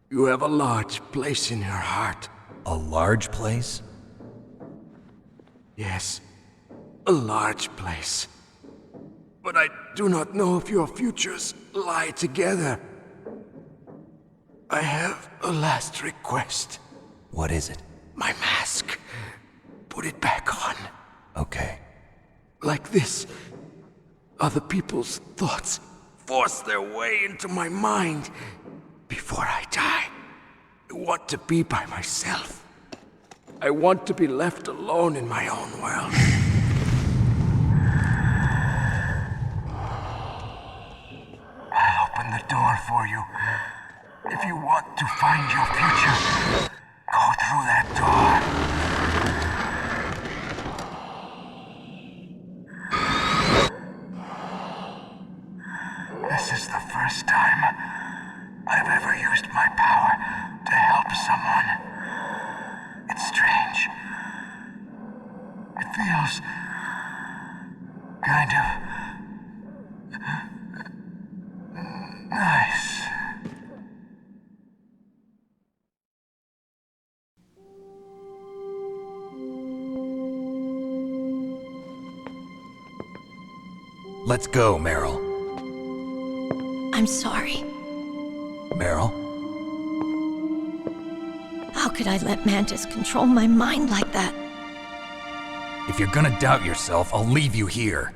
You have a large place in her heart. A large place? Yes, a large place. But I do not know if your futures lie together. I have a last request. What is it? My mask. Put it back on. Okay. Like this, other people's thoughts force their way into my mind. Before I die, I want to be by myself. I want to be left alone in my own world. I'll open the door for you. If you want to find your future, go through that door. This is the first time I've ever used my power to help someone. It's strange. It feels kind of nice. Let's go, Meryl. I'm sorry. Meryl? How could I let Mantis control my mind like that? If you're gonna doubt yourself, I'll leave you here.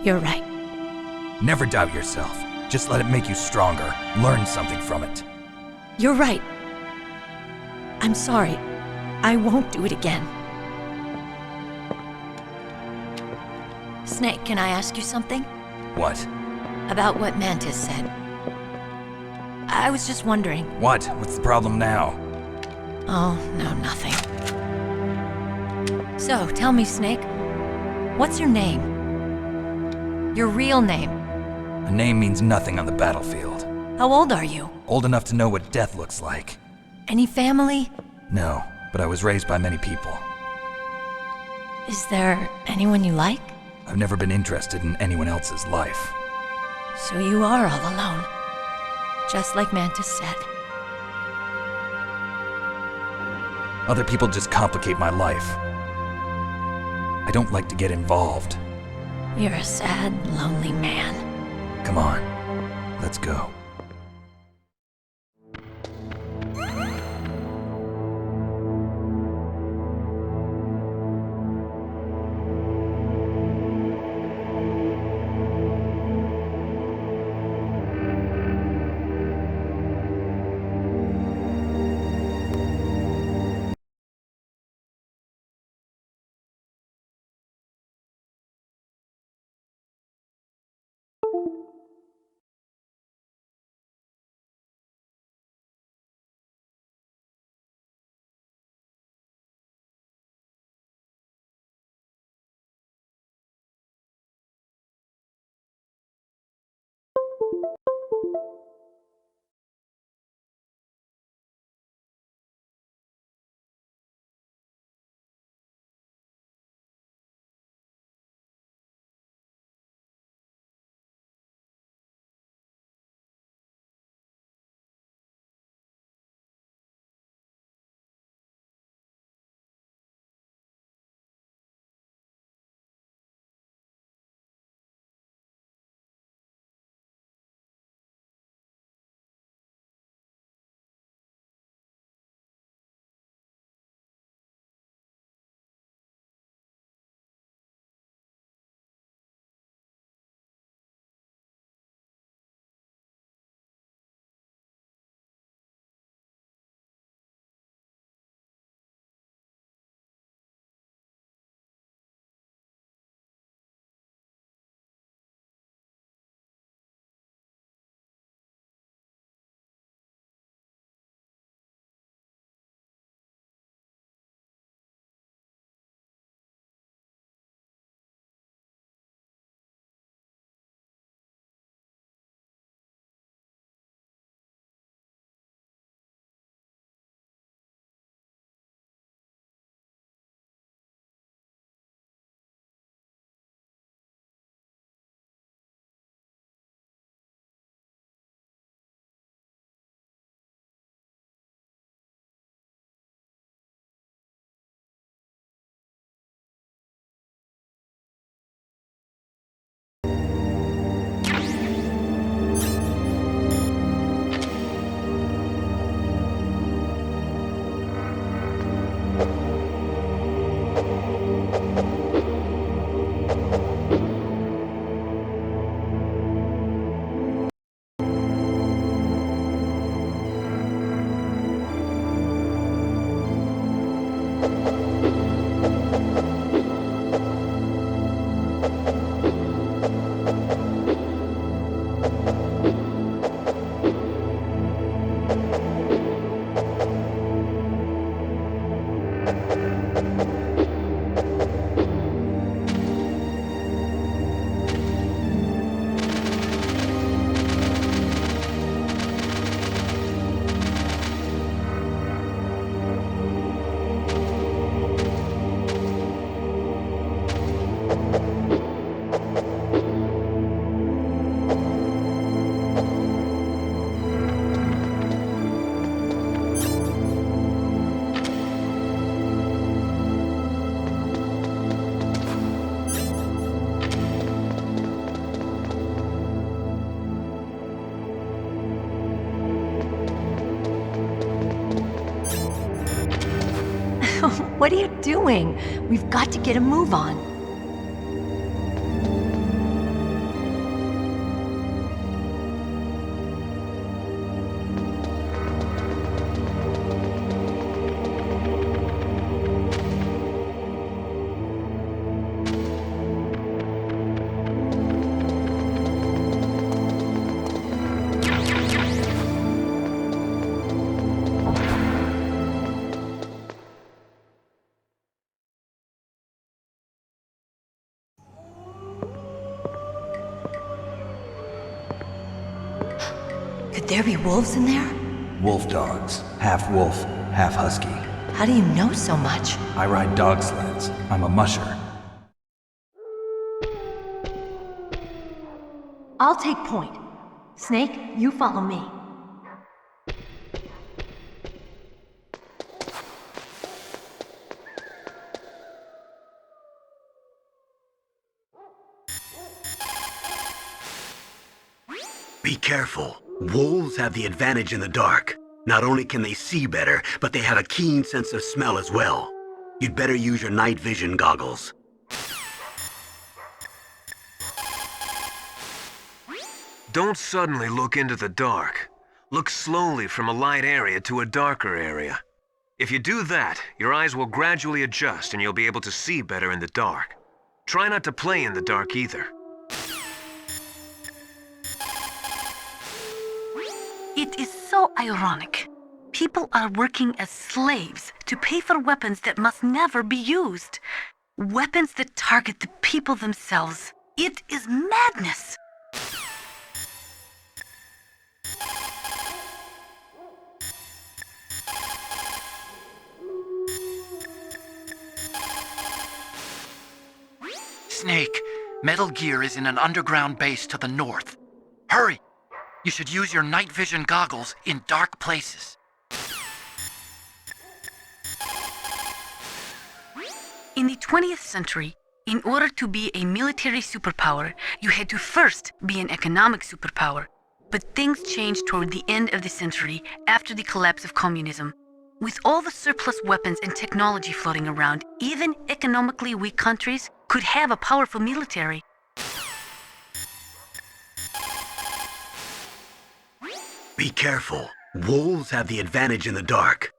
You're right. Never doubt yourself. Just let it make you stronger. Learn something from it. You're right. I'm sorry. I won't do it again. Snake, can I ask you something? What? About what Mantis said. I was just wondering. What? What's the problem now? Oh, no, nothing. So, tell me, Snake. What's your name? Your real name? A name means nothing on the battlefield. How old are you? Old enough to know what death looks like. Any family? No, but I was raised by many people. Is there anyone you like? I've never been interested in anyone else's life. So you are all alone. Just like Mantis said. Other people just complicate my life. I don't like to get involved. You're a sad, lonely man. Come on, let's go. What are you doing? We've got to get a move on. Could there be wolves in there? Wolf dogs. Half wolf, half husky. How do you know so much? I ride dog sleds. I'm a musher. I'll take point. Snake, you follow me. Be careful. Wolves have the advantage in the dark. Not only can they see better, but they have a keen sense of smell as well. You'd better use your night vision goggles. Don't suddenly look into the dark. Look slowly from a light area to a darker area. If you do that, your eyes will gradually adjust and you'll be able to see better in the dark. Try not to play in the dark either. It is so ironic. People are working as slaves to pay for weapons that must never be used. Weapons that target the people themselves. It is madness. Snake, Metal Gear is in an underground base to the north. Hurry! You should use your night vision goggles in dark places. In the 20th century, in order to be a military superpower, you had to first be an economic superpower. But things changed toward the end of the century after the collapse of communism. With all the surplus weapons and technology floating around, even economically weak countries could have a powerful military. Be careful. Wolves have the advantage in the dark.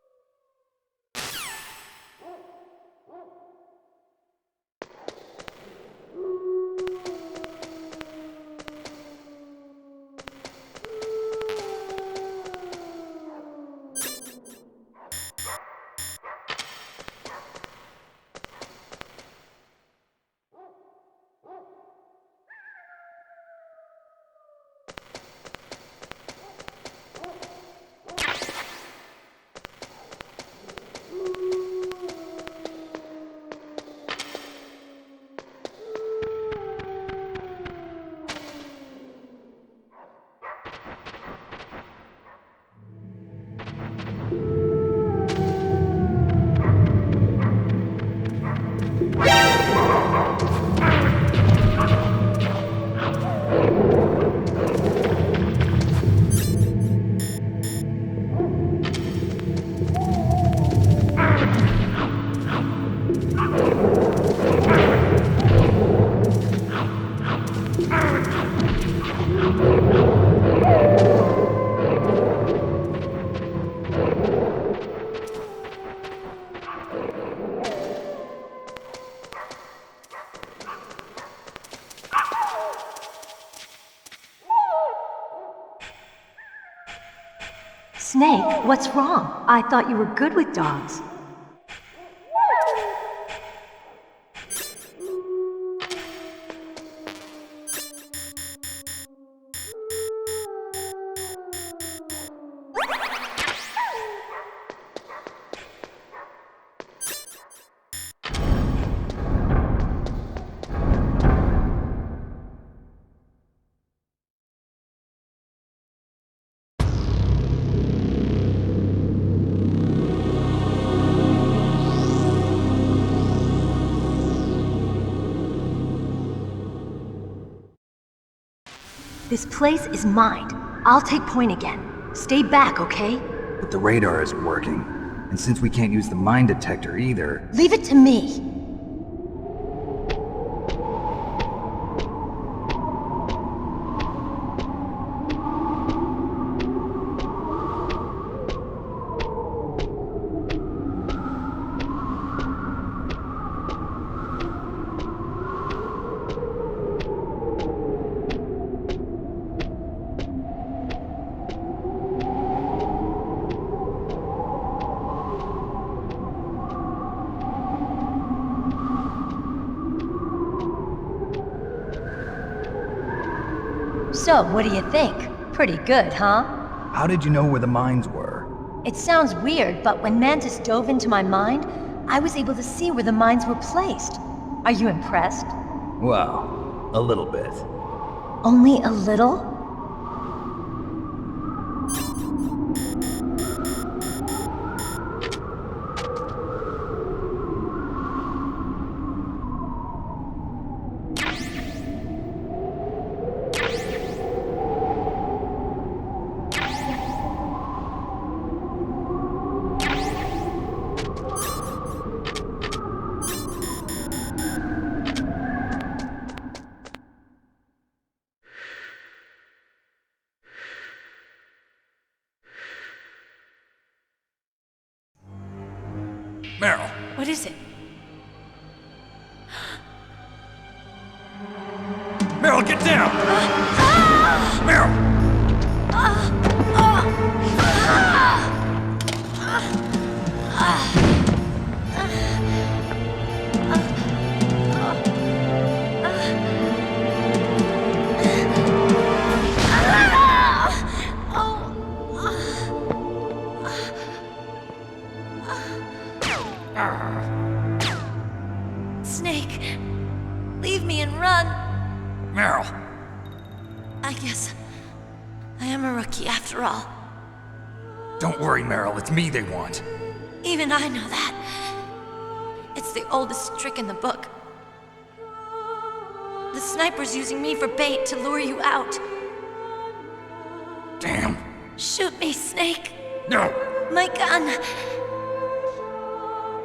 Snake, what's wrong? I thought you were good with dogs. This place is mine. I'll take point again. Stay back, okay? But the radar isn't working, And since we can't use the mine detector either... Leave it to me. So, what do you think? Pretty good, huh? How did you know where the mines were? It sounds weird, but when Mantis dove into my mind, I was able to see where the mines were placed. Are you impressed? Well, a little bit. Only a little? Meryl! What is it? Meryl, get down! Meryl! Snake, leave me and run. Meryl! I guess I am a rookie after all. Don't worry, Meryl, it's me they want. Even I know that. It's the oldest trick in the book. The sniper's using me for bait to lure you out. Damn! Shoot me, Snake! No! My gun!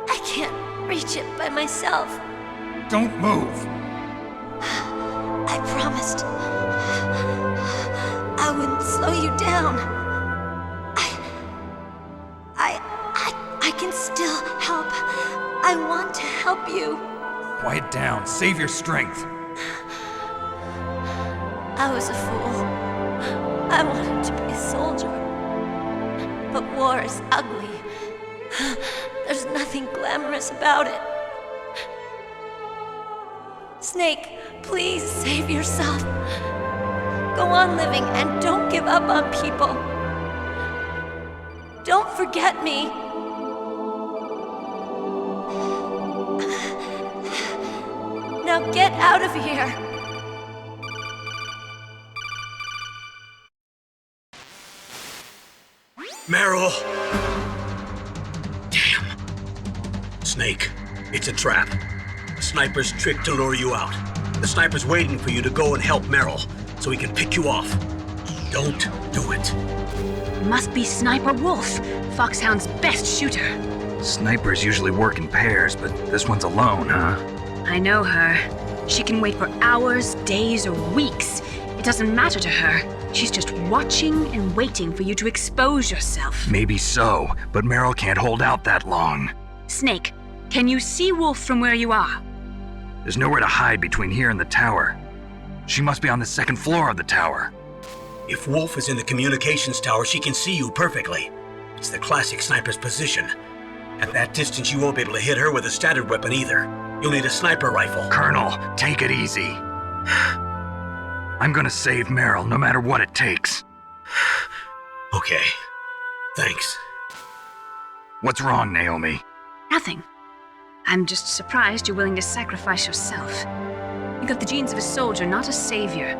I can't reach it by myself. Don't move! I promised I wouldn't slow you down. I can still help. I want to help you. Quiet down. Save your strength. I was a fool. I wanted to be a soldier. But war is ugly. There's nothing glamorous about it. Snake, please save yourself. Go on living and don't give up on people. Don't forget me. Now get out of here. Meryl! Damn. Snake, it's a trap. The sniper's trick to lure you out. The sniper's waiting for you to go and help Meryl, so he can pick you off. Don't do it. It must be Sniper Wolf, Foxhound's best shooter. Snipers usually work in pairs, but this one's alone, huh? I know her. She can wait for hours, days, or weeks. It doesn't matter to her. She's just watching and waiting for you to expose yourself. Maybe so, but Meryl can't hold out that long. Snake, can you see Wolf from where you are? There's nowhere to hide between here and the tower. She must be on the second floor of the tower. If Wolf is in the communications tower, she can see you perfectly. It's the classic sniper's position. At that distance, you won't be able to hit her with a standard weapon either. You'll need a sniper rifle. Colonel, take it easy. I'm gonna save Meryl no matter what it takes. Okay. Thanks. What's wrong, Naomi? Nothing. I'm just surprised you're willing to sacrifice yourself. You got the genes of a soldier, not a savior.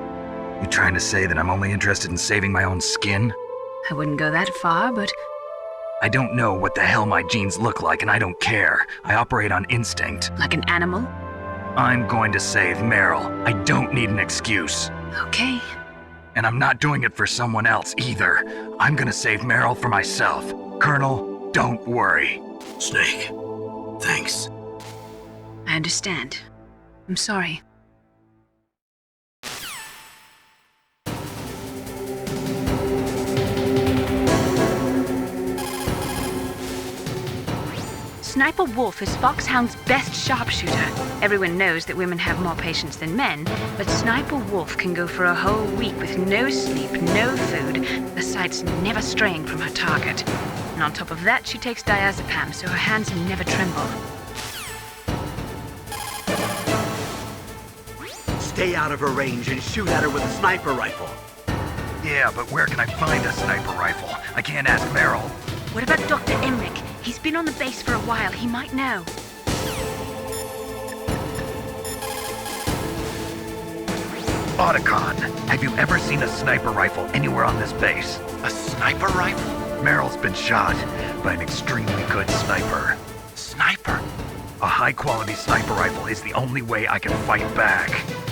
You trying to say that I'm only interested in saving my own skin? I wouldn't go that far, but... I don't know what the hell my genes look like, and I don't care. I operate on instinct. Like an animal? I'm going to save Meryl. I don't need an excuse. Okay. And I'm not doing it for someone else either. I'm gonna save Meryl for myself. Colonel, Don't worry. Snake, thanks. I understand. I'm sorry. Sniper Wolf is Foxhound's best sharpshooter. Everyone knows that women have more patience than men, but Sniper Wolf can go for a whole week with no sleep, no food, the sight's never straying from her target. And on top of that, she takes diazepam, so her hands never tremble. Stay out of her range and shoot at her with a sniper rifle. Yeah, but where can I find a sniper rifle? I can't ask Meryl. What about Dr. Emmerich? He's been on the base for a while. He might know. Otacon, have you ever seen a sniper rifle anywhere on this base? A sniper rifle? Meryl's been shot by an extremely good sniper. Sniper? A high-quality sniper rifle is the only way I can fight back.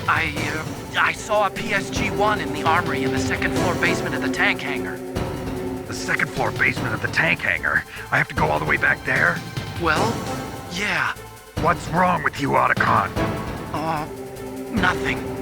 I saw a PSG-1 in the armory in the second-floor basement of the tank hangar. The second-floor basement of the tank hangar? I have to go all the way back there? Well, yeah. What's wrong with you, Otacon? Nothing.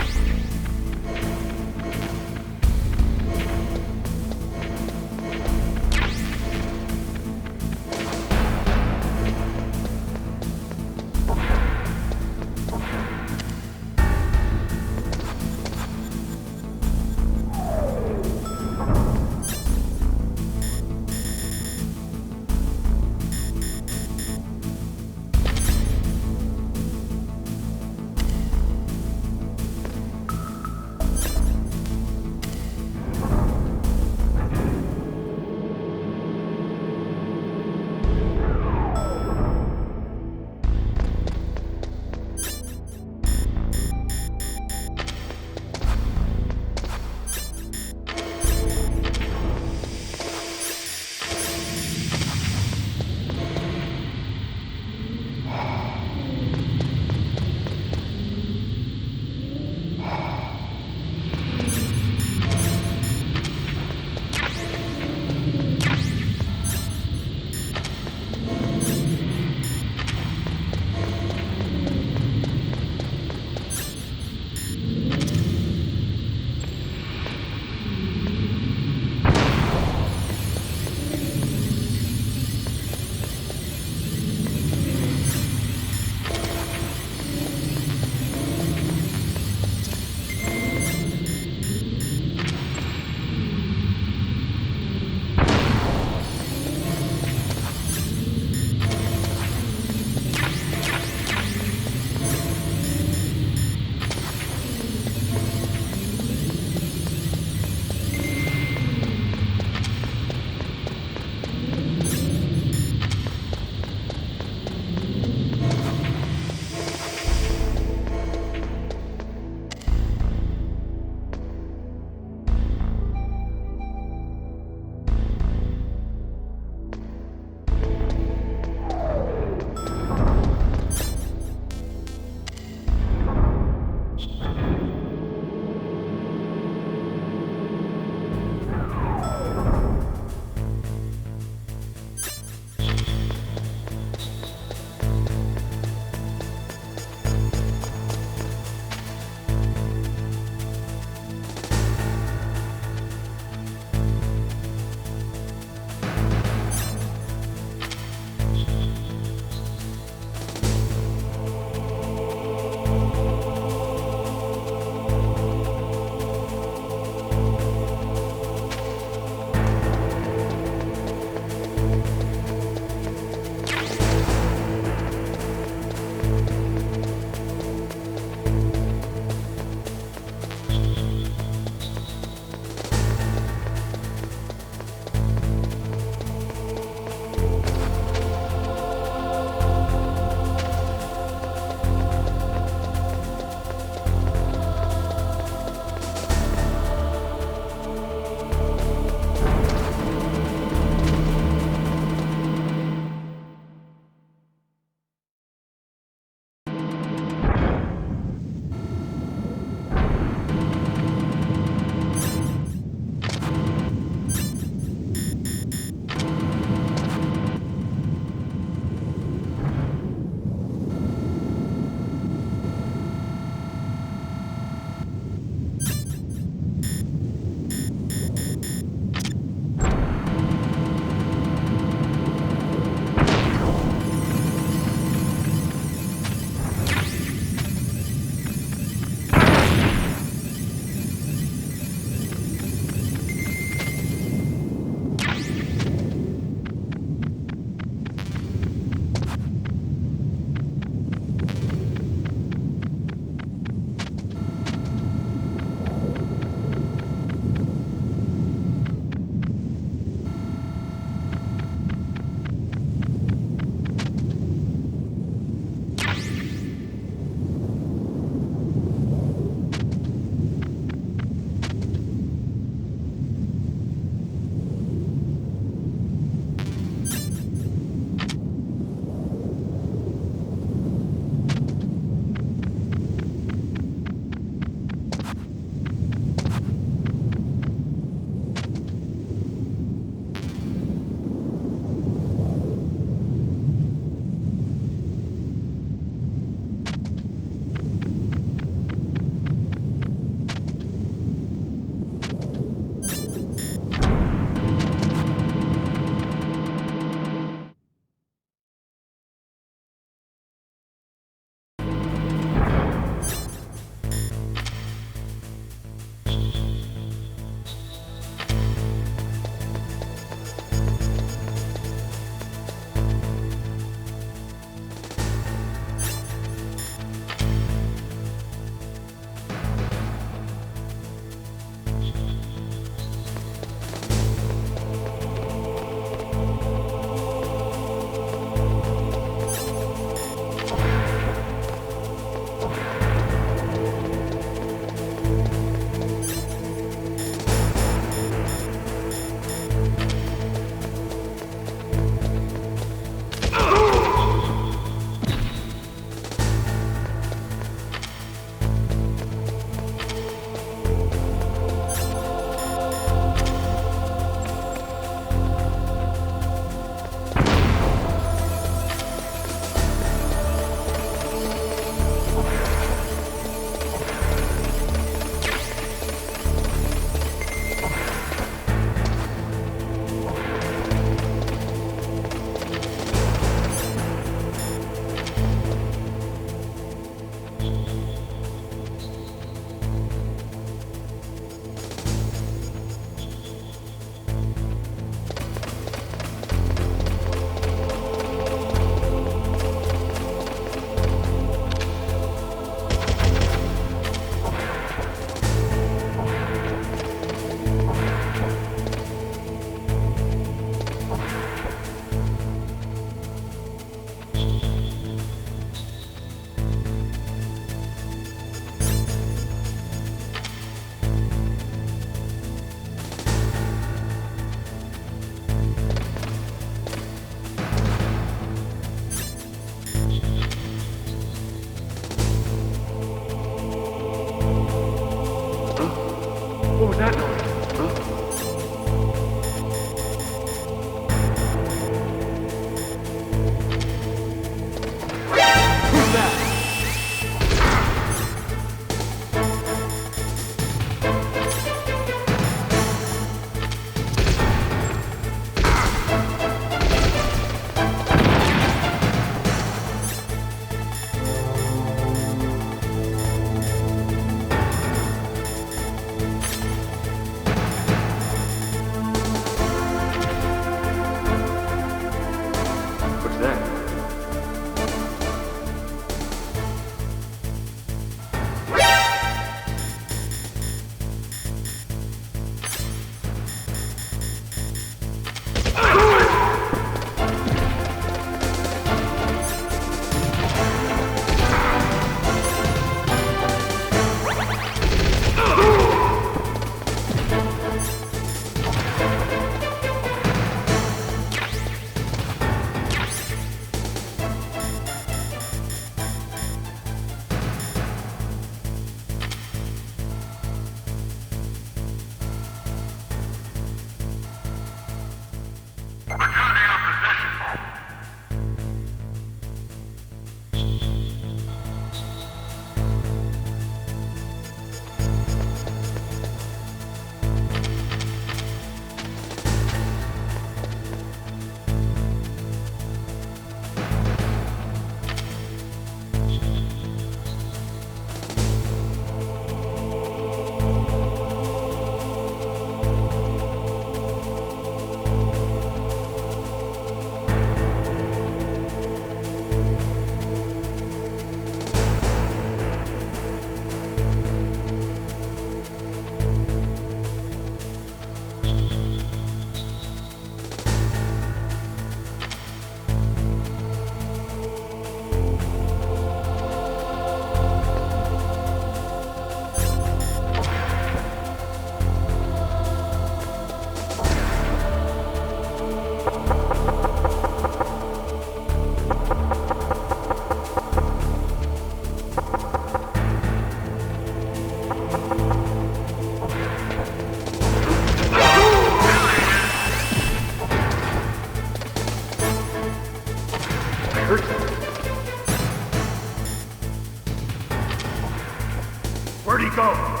Nico!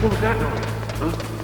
What was that noise? Huh?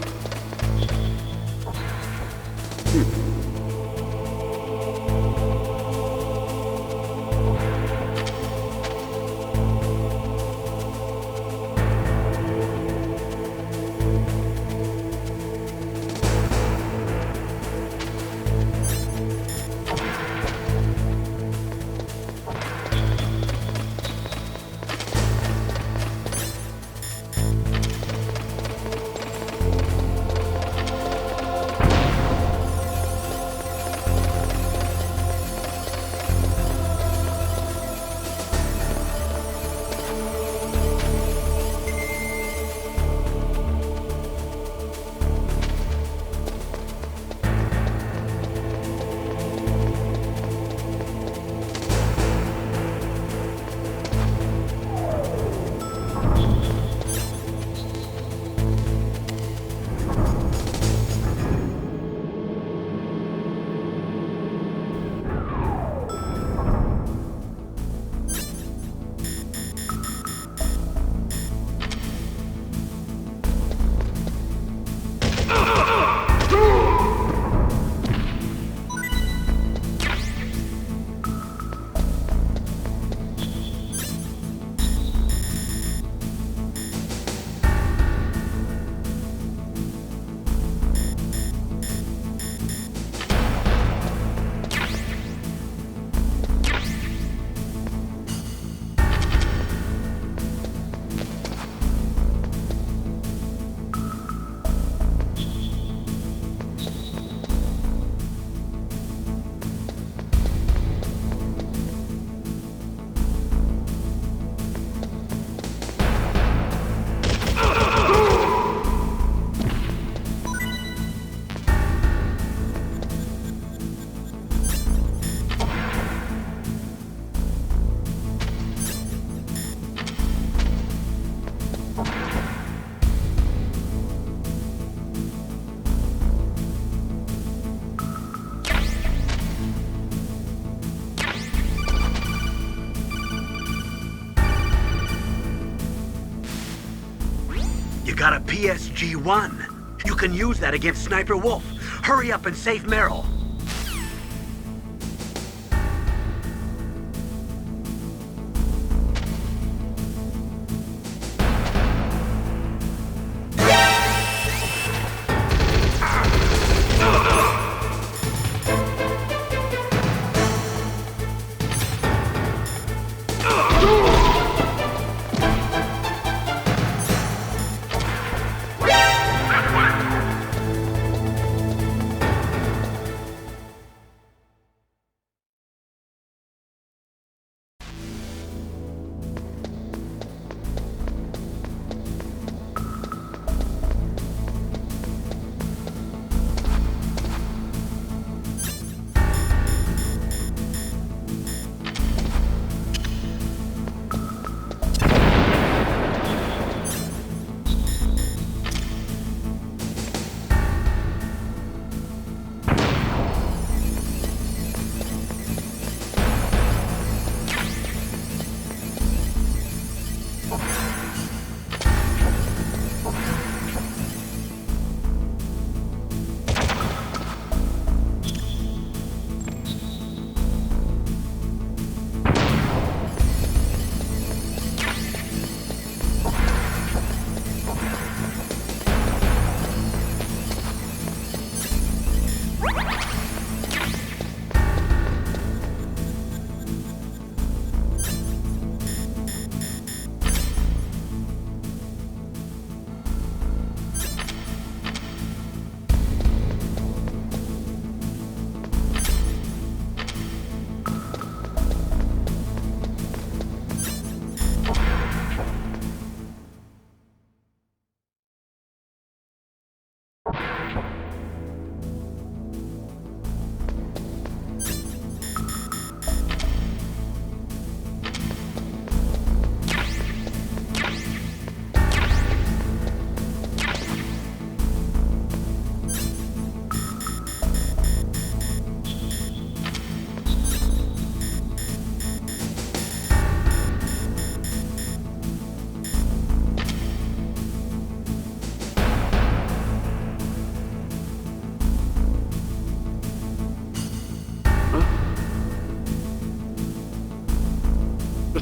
You got a PSG-1. You can use that against Sniper Wolf. Hurry up and save Merrill.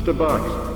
Just a box.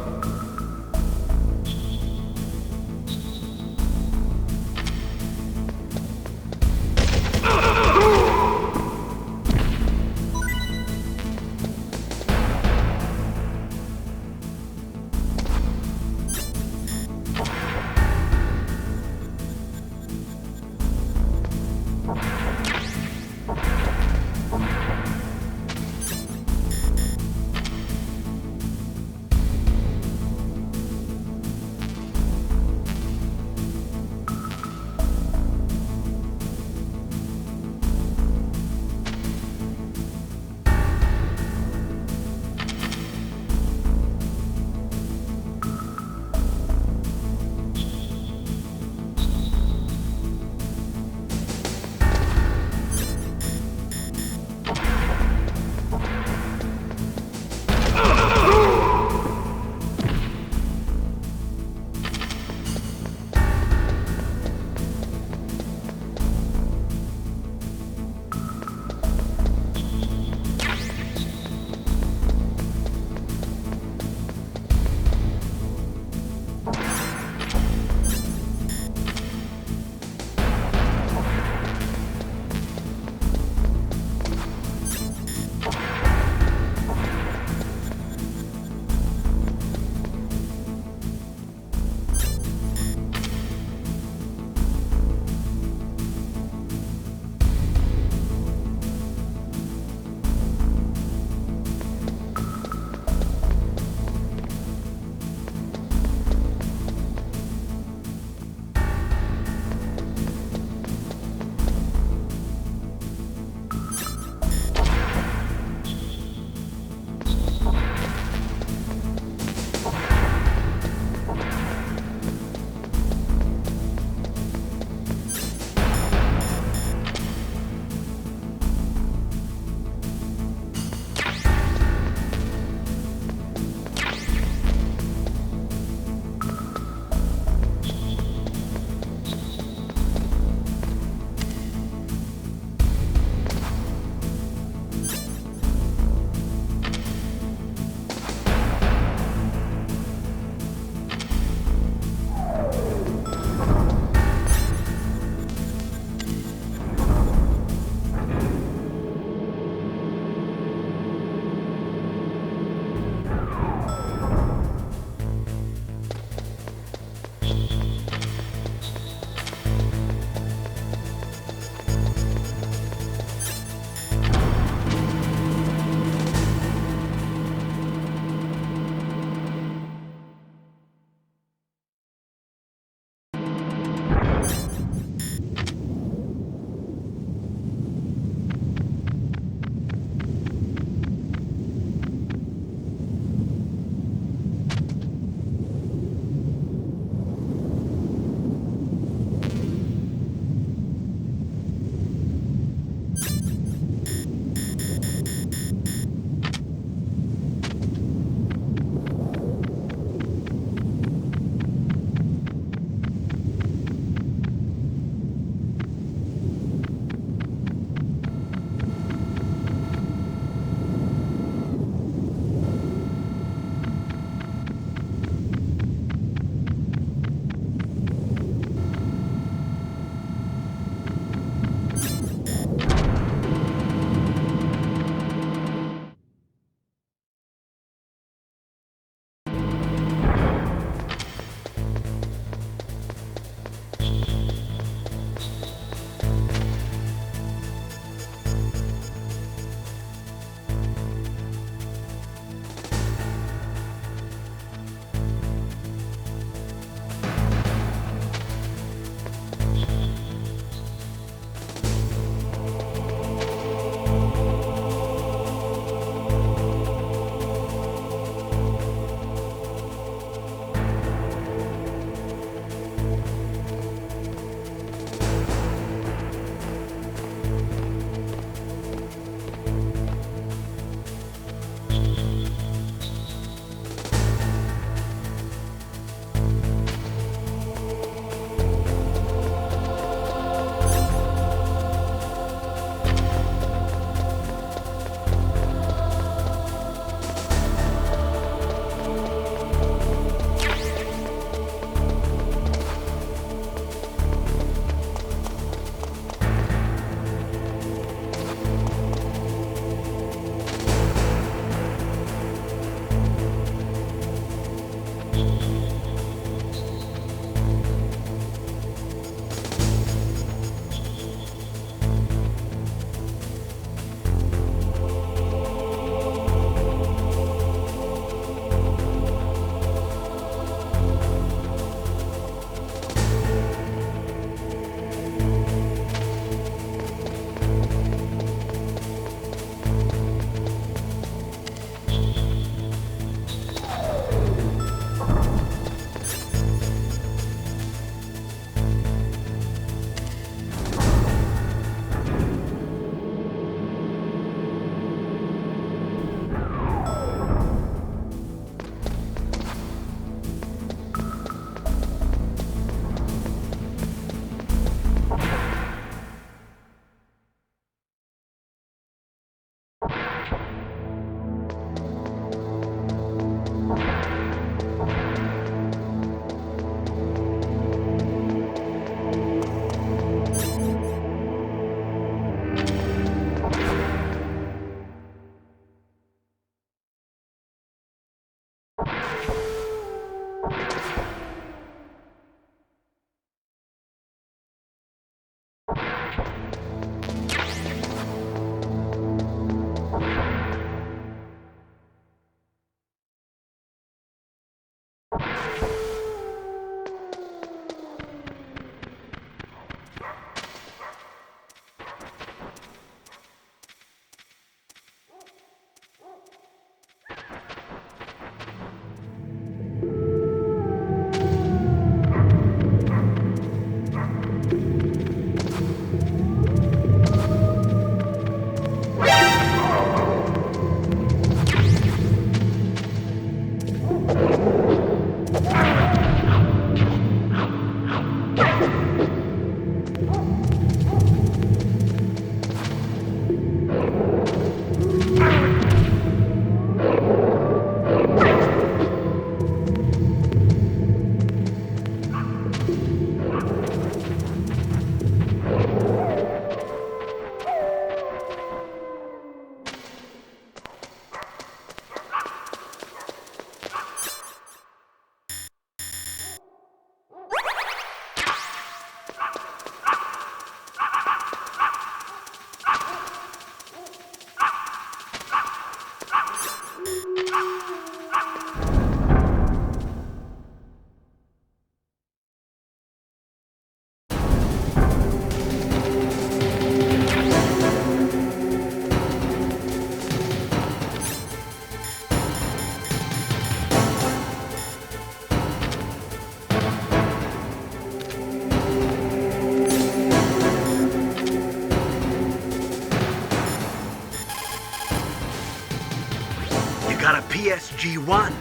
got a PSG-1.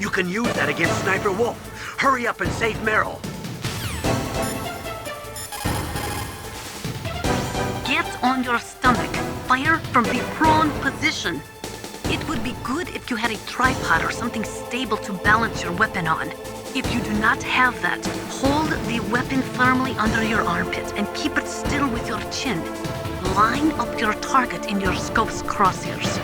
You can use that against Sniper Wolf. Hurry up and save Meryl. Get on your stomach. Fire from the prone position. It would be good if you had a tripod or something stable to balance your weapon on. If you do not have that, hold the weapon firmly under your armpit and keep it still with your chin. Line up your target in your scope's crosshairs.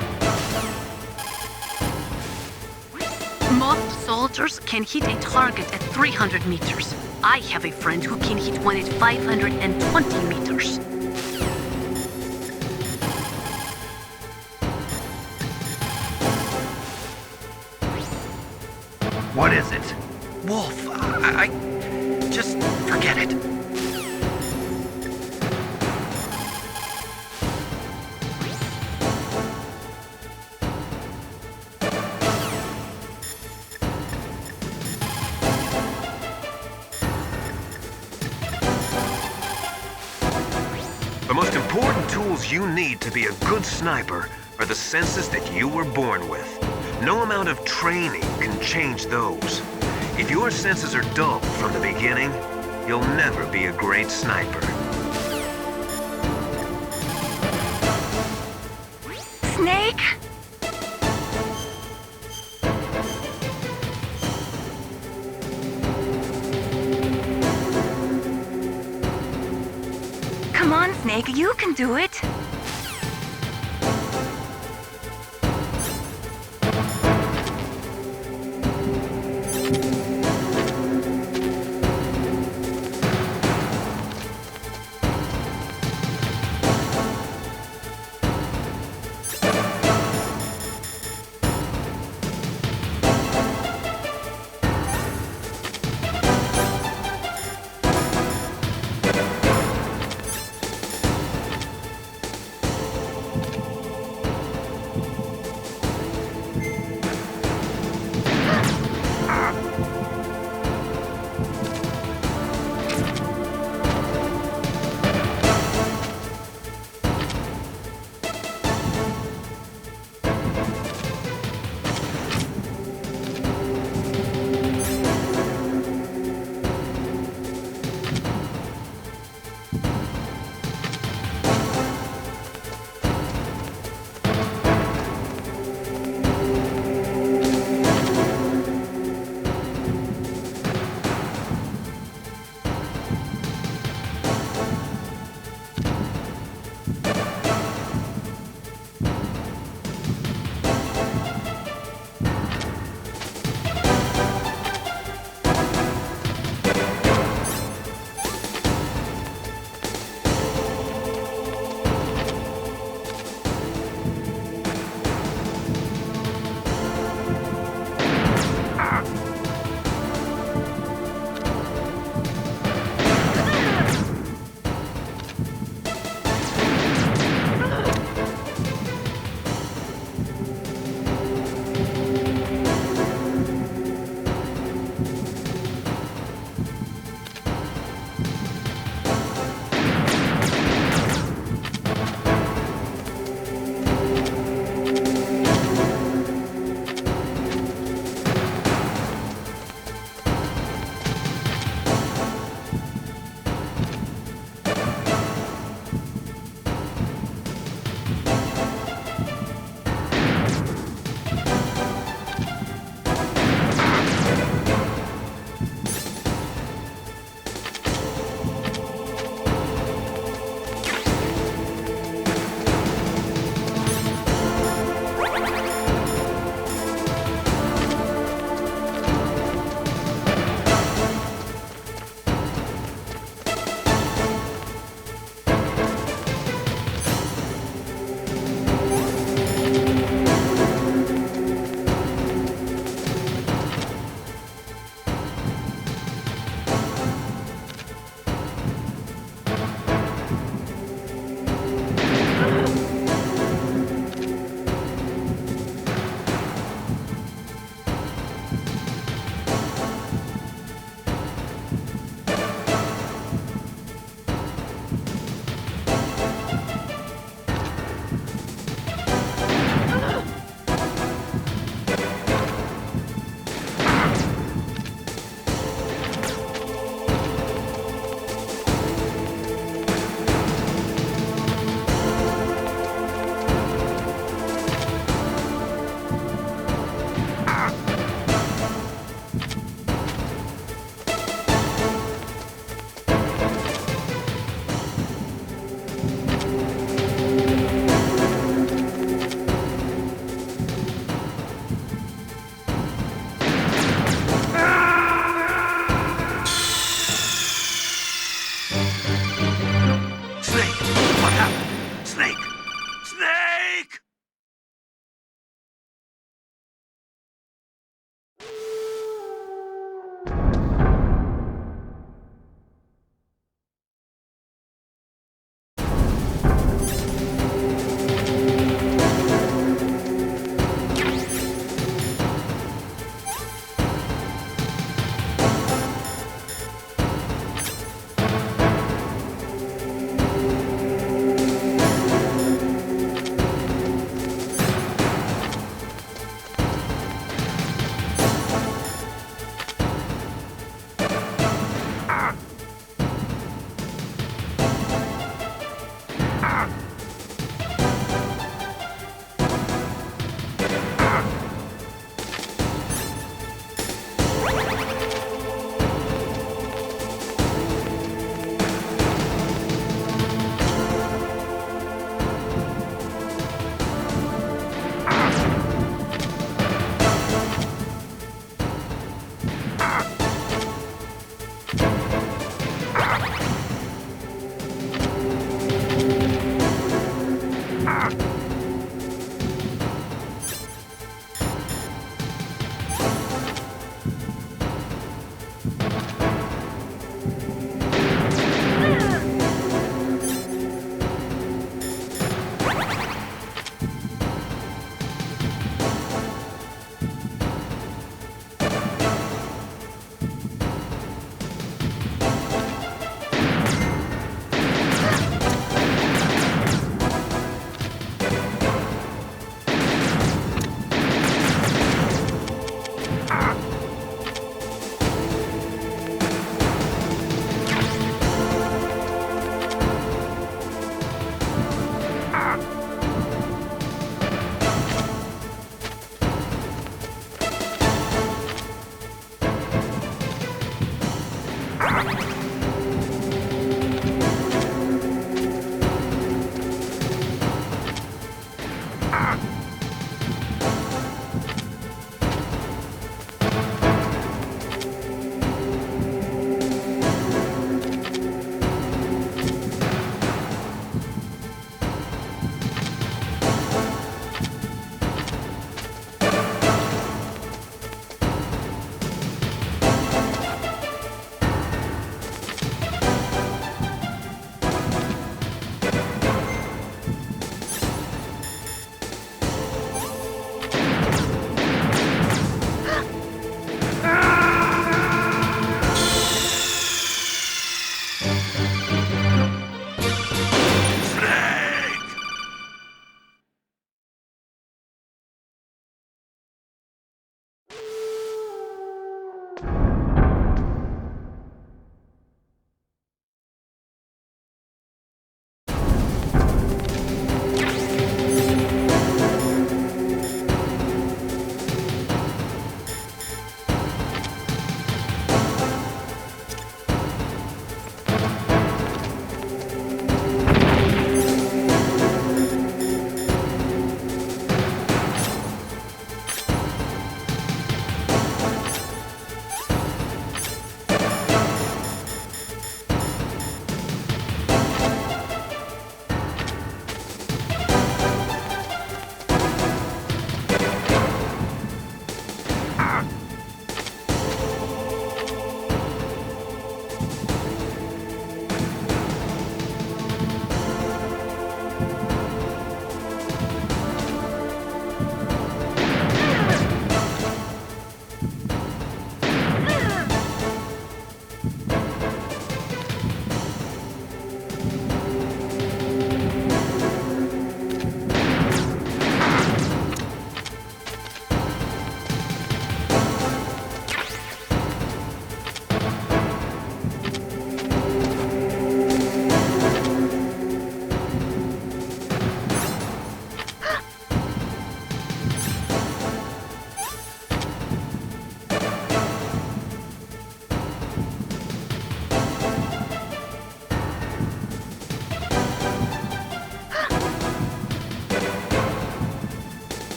Most soldiers can hit a target at 300 meters. I have a friend who can hit one at 520 meters. What is it? Wolf, I just forget it. The most important tools you need to be a good sniper are the senses that you were born with. No amount of training can change those. If your senses are dull from the beginning, you'll never be a great sniper. Snake? Come on, Snake, you can do it. Snake! Snake!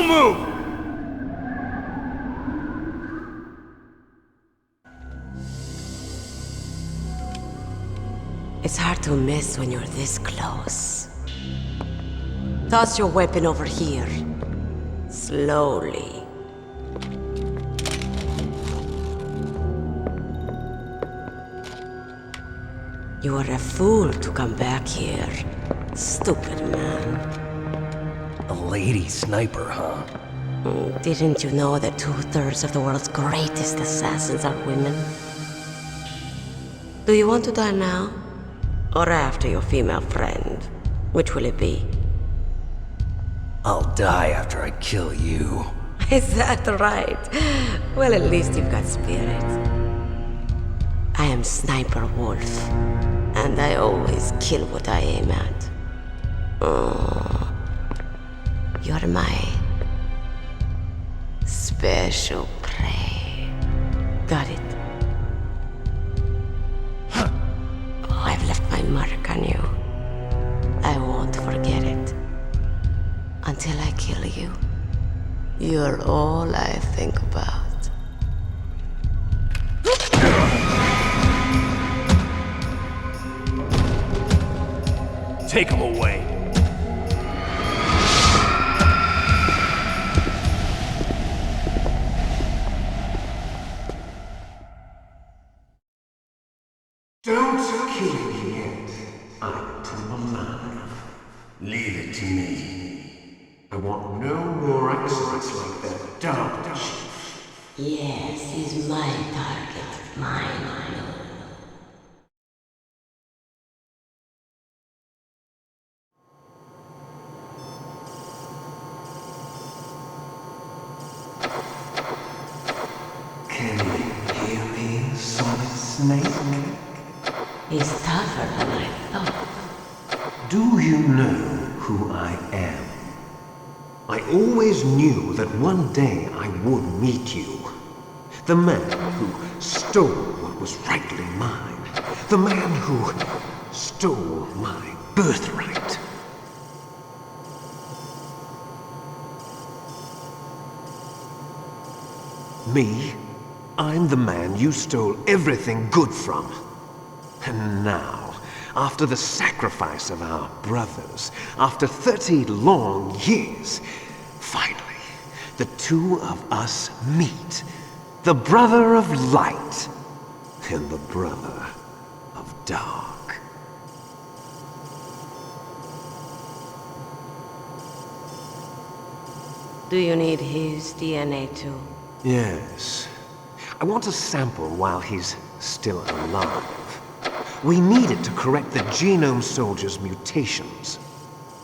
move! It's hard to miss when you're this close. Toss your weapon over here. Slowly. You were a fool to come back here. Stupid man. A lady sniper, huh? Didn't you know that 2/3 of the world's greatest assassins are women? Do you want to die now? Or after your female friend? Which will it be? I'll die after I kill you. Is that right? Well, at least you've got spirit. I am Sniper Wolf, and I always kill what I aim at. Oh, you're my special prey. Got it. I've left my mark on you. I won't forget it. Until I kill you, you're all I think about. Take him away. Don't kill me yet. I'm too alive. Leave it to me. I want no more accidents like that, don't you? Yes, he's my target. Mine. Can you hear me, Solid Snake? He's tougher than I thought. Do you know who I am? I always knew that one day I would meet you. The man who stole what was rightly mine. The man who stole my birthright. Me? I'm the man you stole everything good from. And now, after the sacrifice of our brothers, after 30 long years, finally, the two of us meet. The brother of light and the brother of dark. Do you need his DNA too? Yes. I want a sample while he's still alive. We need it to correct the Genome Soldier's mutations.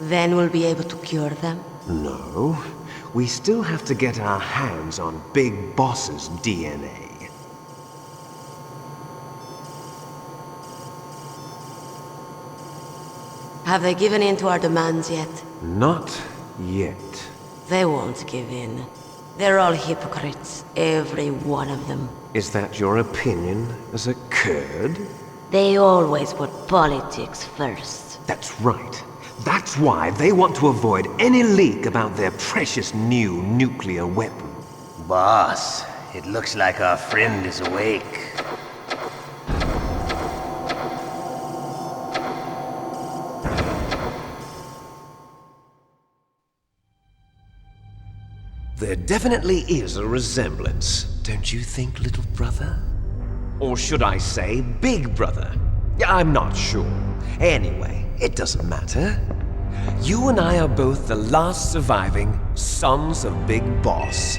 Then we'll be able to cure them? No. We still have to get our hands on Big Boss's DNA. Have they given in to our demands yet? Not yet. They won't give in. They're all hypocrites, every one of them. Is that your opinion as a Kurd? They always put politics first. That's right. That's why they want to avoid any leak about their precious new nuclear weapon. Boss, it looks like our friend is awake. There definitely is a resemblance, don't you think, little brother? Or should I say, big brother? I'm not sure. Anyway, it doesn't matter. You and I are both the last surviving sons of Big Boss.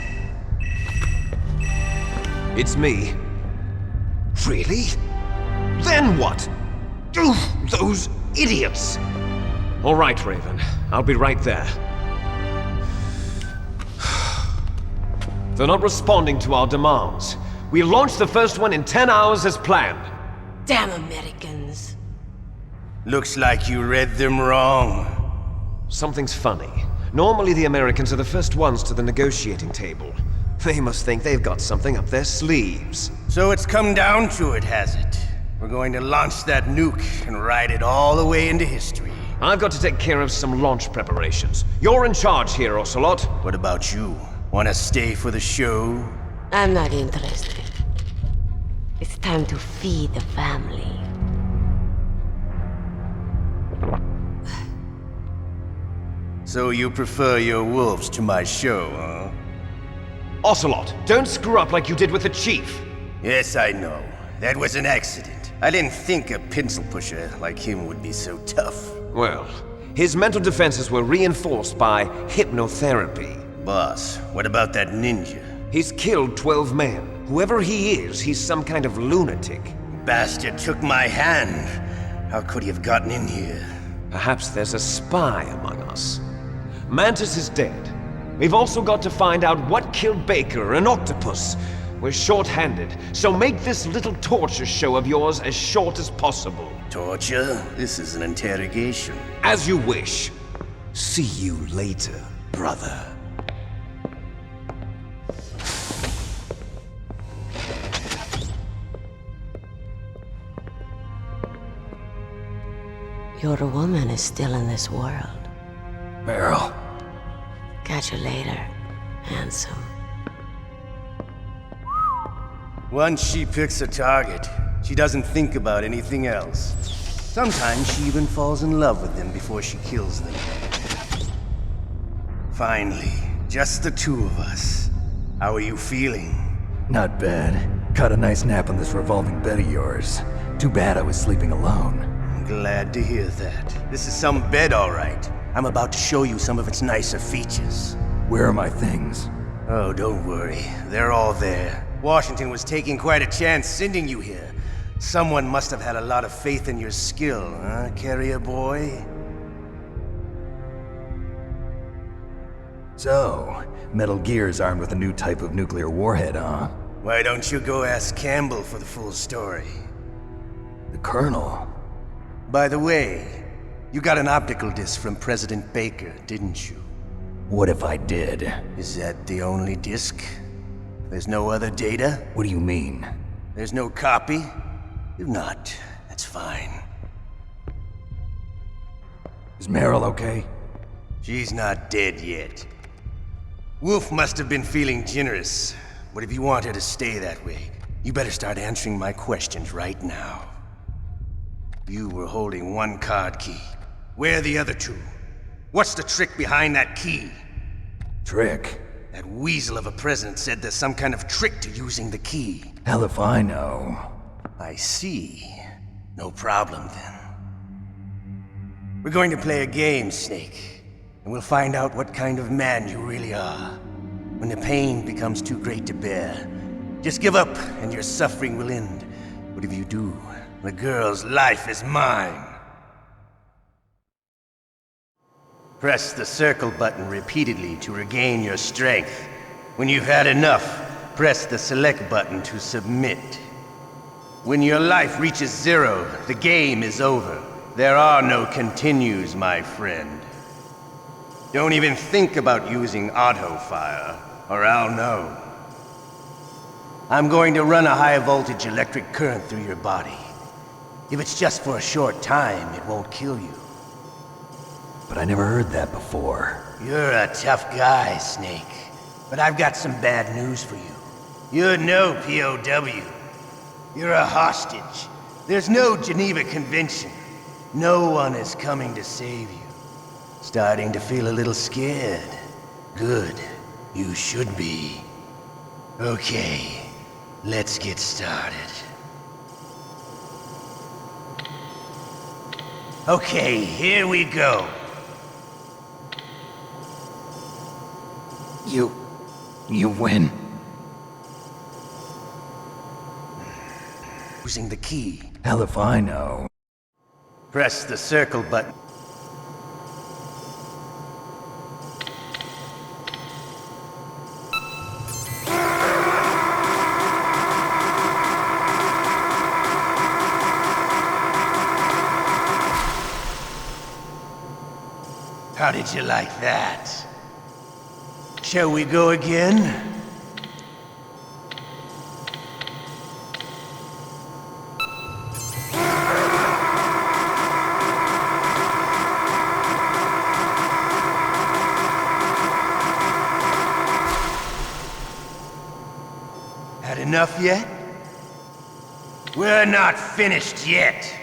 It's me. Really? Then what? Oof, those idiots! All right, Raven. I'll be right there. They're not responding to our demands. We launched the first one in 10 hours as planned. Damn Americans. Looks like you read them wrong. Something's funny. Normally the Americans are the first ones to the negotiating table. They must think they've got something up their sleeves. So it's come down to it, has it? We're going to launch that nuke and ride it all the way into history. I've got to take care of some launch preparations. You're in charge here, Ocelot. What about you? Wanna stay for the show? I'm not interested. It's time to feed the family. So you prefer your wolves to my show, huh? Ocelot, don't screw up like you did with the Chief. Yes, I know. That was an accident. I didn't think a pencil pusher like him would be so tough. Well, his mental defenses were reinforced by hypnotherapy. Boss, what about that ninja? He's killed 12 men. Whoever he is, he's some kind of lunatic. Bastard took my hand. How could he have gotten in here? Perhaps there's a spy among us. Mantis is dead. We've also got to find out what killed Baker and Octopus. We're short-handed, so make this little torture show of yours as short as possible. Torture? This is an interrogation. As you wish. See you later, brother. Your woman is still in this world. Meryl. Catch you later, handsome. Once she picks a target, she doesn't think about anything else. Sometimes she even falls in love with them before she kills them. Finally, just the two of us. How are you feeling? Not bad. Caught a nice nap on this revolving bed of yours. Too bad I was sleeping alone. I'm glad to hear that. This is some bed, all right. I'm about to show you some of its nicer features. Where are my things? Oh, don't worry. They're all there. Washington was taking quite a chance sending you here. Someone must have had a lot of faith in your skill, huh, carrier boy? So, Metal Gear's armed with a new type of nuclear warhead, huh? Why don't you go ask Campbell for the full story? The Colonel? By the way, you got an optical disc from President Baker, didn't you? What if I did? Is that the only disc? There's no other data? What do you mean? There's no copy? If not, that's fine. Is Meryl okay? She's not dead yet. Wolf must have been feeling generous. But if you want her to stay that way, you better start answering my questions right now. You were holding one card key. Where are the other two? What's the trick behind that key? Trick? That weasel of a president said there's some kind of trick to using the key. Hell if I know. I see. No problem then. We're going to play a game, Snake. And we'll find out what kind of man you really are. When the pain becomes too great to bear, just give up and your suffering will end. But if you do, the girl's life is mine. Press the circle button repeatedly to regain your strength. When you've had enough, press the select button to submit. When your life reaches 0, the game is over. There are no continues, my friend. Don't even think about using auto fire, or I'll know. I'm going to run a high voltage electric current through your body. If it's just for a short time, it won't kill you. But I never heard that before. You're a tough guy, Snake. But I've got some bad news for you. You're no POW. You're a hostage. There's no Geneva Convention. No one is coming to save you. Starting to feel a little scared. Good. You should be. Okay, let's get started. Okay, here we go. You win. Using the key. Hell if I know. Press the circle button. How did you like that? Shall we go again? Had enough yet? We're not finished yet.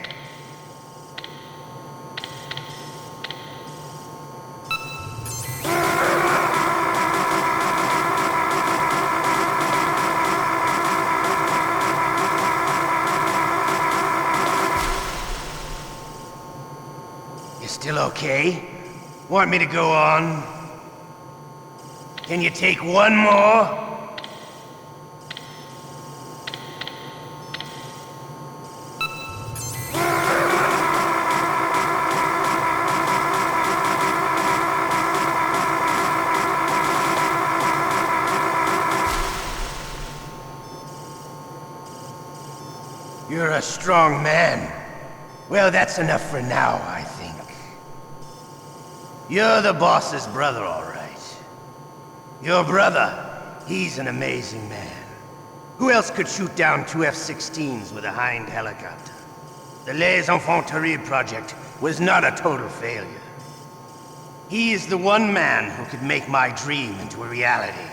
You still okay? Want me to go on? Can you take one more? You're a strong man. Well, that's enough for now, I think. You're the boss's brother, all right. Your brother, he's an amazing man. Who else could shoot down 2 F-16s with a Hind helicopter? The Les Enfants Terribles project was not a total failure. He is the one man who could make my dream into a reality.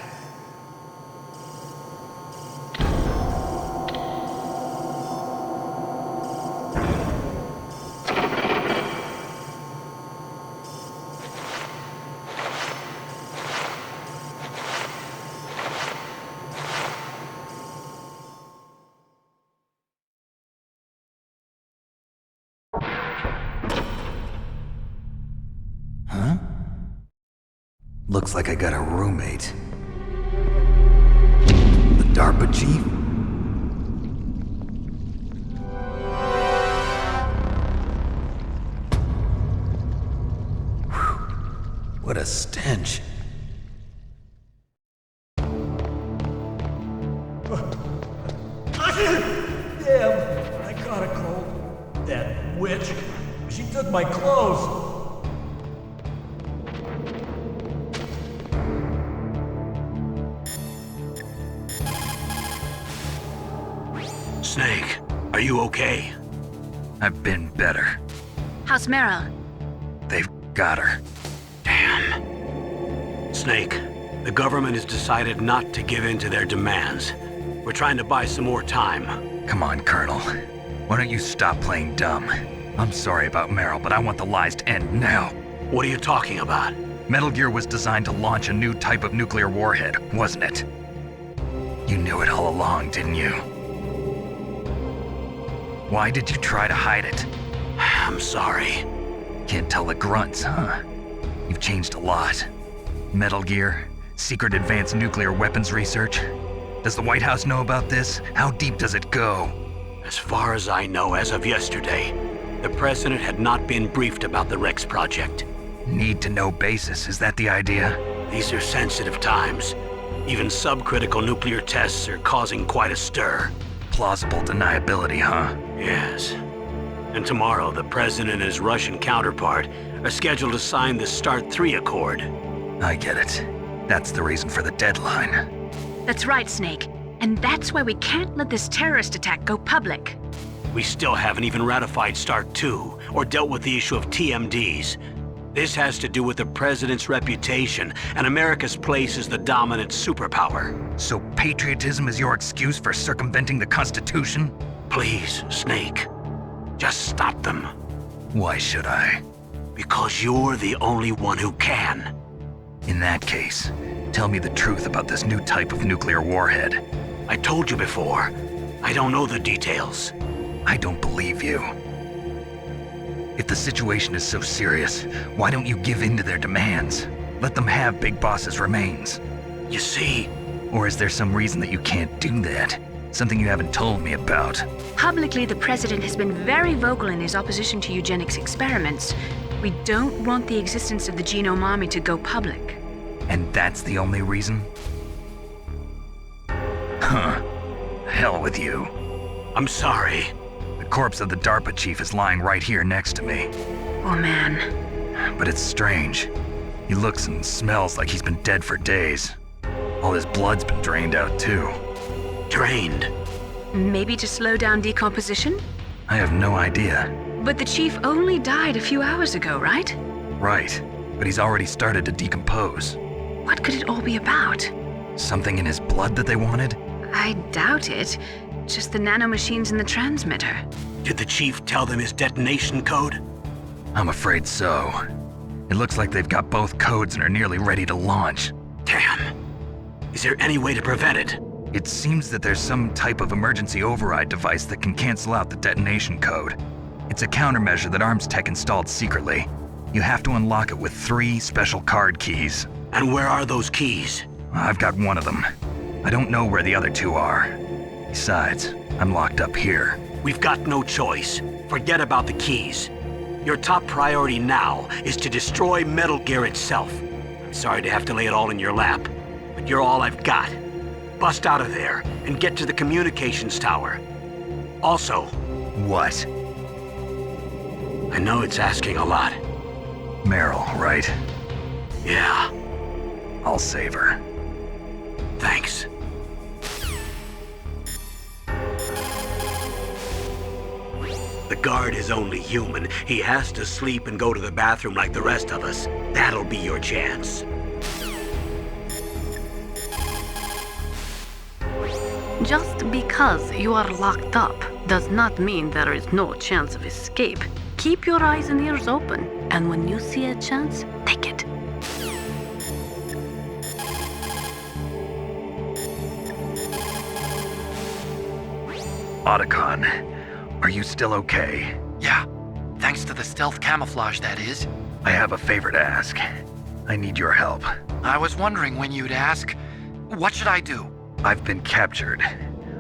Huh? Looks like I got a roommate. The DARPA chief? Whew. What a stench. Damn, I caught a cold. That witch, she took my clothes. Snake, are you okay? I've been better. How's Meryl? They've got her. Damn. Snake, the government has decided not to give in to their demands. We're trying to buy some more time. Come on, Colonel. Why don't you stop playing dumb? I'm sorry about Meryl, but I want the lies to end now. What are you talking about? Metal Gear was designed to launch a new type of nuclear warhead, wasn't it? You knew it all along, didn't you? Why did you try to hide it? I'm sorry. Can't tell the grunts, huh? You've changed a lot. Metal Gear, secret advanced nuclear weapons research. Does the White House know about this? How deep does it go? As far as I know, as of yesterday, the president had not been briefed about the Rex project. Need-to-know basis, is that the idea? These are sensitive times. Even subcritical nuclear tests are causing quite a stir. Plausible deniability, huh? Yes. And tomorrow, the president and his Russian counterpart are scheduled to sign the START 3 Accord. I get it. That's the reason for the deadline. That's right, Snake. And that's why we can't let this terrorist attack go public. We still haven't even ratified START 2 or dealt with the issue of TMDs. This has to do with the president's reputation and America's place as the dominant superpower. So patriotism is your excuse for circumventing the Constitution? Please, Snake. Just stop them. Why should I? Because you're the only one who can. In that case, tell me the truth about this new type of nuclear warhead. I told you before. I don't know the details. I don't believe you. If the situation is so serious, why don't you give in to their demands? Let them have Big Boss's remains. You see? Or is there some reason that you can't do that? Something you haven't told me about? Publicly, the president has been very vocal in his opposition to eugenics experiments. We don't want the existence of the Genome Army to go public. And that's the only reason? Huh. Hell with you. I'm sorry. The corpse of the DARPA chief is lying right here next to me. Oh, man. But it's strange. He looks and smells like he's been dead for days. All his blood's been drained out, too. Drained? Maybe to slow down decomposition? I have no idea. But the chief only died a few hours ago, right? Right. But he's already started to decompose. What could it all be about? Something in his blood that they wanted? I doubt it. Just the nanomachines in the transmitter. Did the chief tell them his detonation code? I'm afraid so. It looks like they've got both codes and are nearly ready to launch. Damn. Is there any way to prevent it? It seems that there's some type of emergency override device that can cancel out the detonation code. It's a countermeasure that Arms Tech installed secretly. You have to unlock it with 3 special card keys. And where are those keys? I've got one of them. I don't know where the other 2 are. Besides, I'm locked up here. We've got no choice. Forget about the keys. Your top priority now is to destroy Metal Gear itself. I'm sorry to have to lay it all in your lap, but you're all I've got. Bust out of there and get to the communications tower. Also... What? I know it's asking a lot. Meryl, right? Yeah. I'll save her. Thanks. The guard is only human. He has to sleep and go to the bathroom like the rest of us. That'll be your chance. Just because you are locked up does not mean there is no chance of escape. Keep your eyes and ears open, and when you see a chance, take it. Otacon, are you still okay? Yeah, thanks to the stealth camouflage, that is. I have a favor to ask. I need your help. I was wondering when you'd ask. What should I do? I've been captured.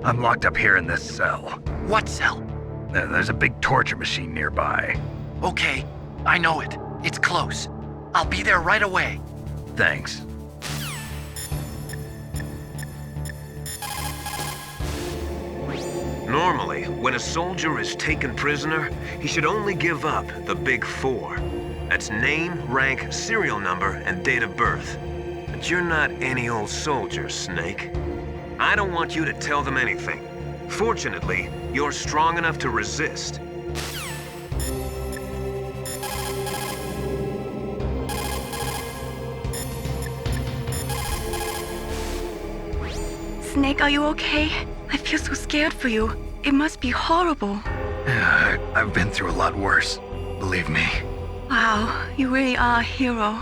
I'm locked up here in this cell. What cell? There's a big torture machine nearby. Okay, I know it. It's close. I'll be there right away. Thanks. Normally, when a soldier is taken prisoner, he should only give up the big 4. That's name, rank, serial number, and date of birth. But you're not any old soldier, Snake. I don't want you to tell them anything. Fortunately, you're strong enough to resist. Snake, are you okay? I feel so scared for you. It must be horrible. I've been through a lot worse, believe me. Wow, you really are a hero.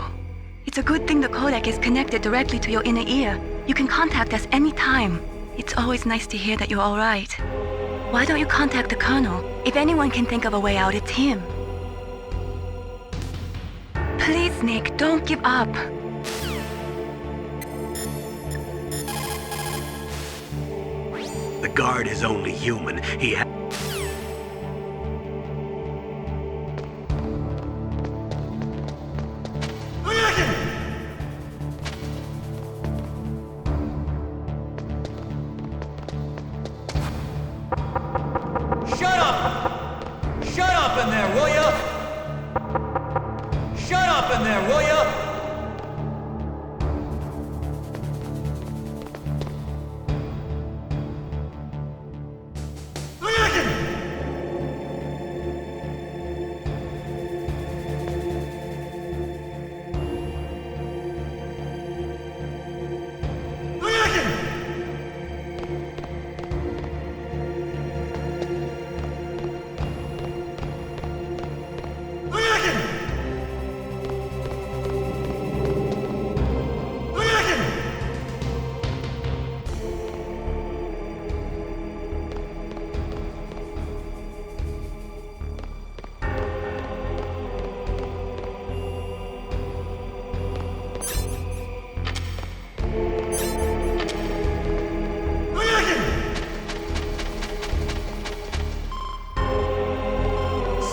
It's a good thing the codec is connected directly to your inner ear. You can contact us anytime. It's always nice to hear that you're all right. Why don't you contact the Colonel? If anyone can think of a way out, it's him. Please, Snake, don't give up. The guard is only human. He Shut up! Shut up in there, will ya? Shut up in there, will ya?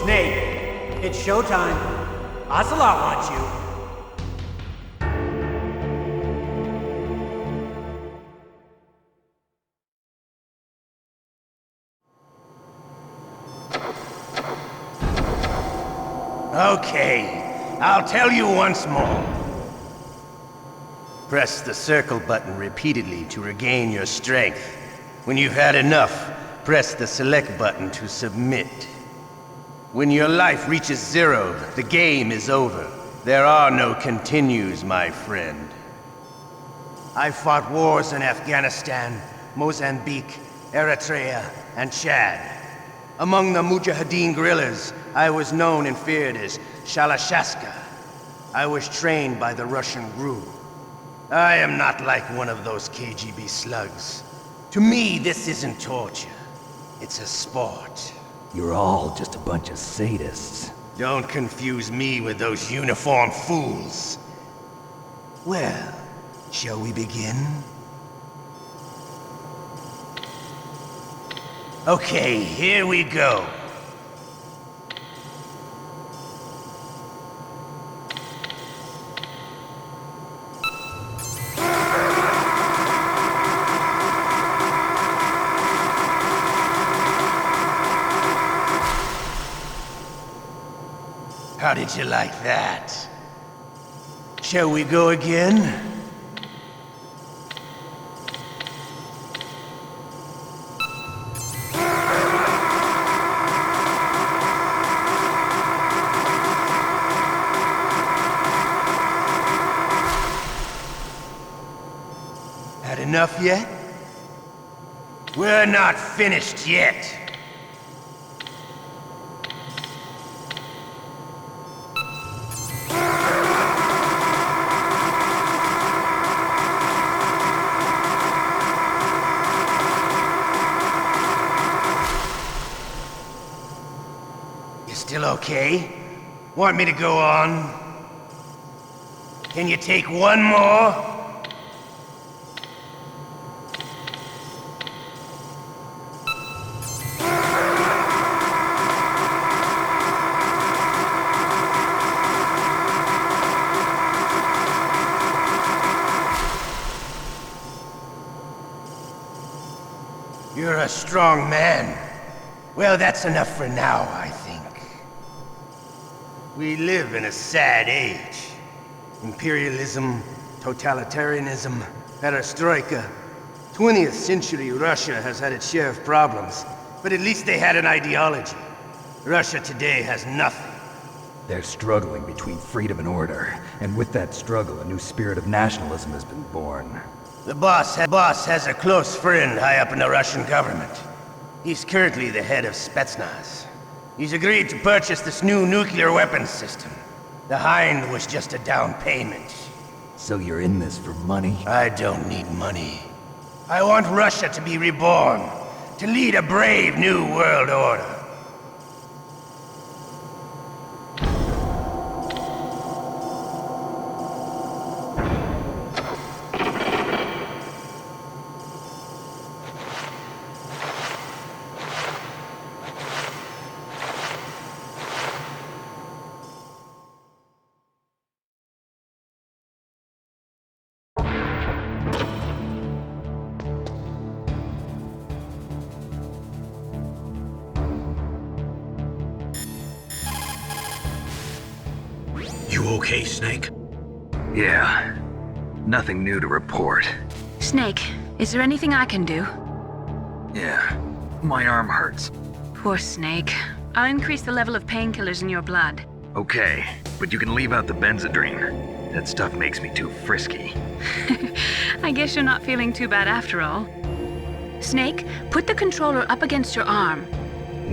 Snake, it's showtime. Ocelot wants you. Okay, I'll tell you once more. Press the circle button repeatedly to regain your strength. When you've had enough, press the select button to submit. When your life reaches 0, the game is over. There are no continues, my friend. I fought wars in Afghanistan, Mozambique, Eritrea, and Chad. Among the Mujahideen guerrillas, I was known and feared as Shalashaska. I was trained by the Russian GRU. I am not like one of those KGB slugs. To me, this isn't torture. It's a sport. You're all just a bunch of sadists. Don't confuse me with those uniformed fools. Well, shall we begin? Okay, here we go. How did you like that? Shall we go again? Had enough yet? We're not finished yet. Still okay? Want me to go on? Can you take one more? You're a strong man. Well, that's enough for now, I think. We live in a sad age. Imperialism, totalitarianism, perestroika. 20th century Russia has had its share of problems, but at least they had an ideology. Russia today has nothing. They're struggling between freedom and order, and with that struggle, a new spirit of nationalism has been born. The boss has a close friend high up in the Russian government. He's currently the head of Spetsnaz. He's agreed to purchase this new nuclear weapons system. The Hind was just a down payment. So you're in this for money? I don't need money. I want Russia to be reborn, to lead a brave new world order. You okay, Snake? Yeah. Nothing new to report. Snake, is there anything I can do? Yeah. My arm hurts. Poor Snake. I'll increase the level of painkillers in your blood. Okay, but you can leave out the Benzedrine. That stuff makes me too frisky. I guess you're not feeling too bad after all. Snake, put the controller up against your arm.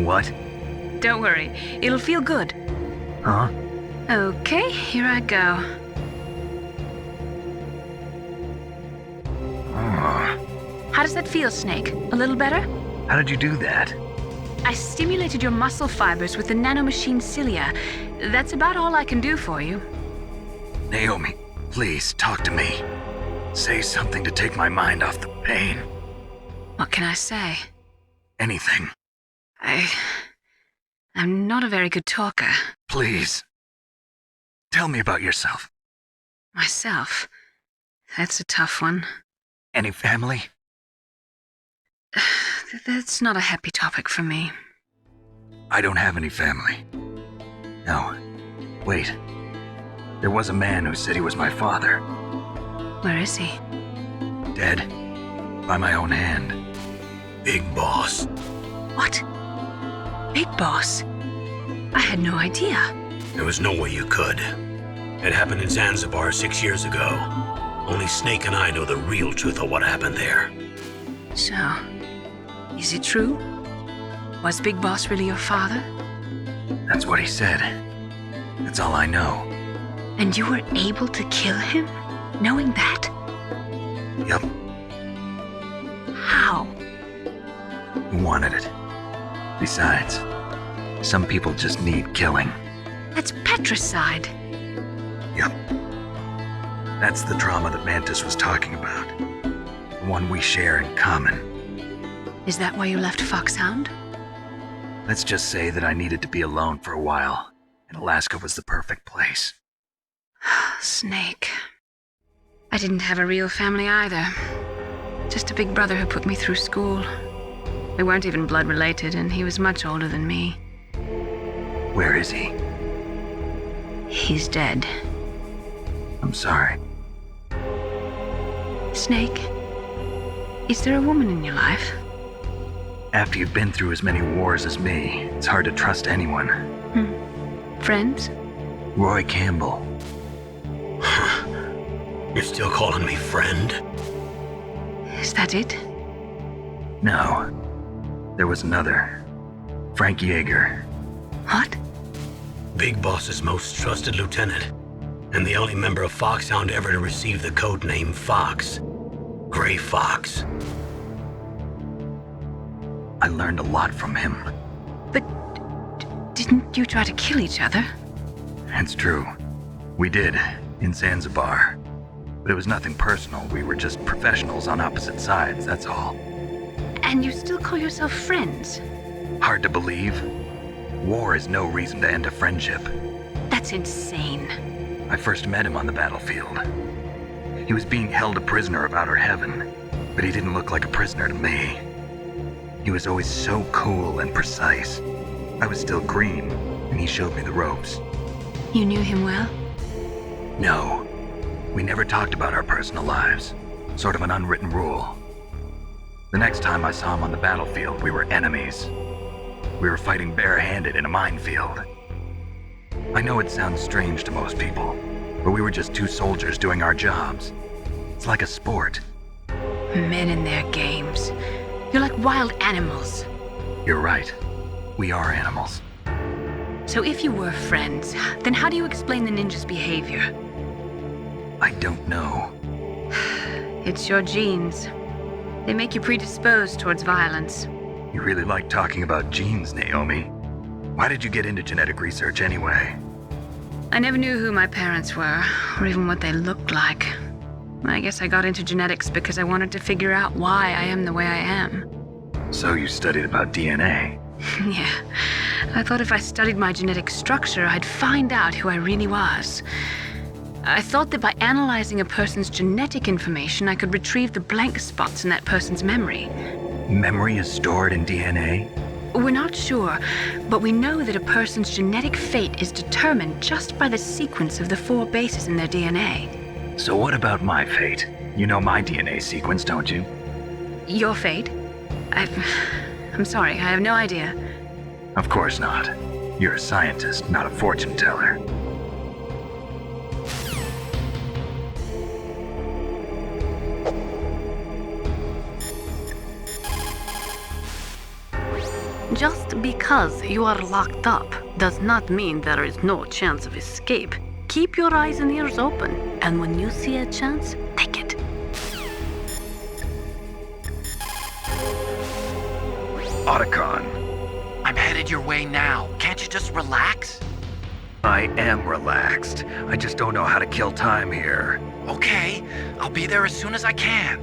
What? Don't worry, it'll feel good. Huh? Okay, here I go. How does that feel, Snake? A little better? How did you do that? I stimulated your muscle fibers with the nanomachine cilia. That's about all I can do for you. Naomi, please talk to me. Say something to take my mind off the pain. What can I say? Anything. I'm not a very good talker. Please. Tell me about yourself. Myself? That's a tough one. Any family? That's not a happy topic for me. I don't have any family. No. Wait. There was a man who said he was my father. Where is he? Dead. By my own hand. Big Boss. What? Big Boss? I had no idea. There was no way you could. It happened in Zanzibar 6 years ago. Only Snake and I know the real truth of what happened there. So, is it true? Was Big Boss really your father? That's what he said. That's all I know. And you were able to kill him, knowing that? Yup. How? He wanted it. Besides, some people just need killing. That's patricide. Yup. That's the trauma that Mantis was talking about. The one we share in common. Is that why you left Foxhound? Let's just say that I needed to be alone for a while, and Alaska was the perfect place. Snake. I didn't have a real family either. Just a big brother who put me through school. We weren't even blood related, and he was much older than me. Where is he? He's dead. I'm sorry. Snake, is there a woman in your life? After you've been through as many wars as me, it's hard to trust anyone. Friends? Roy Campbell. You're still calling me friend? Is that it? No. There was another. Frank Yeager. What? Big Boss's most trusted lieutenant, and the only member of Foxhound ever to receive the code name Fox. Gray Fox. I learned a lot from him. But didn't you try to kill each other? It's true. We did, in Zanzibar. But it was nothing personal. We were just professionals on opposite sides, that's all. And you still call yourself friends? Hard to believe. War is no reason to end a friendship. That's insane. I first met him on the battlefield. He was being held a prisoner of outer heaven, but he didn't look like a prisoner to me. He was always so cool and precise. I was still green, and he showed me the ropes. You knew him well? No. We never talked about our personal lives. Sort of an unwritten rule. The next time I saw him on the battlefield, we were enemies. We were fighting barehanded in a minefield. I know it sounds strange to most people, but we were just two soldiers doing our jobs. It's like a sport. Men and their games. You're like wild animals. You're right. We are animals. So if you were friends, then how do you explain the ninja's behavior? I don't know. It's your genes. They make you predisposed towards violence. You really like talking about genes, Naomi. Why did you get into genetic research anyway? I never knew who my parents were, or even what they looked like. I guess I got into genetics because I wanted to figure out why I am the way I am. So you studied about DNA? Yeah. I thought if I studied my genetic structure, I'd find out who I really was. I thought that by analyzing a person's genetic information, I could retrieve the blank spots in that person's memory. Memory is stored in DNA? We're not sure, but we know that a person's genetic fate is determined just by the sequence of the 4 bases in their DNA. So what about my fate? You know my DNA sequence, don't you? Your fate? I'm sorry, I have no idea. Of course not. You're a scientist, not a fortune teller. Just because you are locked up does not mean there is no chance of escape. Keep your eyes and ears open, and when you see a chance, take it. Otacon. I'm headed your way now. Can't you just relax? I am relaxed. I just don't know how to kill time here. Okay, I'll be there as soon as I can.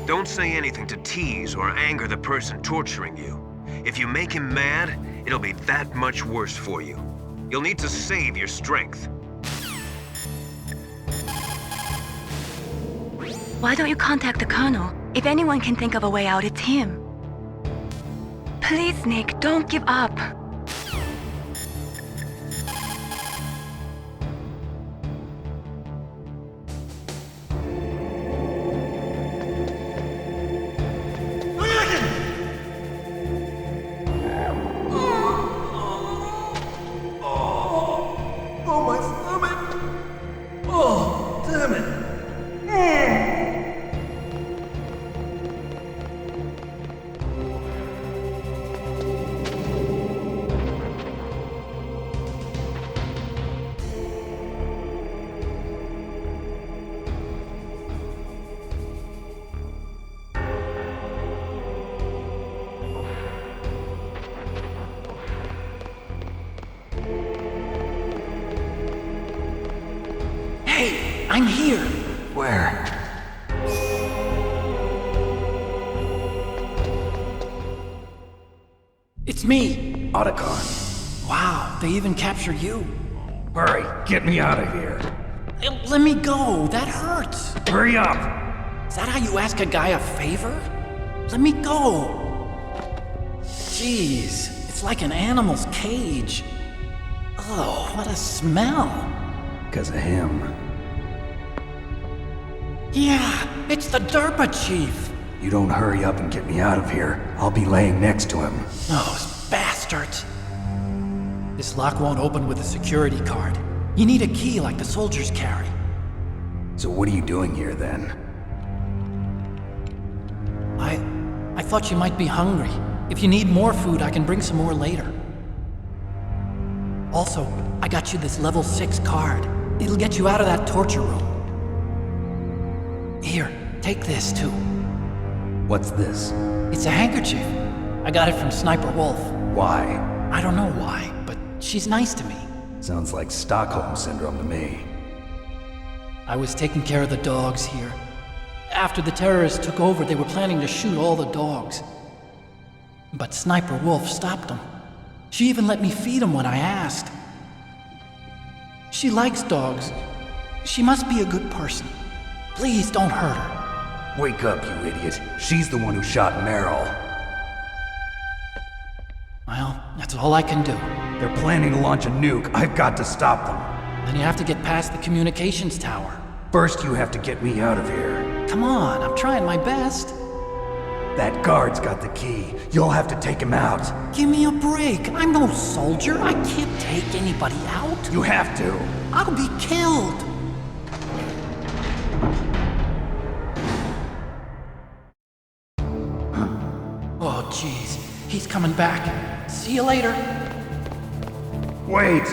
Don't say anything to tease or anger the person torturing you. If you make him mad, it'll be that much worse for you. You'll need to save your strength. Why don't you contact the Colonel? If anyone can think of a way out, it's him. Please, Nick, don't give up. Oh, my stomach! Oh! Hey, I'm here. Where? It's me. Otacon. Wow, they even captured you. Hurry, get me out of here. Let me go, that hurts. Hurry up. Is that how you ask a guy a favor? Let me go. Jeez, it's like an animal's cage. Oh, what a smell. Because of him. Yeah, it's the Derpa Chief. You don't hurry up and get me out of here, I'll be laying next to him. Those bastards. This lock won't open with a security card. You need a key like the soldiers carry. So what are you doing here then? I thought you might be hungry. If you need more food, I can bring some more later. Also, I got you this level 6 card. It'll get you out of that torture room. Here, take this too. What's this? It's a handkerchief. I got it from Sniper Wolf. Why? I don't know why, but she's nice to me. Sounds like Stockholm Syndrome to me. I was taking care of the dogs here. After the terrorists took over, they were planning to shoot all the dogs. But Sniper Wolf stopped them. She even let me feed them when I asked. She likes dogs. She must be a good person. Please don't hurt her. Wake up, you idiot. She's the one who shot Meryl. Well, that's all I can do. They're planning to launch a nuke. I've got to stop them. Then you have to get past the communications tower. First, you have to get me out of here. Come on, I'm trying my best. That guard's got the key. You'll have to take him out. Give me a break. I'm no soldier. I can't take anybody out. You have to. I'll be killed. Oh, jeez. He's coming back. See you later. Wait!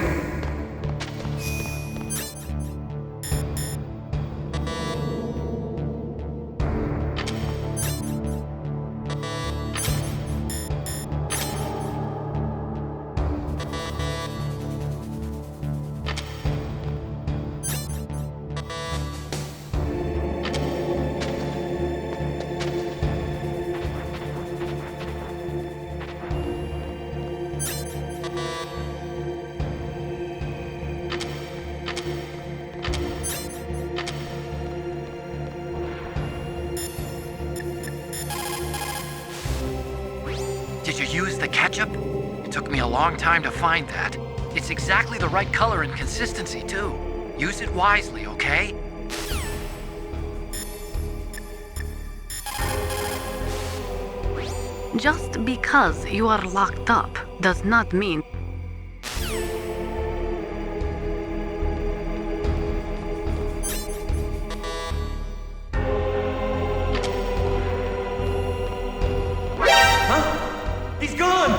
Did you use the ketchup? It took me a long time to find that. It's exactly the right color and consistency, too. Use it wisely, okay? Just because you are locked up does not mean He's gone!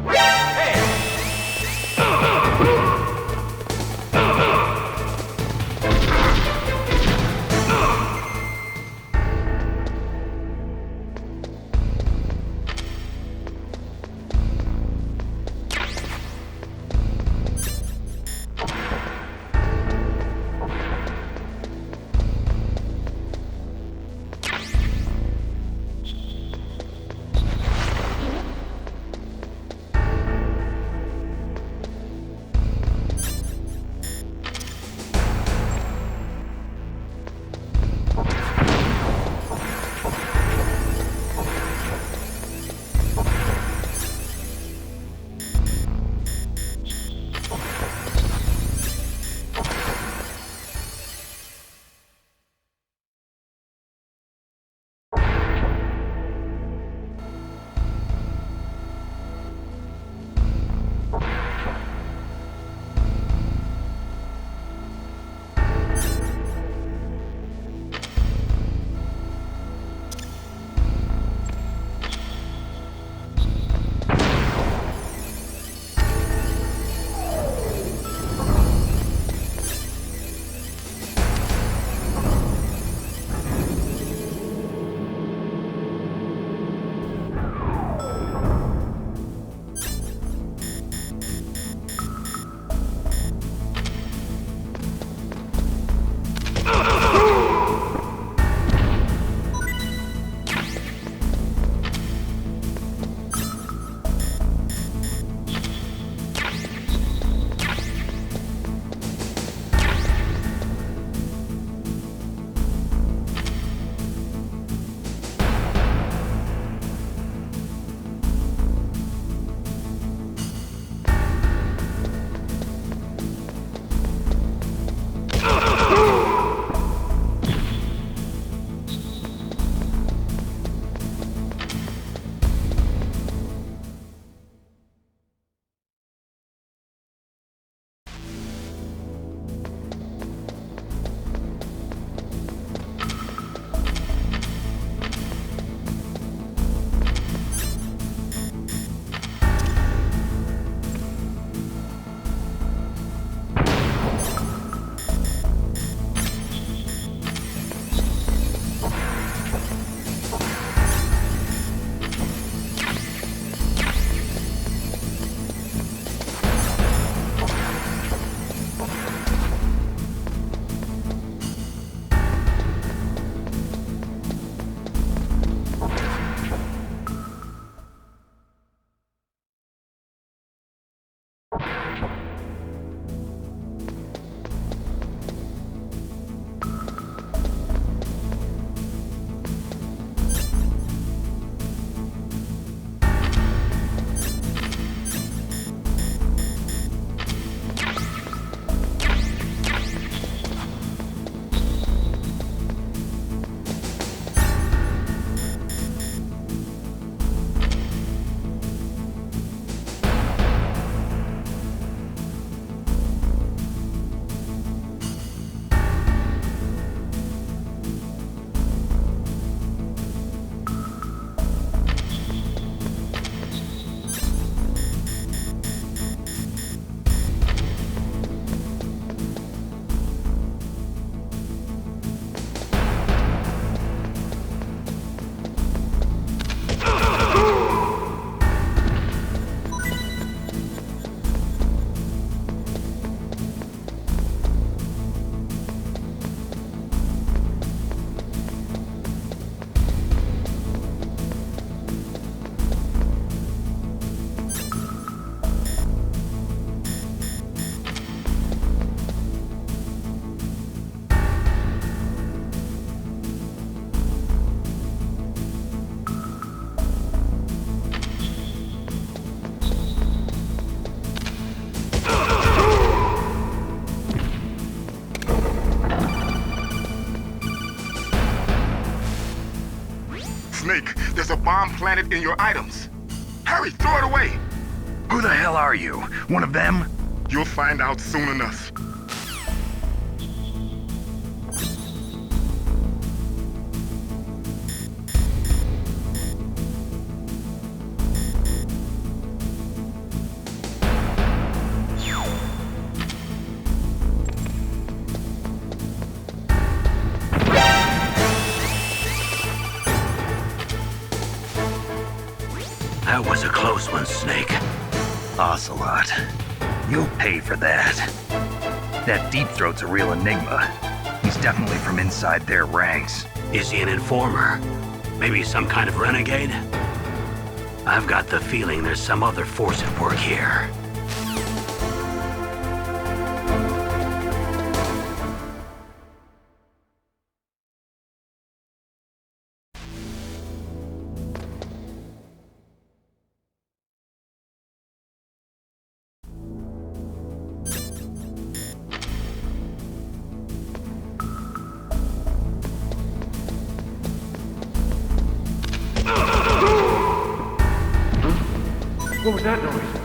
Hey! Snake, there's a bomb planted in your items. Hurry, throw it away! Who the hell are you? One of them? You'll find out soon enough. That was a close one, Snake. Ocelot. You'll pay for that. That Deep Throat's a real enigma. He's definitely from inside their ranks. Is he an informer? Maybe some kind of renegade? I've got the feeling there's some other force at work here. What was that noise?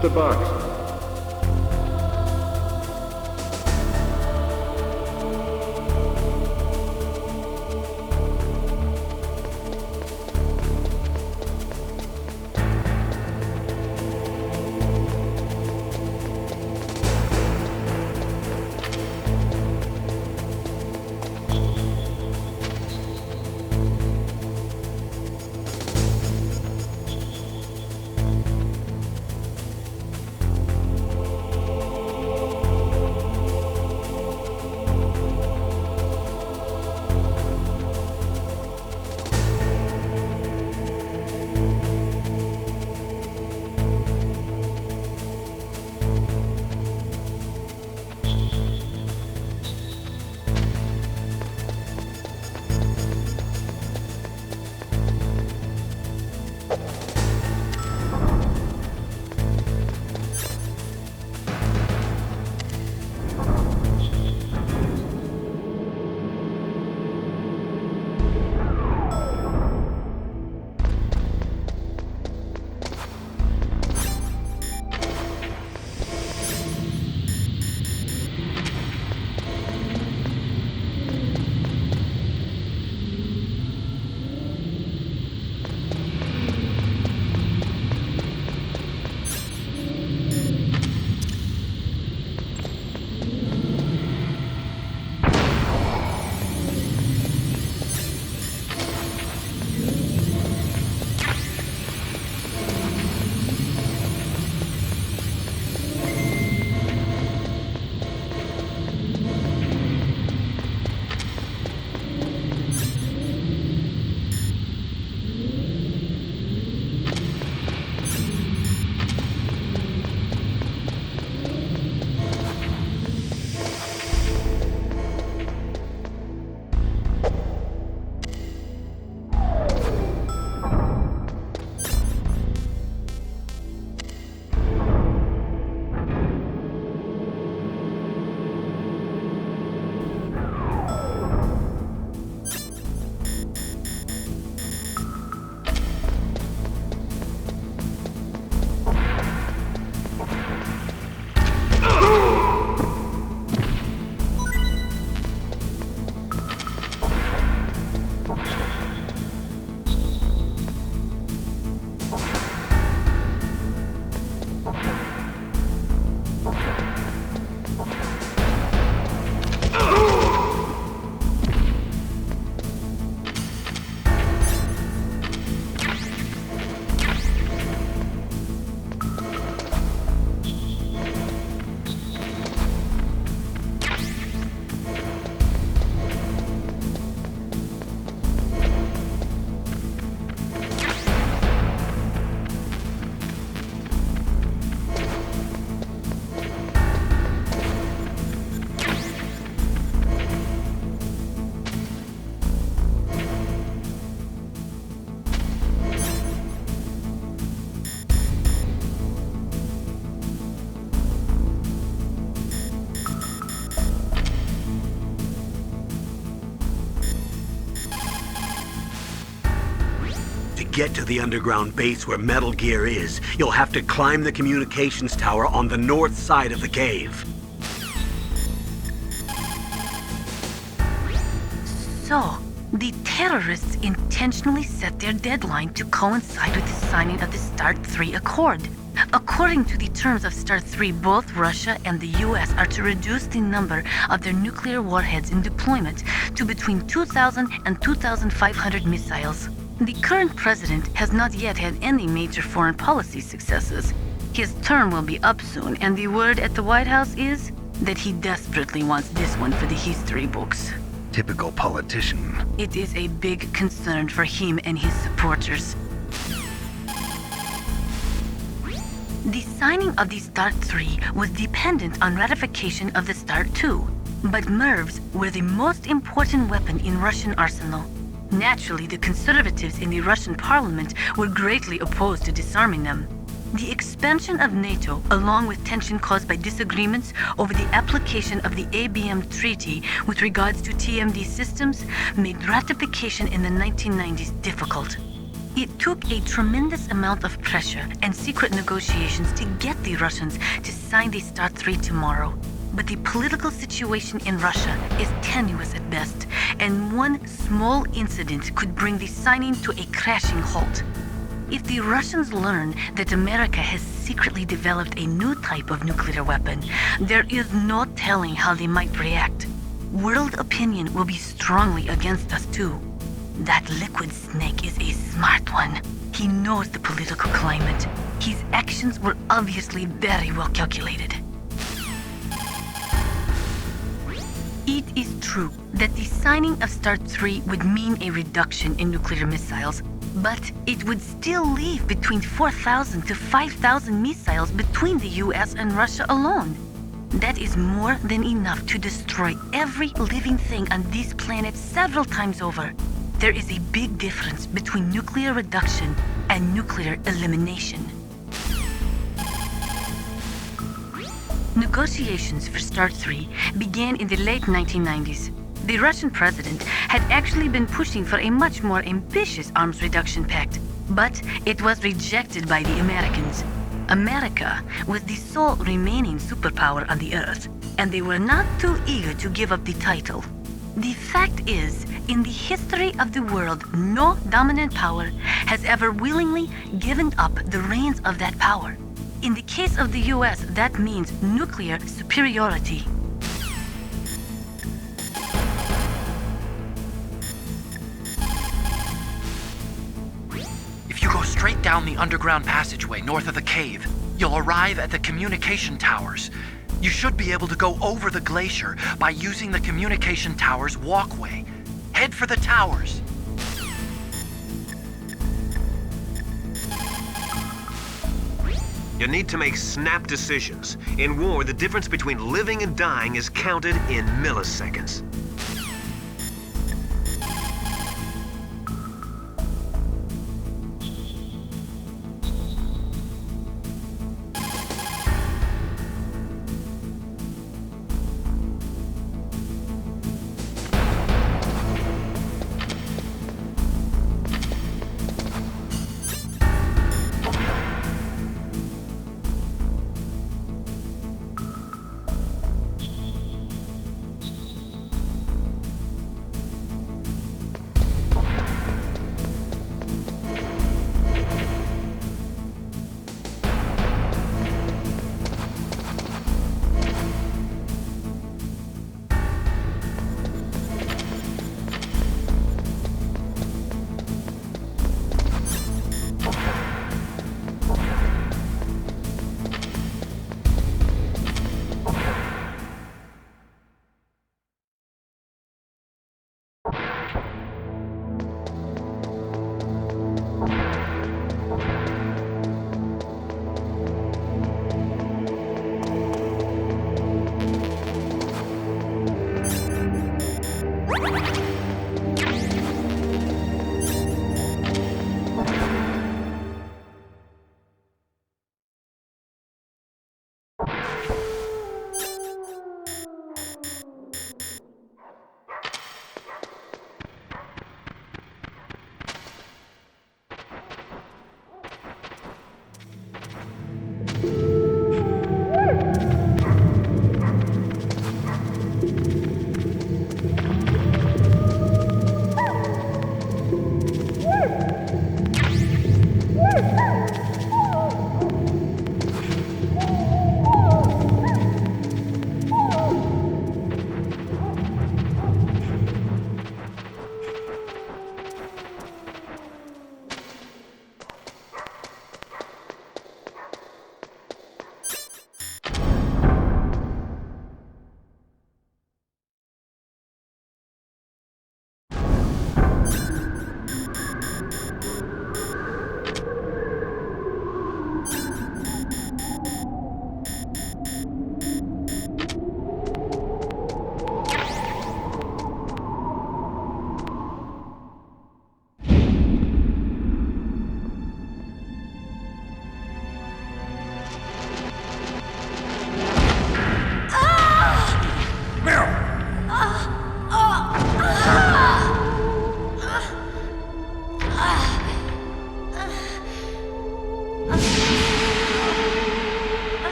The box. get to the underground base where Metal Gear is, you'll have to climb the communications tower on the north side of the cave. So, the terrorists intentionally set their deadline to coincide with the signing of the START 3 Accord. According to the terms of START 3, both Russia and the US are to reduce the number of their nuclear warheads in deployment to between 2,000 and 2,500 missiles. The current president has not yet had any major foreign policy successes. His term will be up soon, and the word at the White House is that he desperately wants this one for the history books. Typical politician. It is a big concern for him and his supporters. The signing of the START 3 was dependent on ratification of the START 2, but MIRVs were the most important weapon in Russian arsenal. Naturally, the conservatives in the Russian parliament were greatly opposed to disarming them. The expansion of NATO, along with tension caused by disagreements over the application of the ABM Treaty with regards to TMD systems, made ratification in the 1990s difficult. It took a tremendous amount of pressure and secret negotiations to get the Russians to sign the START 3 tomorrow. But the political situation in Russia is tenuous at best, and one small incident could bring the signing to a crashing halt. If the Russians learn that America has secretly developed a new type of nuclear weapon, there is no telling how they might react. World opinion will be strongly against us too. That liquid snake is a smart one. He knows the political climate. His actions were obviously very well calculated. It is true that the signing of START 3 would mean a reduction in nuclear missiles, but it would still leave between 4,000 to 5,000 missiles between the US and Russia alone. That is more than enough to destroy every living thing on this planet several times over. There is a big difference between nuclear reduction and nuclear elimination. Negotiations for START 3 began in the late 1990s. The Russian president had actually been pushing for a much more ambitious arms reduction pact, but it was rejected by the Americans. America was the sole remaining superpower on the Earth, and they were not too eager to give up the title. The fact is, in the history of the world, no dominant power has ever willingly given up the reins of that power. In the case of the US, that means nuclear superiority. If you go straight down the underground passageway north of the cave, you'll arrive at the communication towers. You should be able to go over the glacier by using the communication towers walkway. Head for the towers. You need to make snap decisions. In war, the difference between living and dying is counted in milliseconds.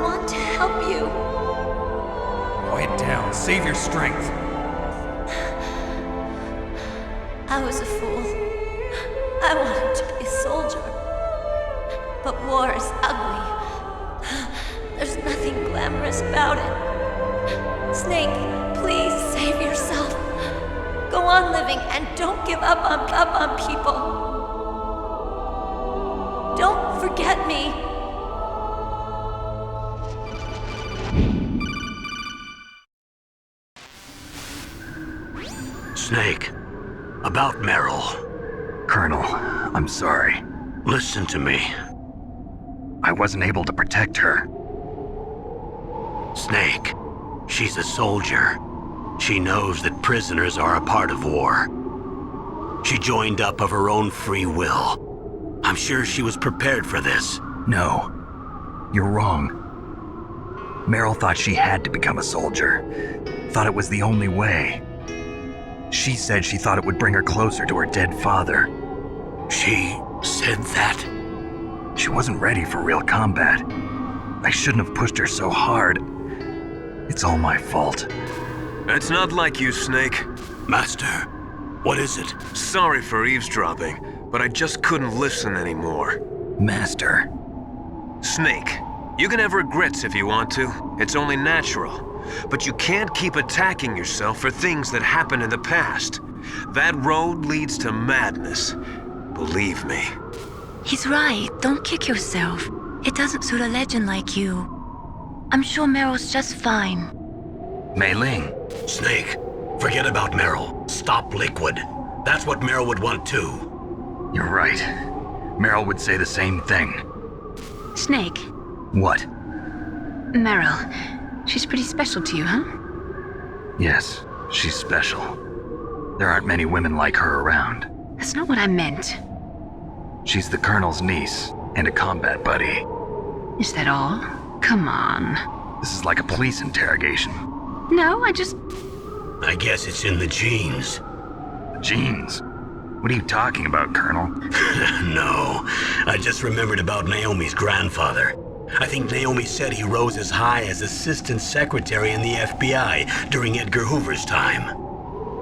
want to help you. Quiet down. Save your strength. I was a fool. I wanted to be a soldier. But war is ugly. There's nothing glamorous about it. Snake, please save yourself. Go on living and don't give up on people. Don't forget me. Snake, about Meryl. Colonel, I'm sorry. Listen to me. I wasn't able to protect her. Snake, she's a soldier. She knows that prisoners are a part of war. She joined up of her own free will. I'm sure she was prepared for this. No, you're wrong. Meryl thought she had to become a soldier. Thought it was the only way. She said she thought it would bring her closer to her dead father. She said that? She wasn't ready for real combat. I shouldn't have pushed her so hard. It's all my fault. It's not like you, Snake. Master, what is it? Sorry for eavesdropping, but I just couldn't listen anymore. Master. Snake, you can have regrets if you want to. It's only natural. But you can't keep attacking yourself for things that happened in the past. That road leads to madness. Believe me. He's right. Don't kick yourself. It doesn't suit a legend like you. I'm sure Meryl's just fine. Mei Ling. Snake, forget about Meryl. Stop Liquid. That's what Meryl would want too. You're right. Meryl would say the same thing. Snake. What? Meryl. She's pretty special to you, huh? Yes, she's special. There aren't many women like her around. That's not what I meant. She's the Colonel's niece and a combat buddy. Is that all? Come on. This is like a police interrogation. No, I guess it's in the genes. Genes? What are you talking about, Colonel? No, I just remembered about Naomi's grandfather. I think Naomi said he rose as high as assistant secretary in the FBI during Edgar Hoover's time.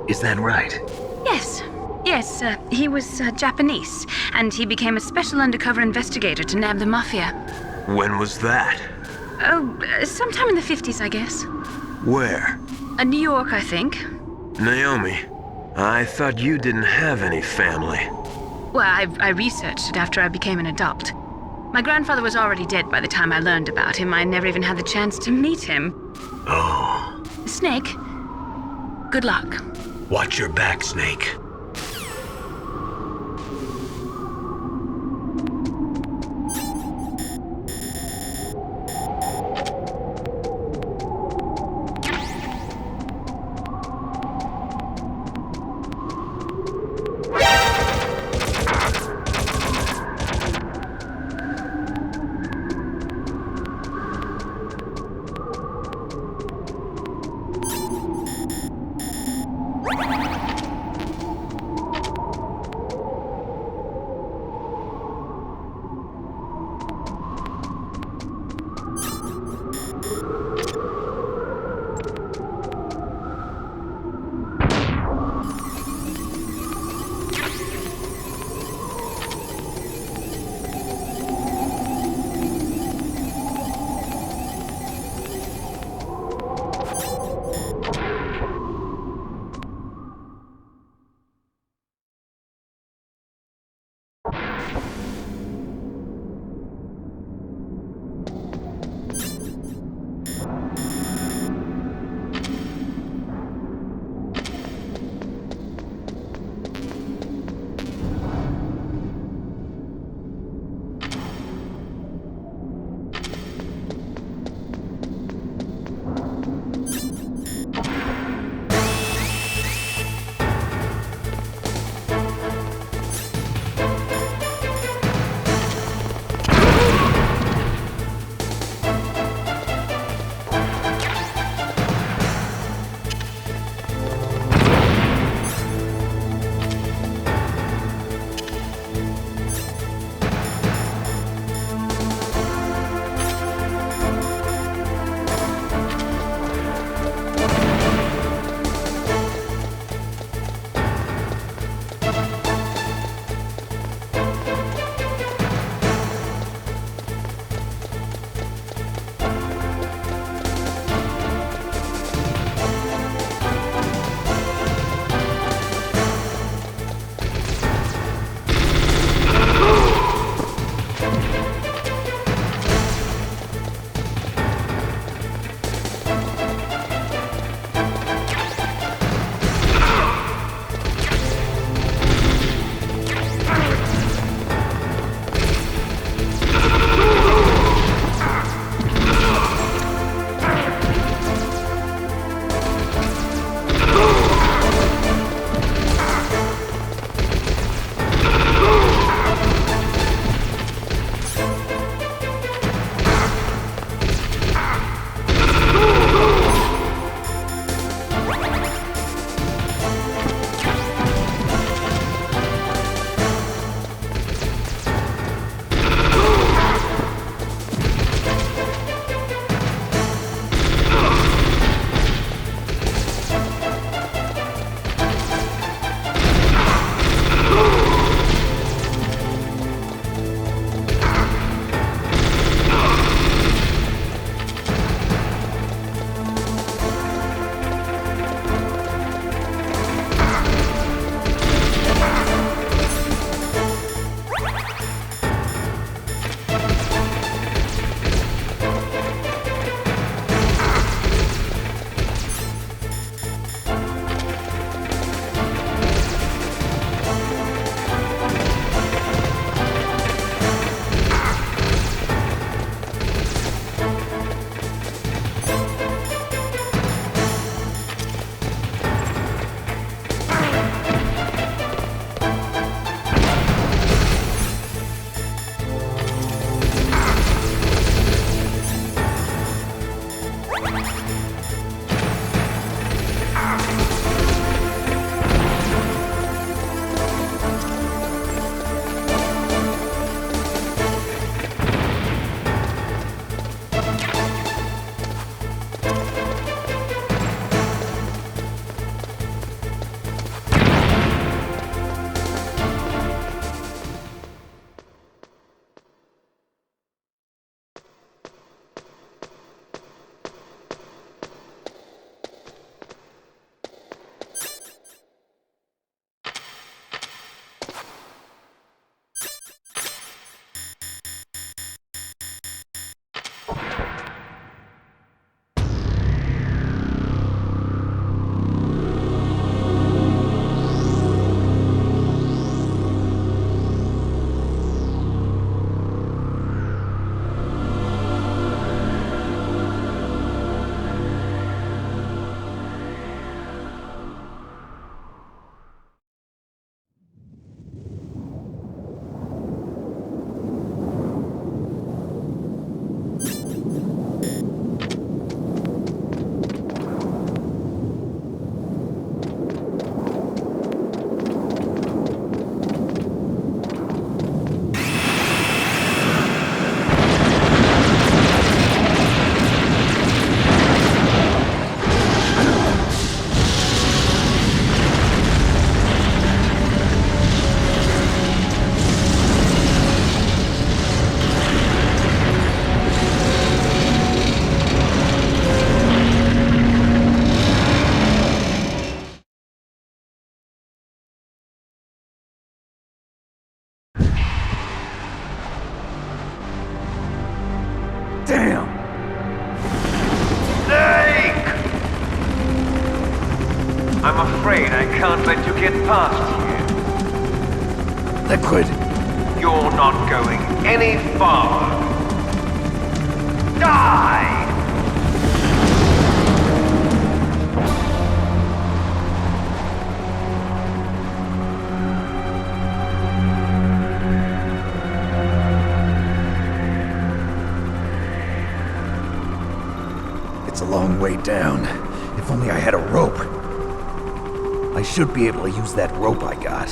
Is that right? Yes. Yes, he was Japanese, and he became a special undercover investigator to nab the mafia. When was that? Oh, sometime in the 50s, I guess. Where? New York, I think. Naomi, I thought you didn't have any family. Well, I researched it after I became an adopt. My grandfather was already dead by the time I learned about him. I never even had the chance to meet him. Oh. Snake, good luck. Watch your back, Snake. I'm afraid I can't let you get past here. Liquid! You're not going any farther. Die! It's a long way down. If only I had a rope. I should be able to use that rope I got.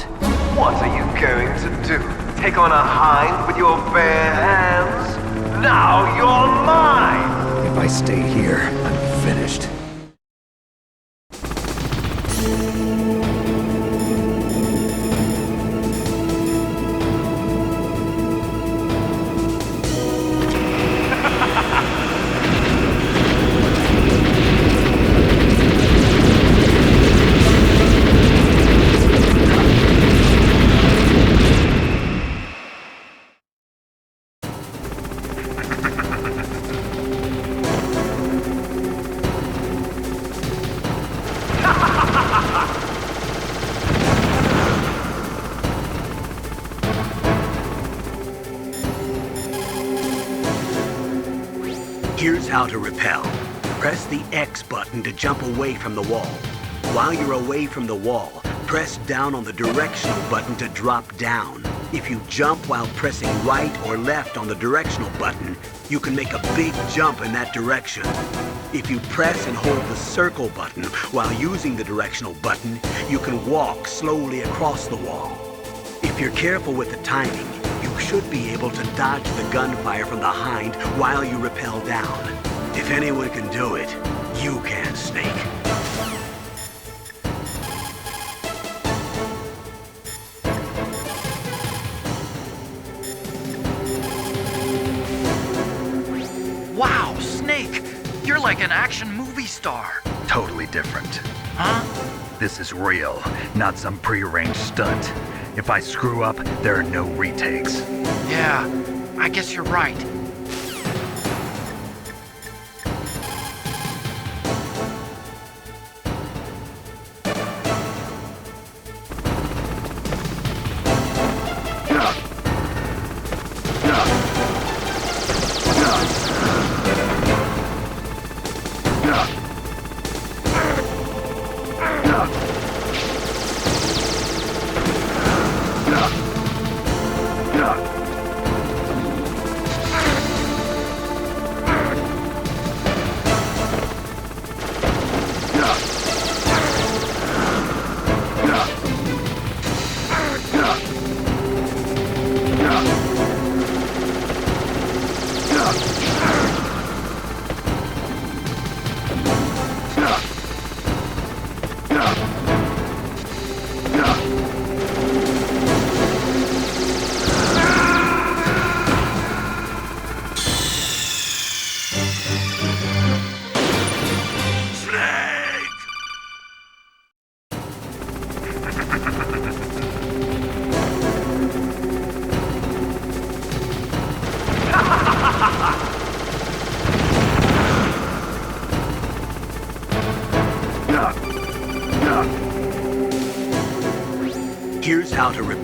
What are you going to do? Take on a hind with your bare hands? Now you're mine! If I stay here, I'm finished. Here's how to repel. Press the X button to jump away from the wall. While you're away from the wall, press down on the directional button to drop down. If you jump while pressing right or left on the directional button, you can make a big jump in that direction. If you press and hold the circle button while using the directional button, you can walk slowly across the wall. If you're careful with the timing, you should be able to dodge the gunfire from the hind while you rappel down. If anyone can do it, you can, Snake. Wow, Snake! You're like an action movie star. Totally different. Huh? This is real, not some prearranged stunt. If I screw up, there are no retakes. Yeah, I guess you're right. Here's how to rip.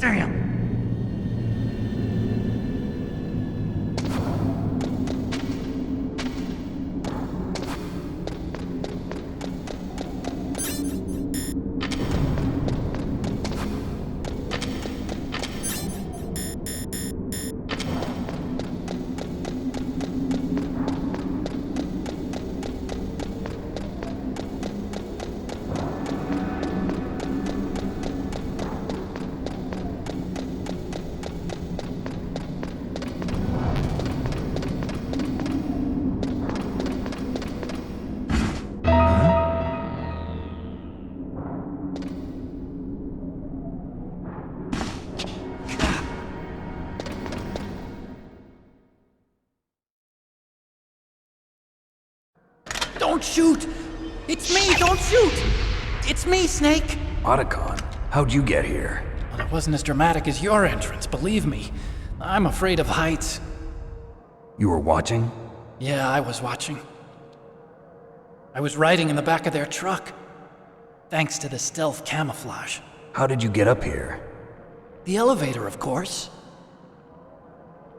Damn! Don't shoot! It's me, don't shoot! It's me, Snake! Otacon, how'd you get here? Well, it wasn't as dramatic as your entrance, believe me. I'm afraid of heights. You were watching? Yeah, I was watching. I was riding in the back of their truck. Thanks to the stealth camouflage. How did you get up here? The elevator, of course.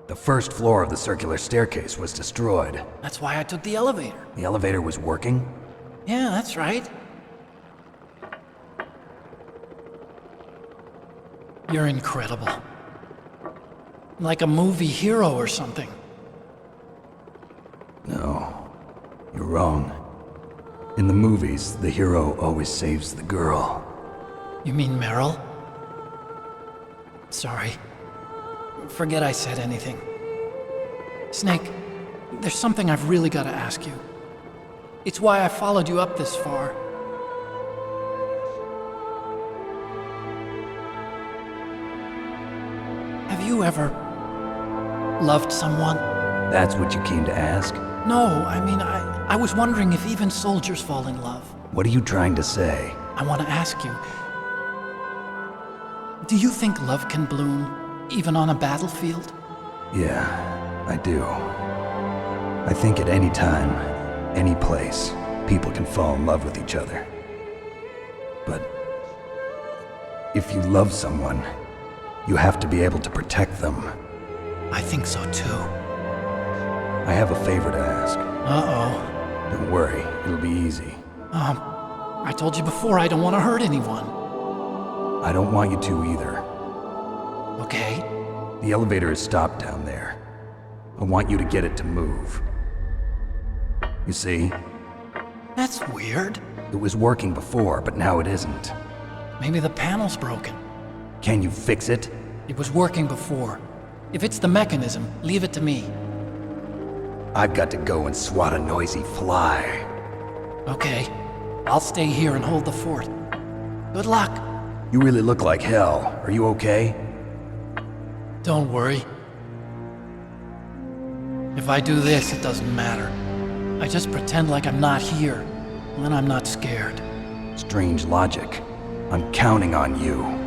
The first floor of the circular staircase was destroyed. That's why I took the elevator. The elevator was working? Yeah, that's right. You're incredible. Like a movie hero or something. No, you're wrong. In the movies, the hero always saves the girl. You mean Meryl? Sorry. Forget I said anything. Snake, there's something I've really got to ask you. It's why I followed you up this far. Have you ever loved someone? That's what you came to ask? No, I mean, I was wondering if even soldiers fall in love. What are you trying to say? I want to ask you, do you think love can bloom, even on a battlefield? Yeah, I do. I think at any time, any place, people can fall in love with each other. But if you love someone, you have to be able to protect them. I think so too. I have a favor to ask. Uh-oh. Don't worry, it'll be easy. I told you before I don't want to hurt anyone. I don't want you to either. Okay. The elevator is stopped down there. I want you to get it to move. You see? That's weird. It was working before, but now it isn't. Maybe the panel's broken. Can you fix it? It was working before. If it's the mechanism, leave it to me. I've got to go and swat a noisy fly. Okay. I'll stay here and hold the fort. Good luck. You really look like hell. Are you okay? Don't worry. If I do this, it doesn't matter. I just pretend like I'm not here, and then I'm not scared. Strange logic. I'm counting on you.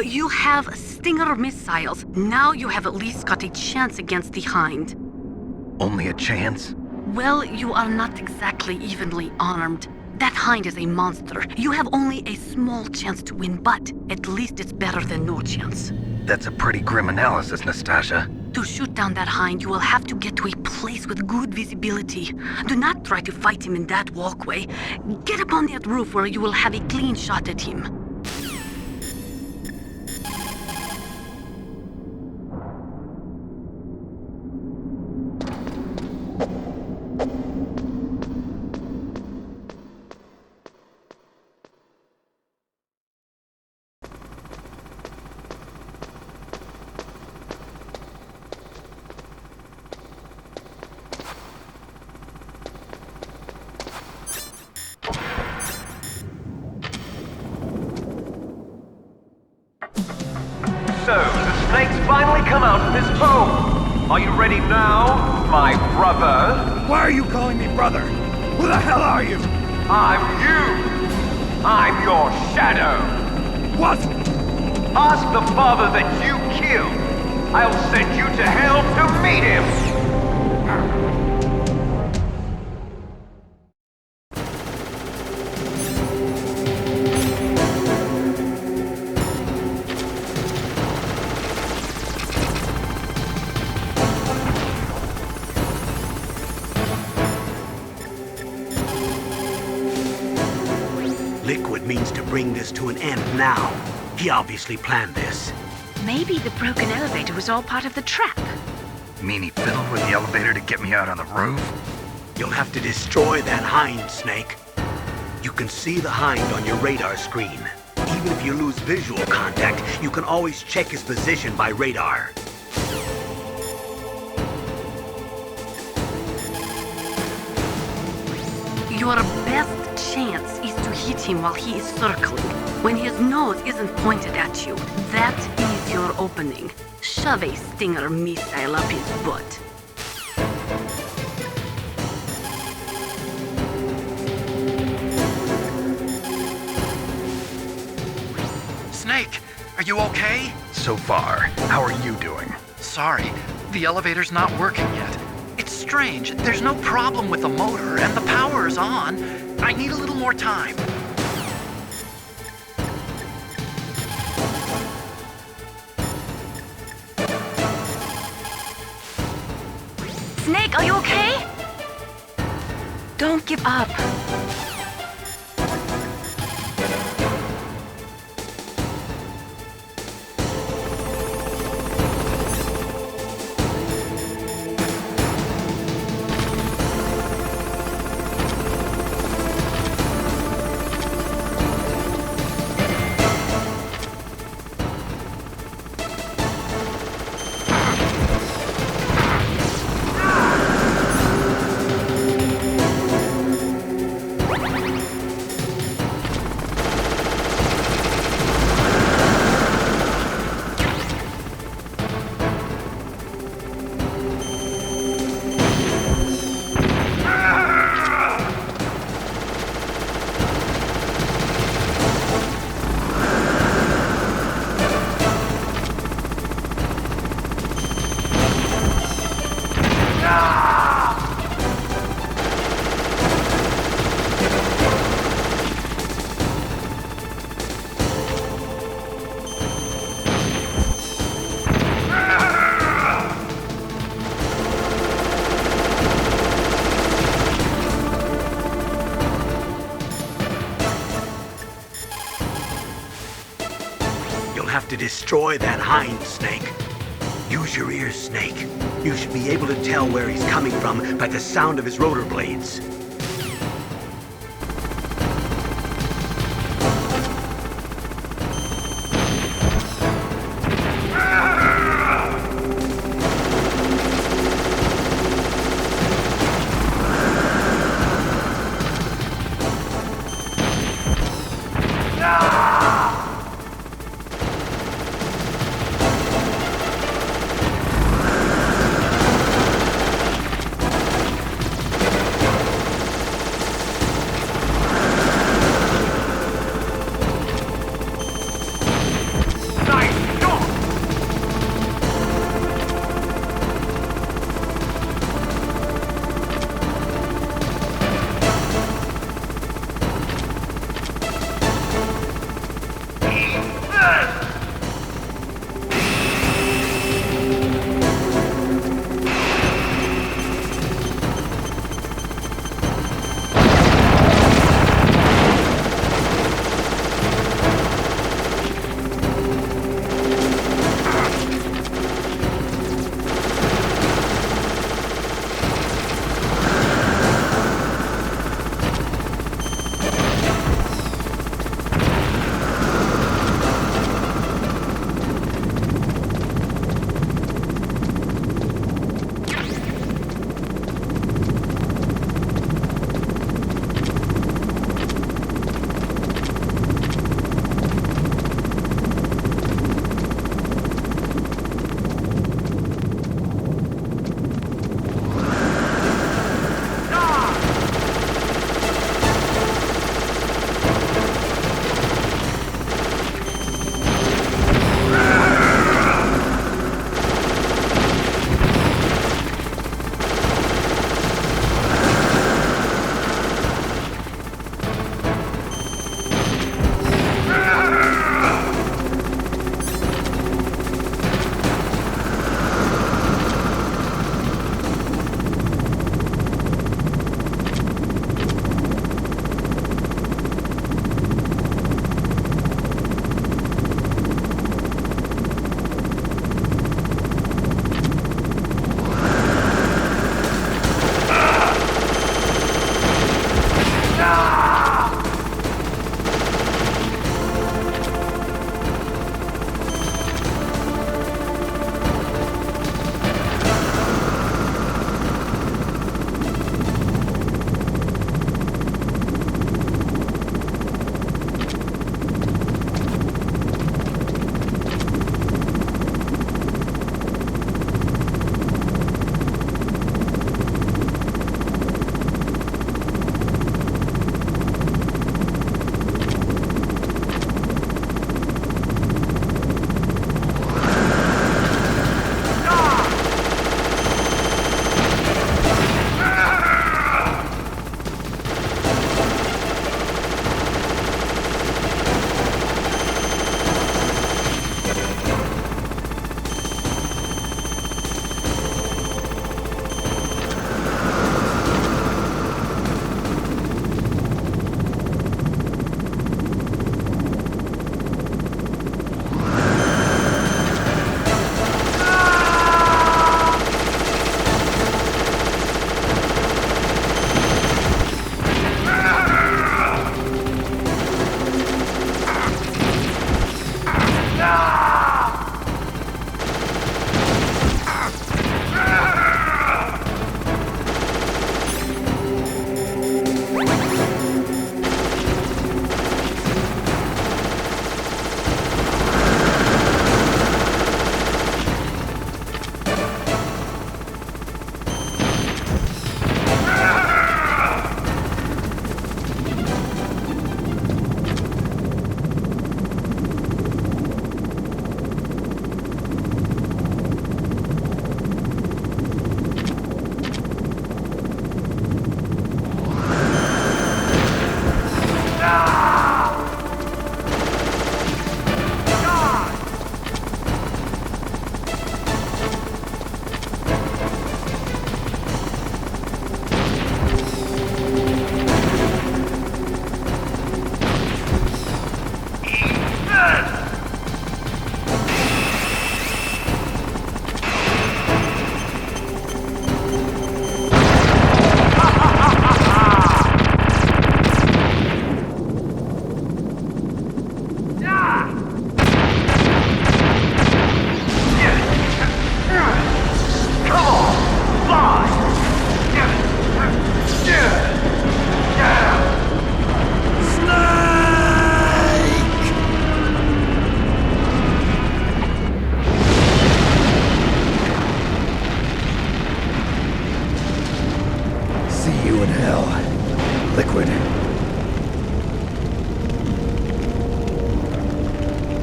You have Stinger missiles. Now you have at least got a chance against the Hind. Only a chance? Well, you are not exactly evenly armed. That Hind is a monster. You have only a small chance to win, but at least it's better than no chance. That's a pretty grim analysis, Nastasia. To shoot down that Hind, you will have to get to a place with good visibility. Do not try to fight him in that walkway. Get up on that roof where you will have a clean shot at him. So, the snakes finally come out of this hole. Are you ready now, my brother? Why are you calling me brother? Who the hell are you? I'm you. I'm your shadow. What? Ask the father that you killed. I'll send you to hell to meet him. Liquid means to bring this to an end now. He obviously planned this. Maybe the broken elevator was all part of the trap. Mean he fiddled with the elevator to get me out on the roof? You'll have to destroy that Hind, Snake. You can see the Hind on your radar screen. Even if you lose visual contact, you can always check his position by radar. Your best chance is to hit him while he is circling. When his nose isn't pointed at you, that is your opening. Shove a Stinger missile up his butt. Snake, are you okay? So far, how are you doing? Sorry, the elevator's not working yet. It's strange, there's no problem with the motor, and the power is on. I need a little more time. Snake, are you okay? Don't give up. Have to destroy that Hind, Snake. Use your ears, Snake. You should be able to tell where he's coming from by the sound of his rotor blades.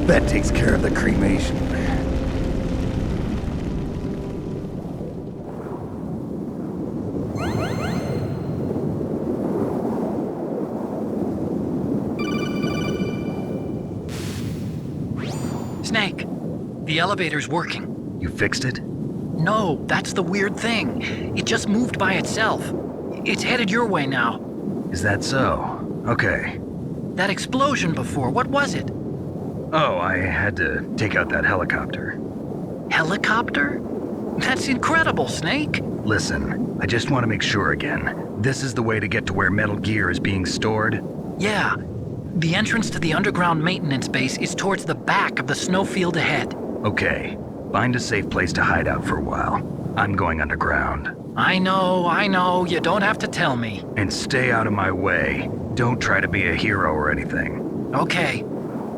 That takes care of the cremation. Snake, the elevator's working. You fixed it? No, that's the weird thing. It just moved by itself. It's headed your way now. Is that so? Okay. That explosion before, what was it? Oh, I had to take out that helicopter. Helicopter? That's incredible, Snake. Listen, I just want to make sure again. This is the way to get to where Metal Gear is being stored? Yeah. The entrance to the underground maintenance base is towards the back of the snowfield ahead. Okay. Find a safe place to hide out for a while. I'm going underground. I know. You don't have to tell me. And stay out of my way. Don't try to be a hero or anything. Okay.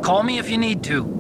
Call me if you need to.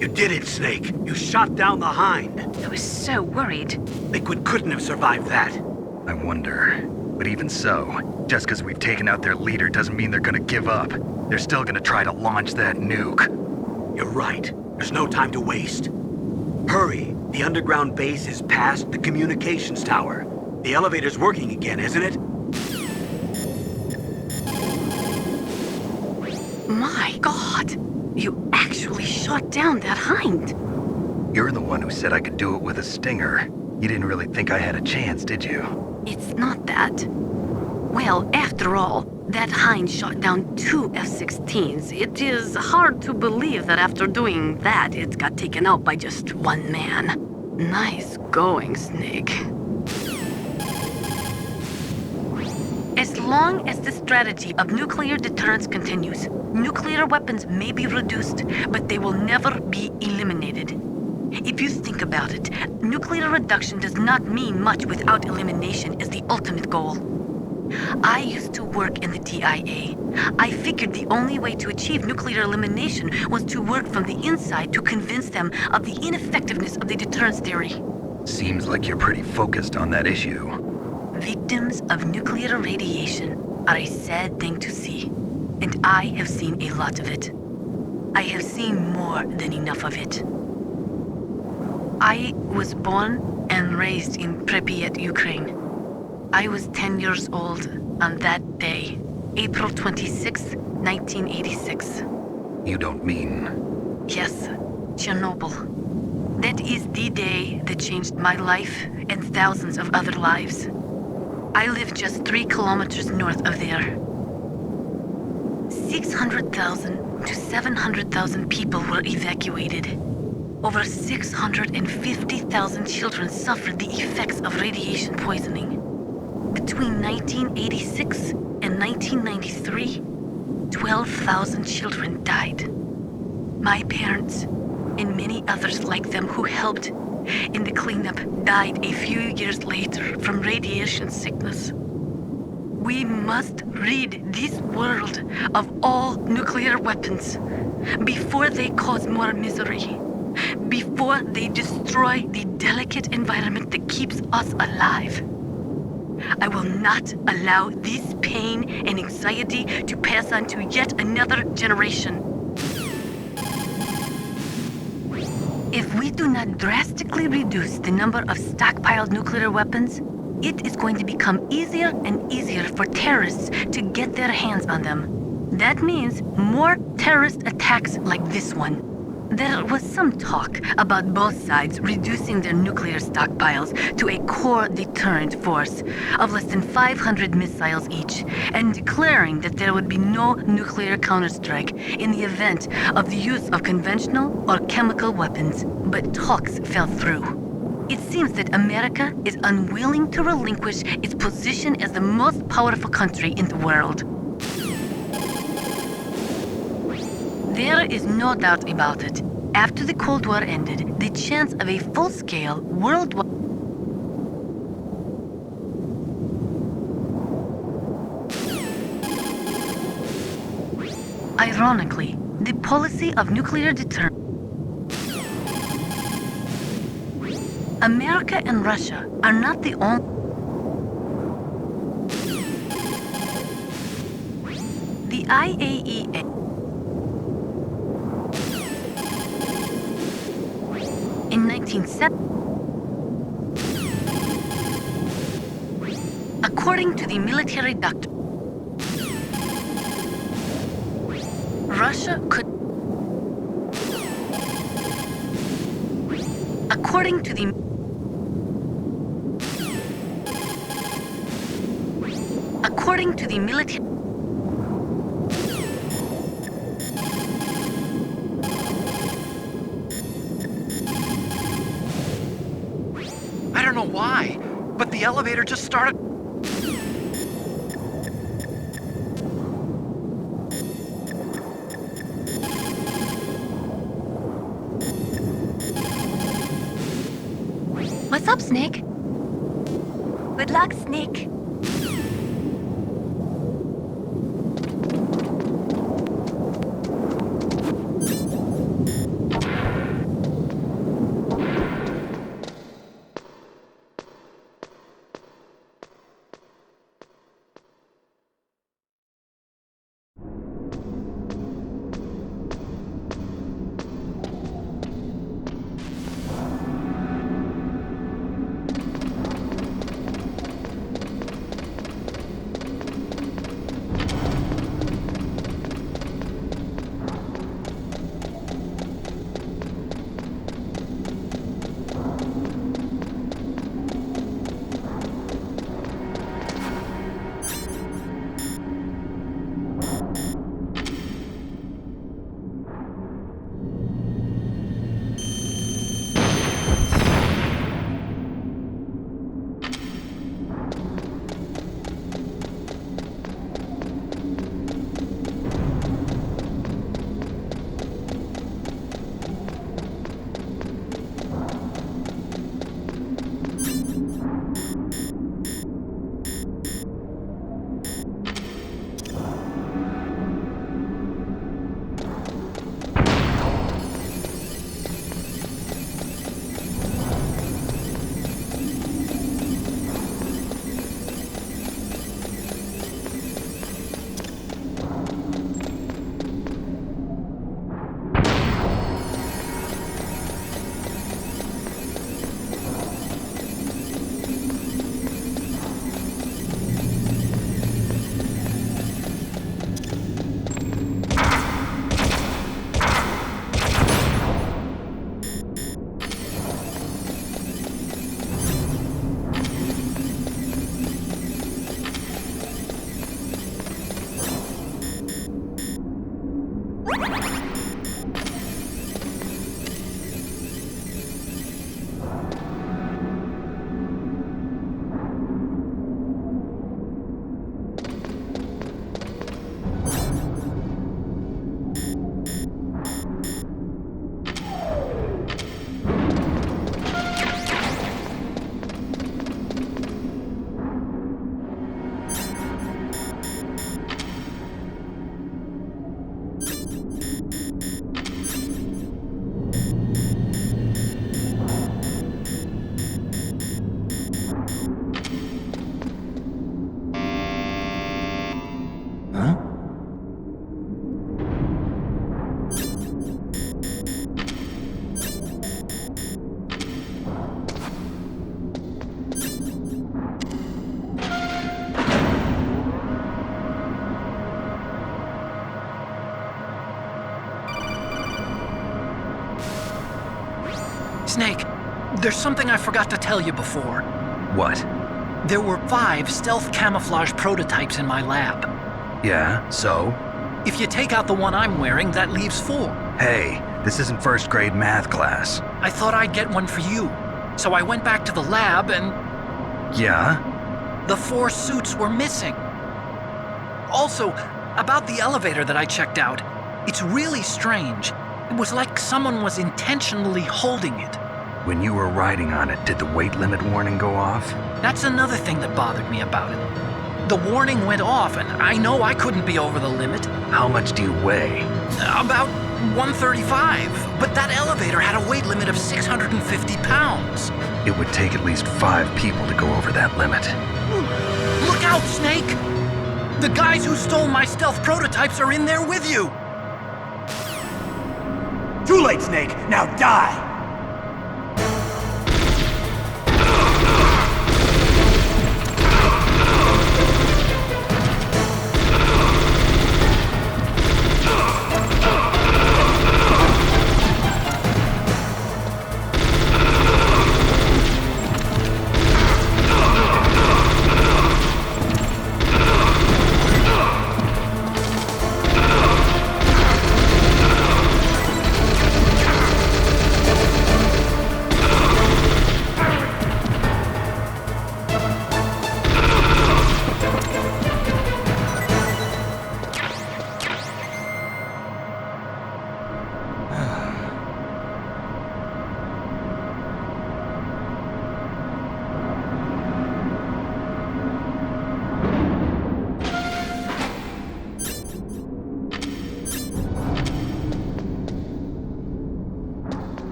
You did it, Snake. You shot down the Hind. I was so worried. Liquid couldn't have survived that. I wonder. But even so, just because we've taken out their leader doesn't mean they're gonna give up. They're still gonna try to launch that nuke. You're right. There's no time to waste. Hurry. The underground base is past the communications tower. The elevator's working again, isn't it? My God! You actually shot down that Hind! You're the one who said I could do it with a stinger. You didn't really think I had a chance, did you? It's not that. Well, after all, that Hind shot down 2 F-16s. It is hard to believe that after doing that, it got taken out by just one man. Nice going, Snake. As long as the strategy of nuclear deterrence continues, nuclear weapons may be reduced, but they will never be eliminated. If you think about it, nuclear reduction does not mean much without elimination as the ultimate goal. I used to work in the DIA. I figured the only way to achieve nuclear elimination was to work from the inside to convince them of the ineffectiveness of the deterrence theory. Seems like you're pretty focused on that issue. Victims of nuclear radiation are a sad thing to see, and I have seen a lot of it. I have seen more than enough of it. I was born and raised in Pripyat, Ukraine. I was 10 years old on that day, April 26, 1986. You don't mean... Yes, Chernobyl. That is the day that changed my life and thousands of other lives. I live just 3 kilometers north of there. 600,000 to 700,000 people were evacuated. Over 650,000 children suffered the effects of radiation poisoning. Between 1986 and 1993, 12,000 children died. My parents, and many others like them who helped in the cleanup, died a few years later from radiation sickness. We must rid this world of all nuclear weapons before they cause more misery, before they destroy the delicate environment that keeps us alive. I will not allow this pain and anxiety to pass on to yet another generation. If we do not drastically reduce the number of stockpiled nuclear weapons, it is going to become easier and easier for terrorists to get their hands on them. That means more terrorist attacks like this one. There was some talk about both sides reducing their nuclear stockpiles to a core deterrent force of less than 500 missiles each, and declaring that there would be no nuclear counterstrike in the event of the use of conventional or chemical weapons. But talks fell through. It seems that America is unwilling to relinquish its position as the most powerful country in the world. There is no doubt about it. After the Cold War ended, the chance of a full-scale worldwide... Ironically, the policy of nuclear deterrence America and Russia are not the only... The IAEA in 1970, according to the military doctor, Russia could... According to the... According to the military... I don't know why, but the elevator just started... What's up, Snake? Good luck, Snake. Snake, there's something I forgot to tell you before. What? There were 5 stealth camouflage prototypes in my lab. Yeah, so? If you take out the one I'm wearing, that leaves 4. Hey, this isn't first grade math class. I thought I'd get one for you. So I went back to the lab and... Yeah? The 4 suits were missing. Also, about the elevator that I checked out, it's really strange. It was like someone was intentionally holding it. When you were riding on it, did the weight limit warning go off? That's another thing that bothered me about it. The warning went off, and I know I couldn't be over the limit. How much do you weigh? About 135, but that elevator had a weight limit of 650 pounds. It would take at least 5 people to go over that limit. Look out, Snake! The guys who stole my stealth prototypes are in there with you! Too late, Snake! Now die!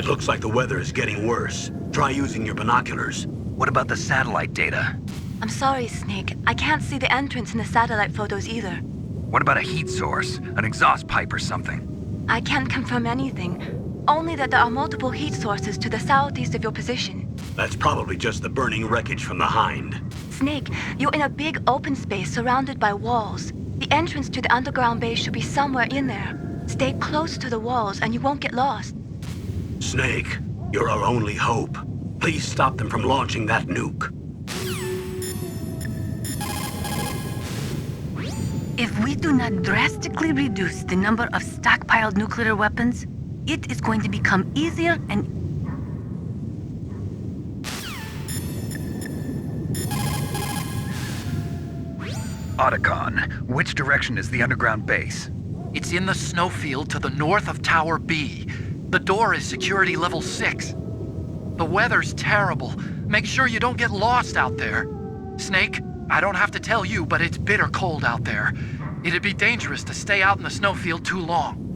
It looks like the weather is getting worse. Try using your binoculars. What about the satellite data? I'm sorry, Snake. I can't see the entrance in the satellite photos either. What about a heat source? An exhaust pipe or something? I can't confirm anything. Only that there are multiple heat sources to the southeast of your position. That's probably just the burning wreckage from the Hind. Snake, you're in a big open space surrounded by walls. The entrance to the underground base should be somewhere in there. Stay close to the walls and you won't get lost. Snake, you're our only hope. Please stop them from launching that nuke. If we do not drastically reduce the number of stockpiled nuclear weapons, it is going to become easier and... Otacon, which direction is the underground base? It's in the snowfield to the north of Tower B. The door is security level 6. The weather's terrible. Make sure you don't get lost out there. Snake, I don't have to tell you, but it's bitter cold out there. It'd be dangerous to stay out in the snowfield too long.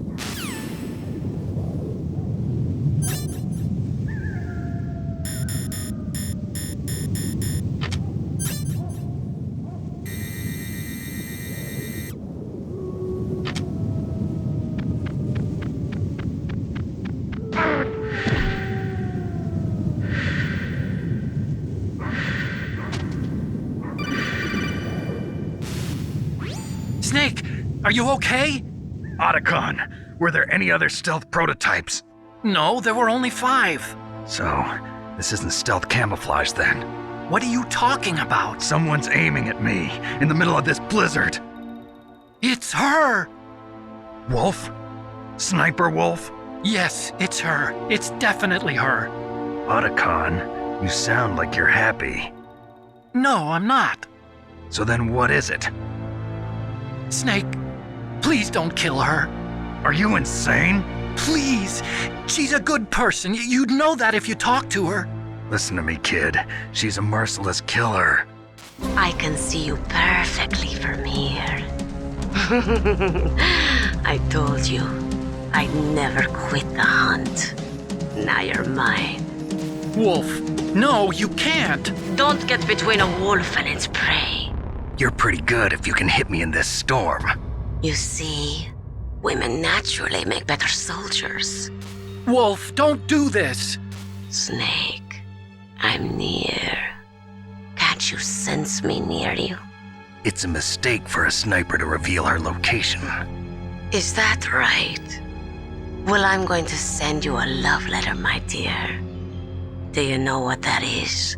Snake, are you okay? Otacon, were there any other stealth prototypes? No, there were only 5. So, this isn't stealth camouflage then? What are you talking about? Someone's aiming at me, in the middle of this blizzard. It's her! Wolf? Sniper Wolf? Yes, it's her. It's definitely her. Otacon, you sound like you're happy. No, I'm not. So then what is it? Snake, please don't kill her. Are you insane? Please. She's a good person. You'd know that if you talked to her. Listen to me, kid. She's a merciless killer. I can see you perfectly from here. I told you, I'd never quit the hunt. Now you're mine. Wolf, no, you can't! Don't get between a wolf and its prey. You're pretty good if you can hit me in this storm. You see, women naturally make better soldiers. Wolf, don't do this! Snake, I'm near. Can't you sense me near you? It's a mistake for a sniper to reveal her location. Is that right? Well, I'm going to send you a love letter, my dear. Do you know what that is?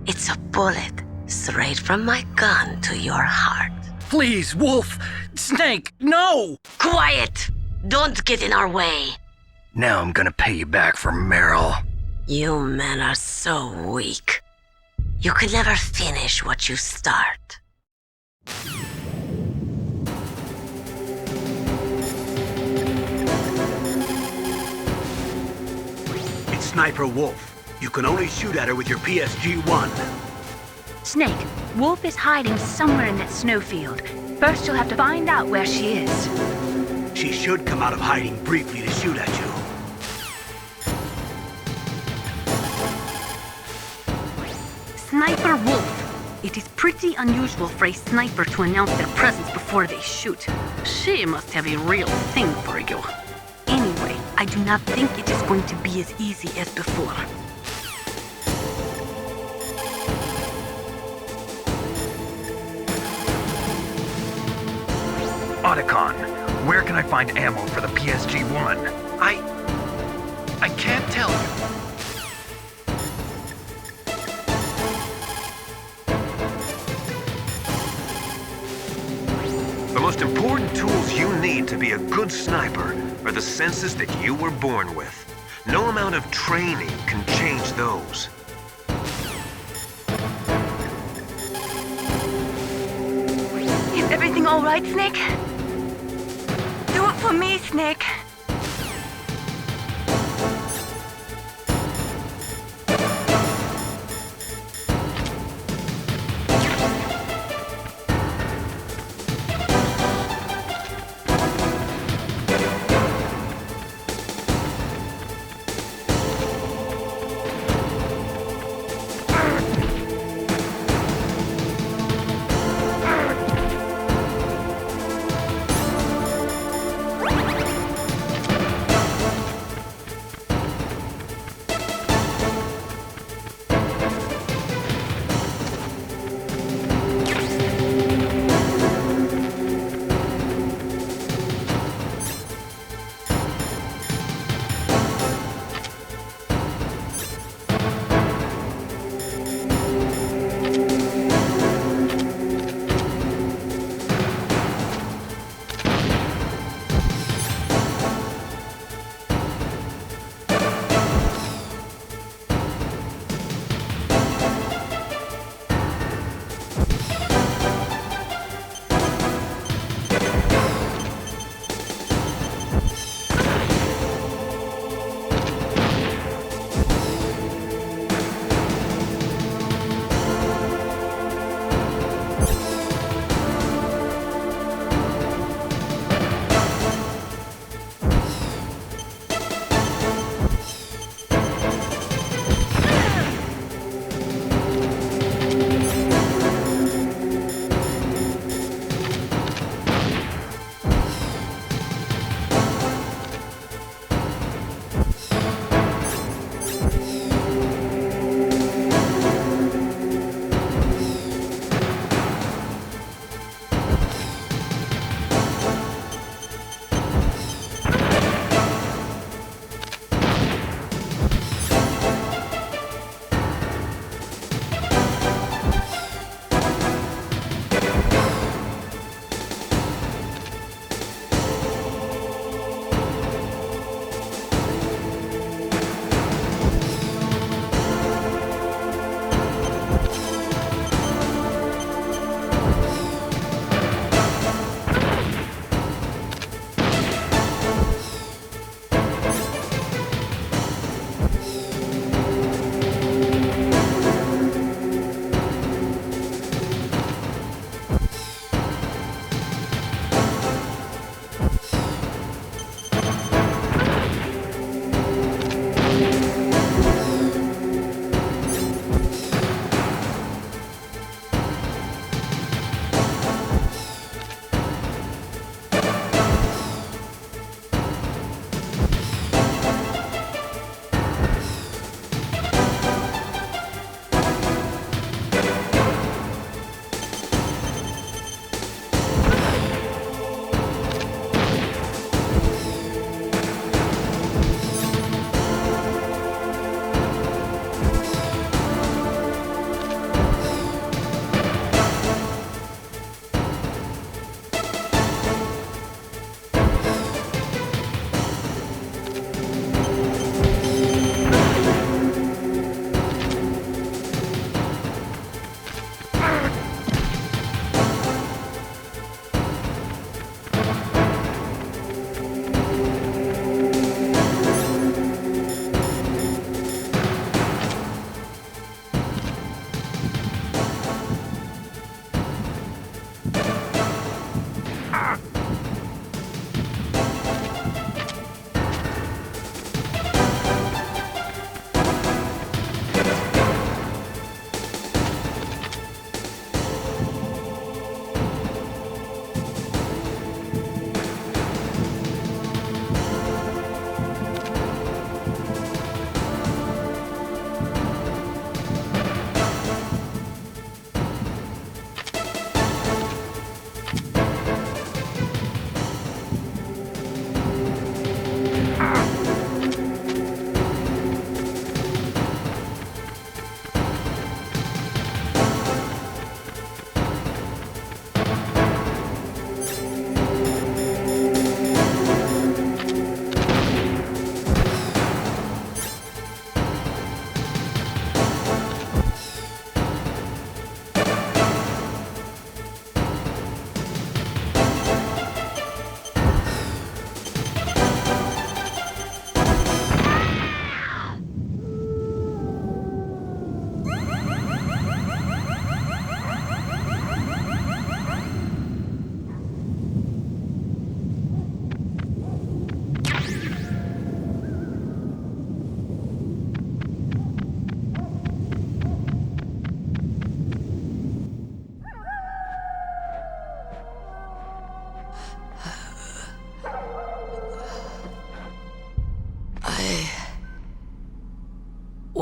It's a bullet straight from my gun to your heart. Please, Wolf! Snake, no! Quiet! Don't get in our way. Now I'm gonna pay you back for Meryl. You men are so weak. You can never finish what you start. It's Sniper Wolf. You can only shoot at her with your PSG-1. Snake, Wolf is hiding somewhere in that snowfield. First, you'll have to find out where she is. She should come out of hiding briefly to shoot at you. Sniper Wolf. It is pretty unusual for a sniper to announce their presence before they shoot. She must have a real thing for you. Anyway, I do not think it is going to be as easy as before. Otacon, where can I find ammo for the PSG-1? I can't tell you. The most important tools you need to be a good sniper are the senses that you were born with. No amount of training can change those. Is everything all right, Snake? Do it for me, Snake.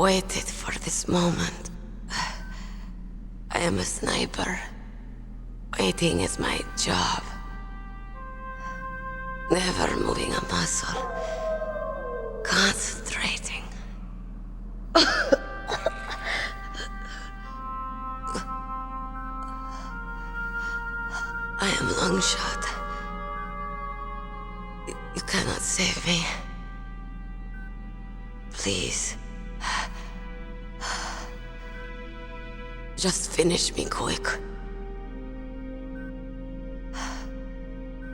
waited for this moment. I am a sniper. Waiting is my job. Never moving a muscle. Concentrating. I am Longshot. You cannot save me. Please. Just finish me quick.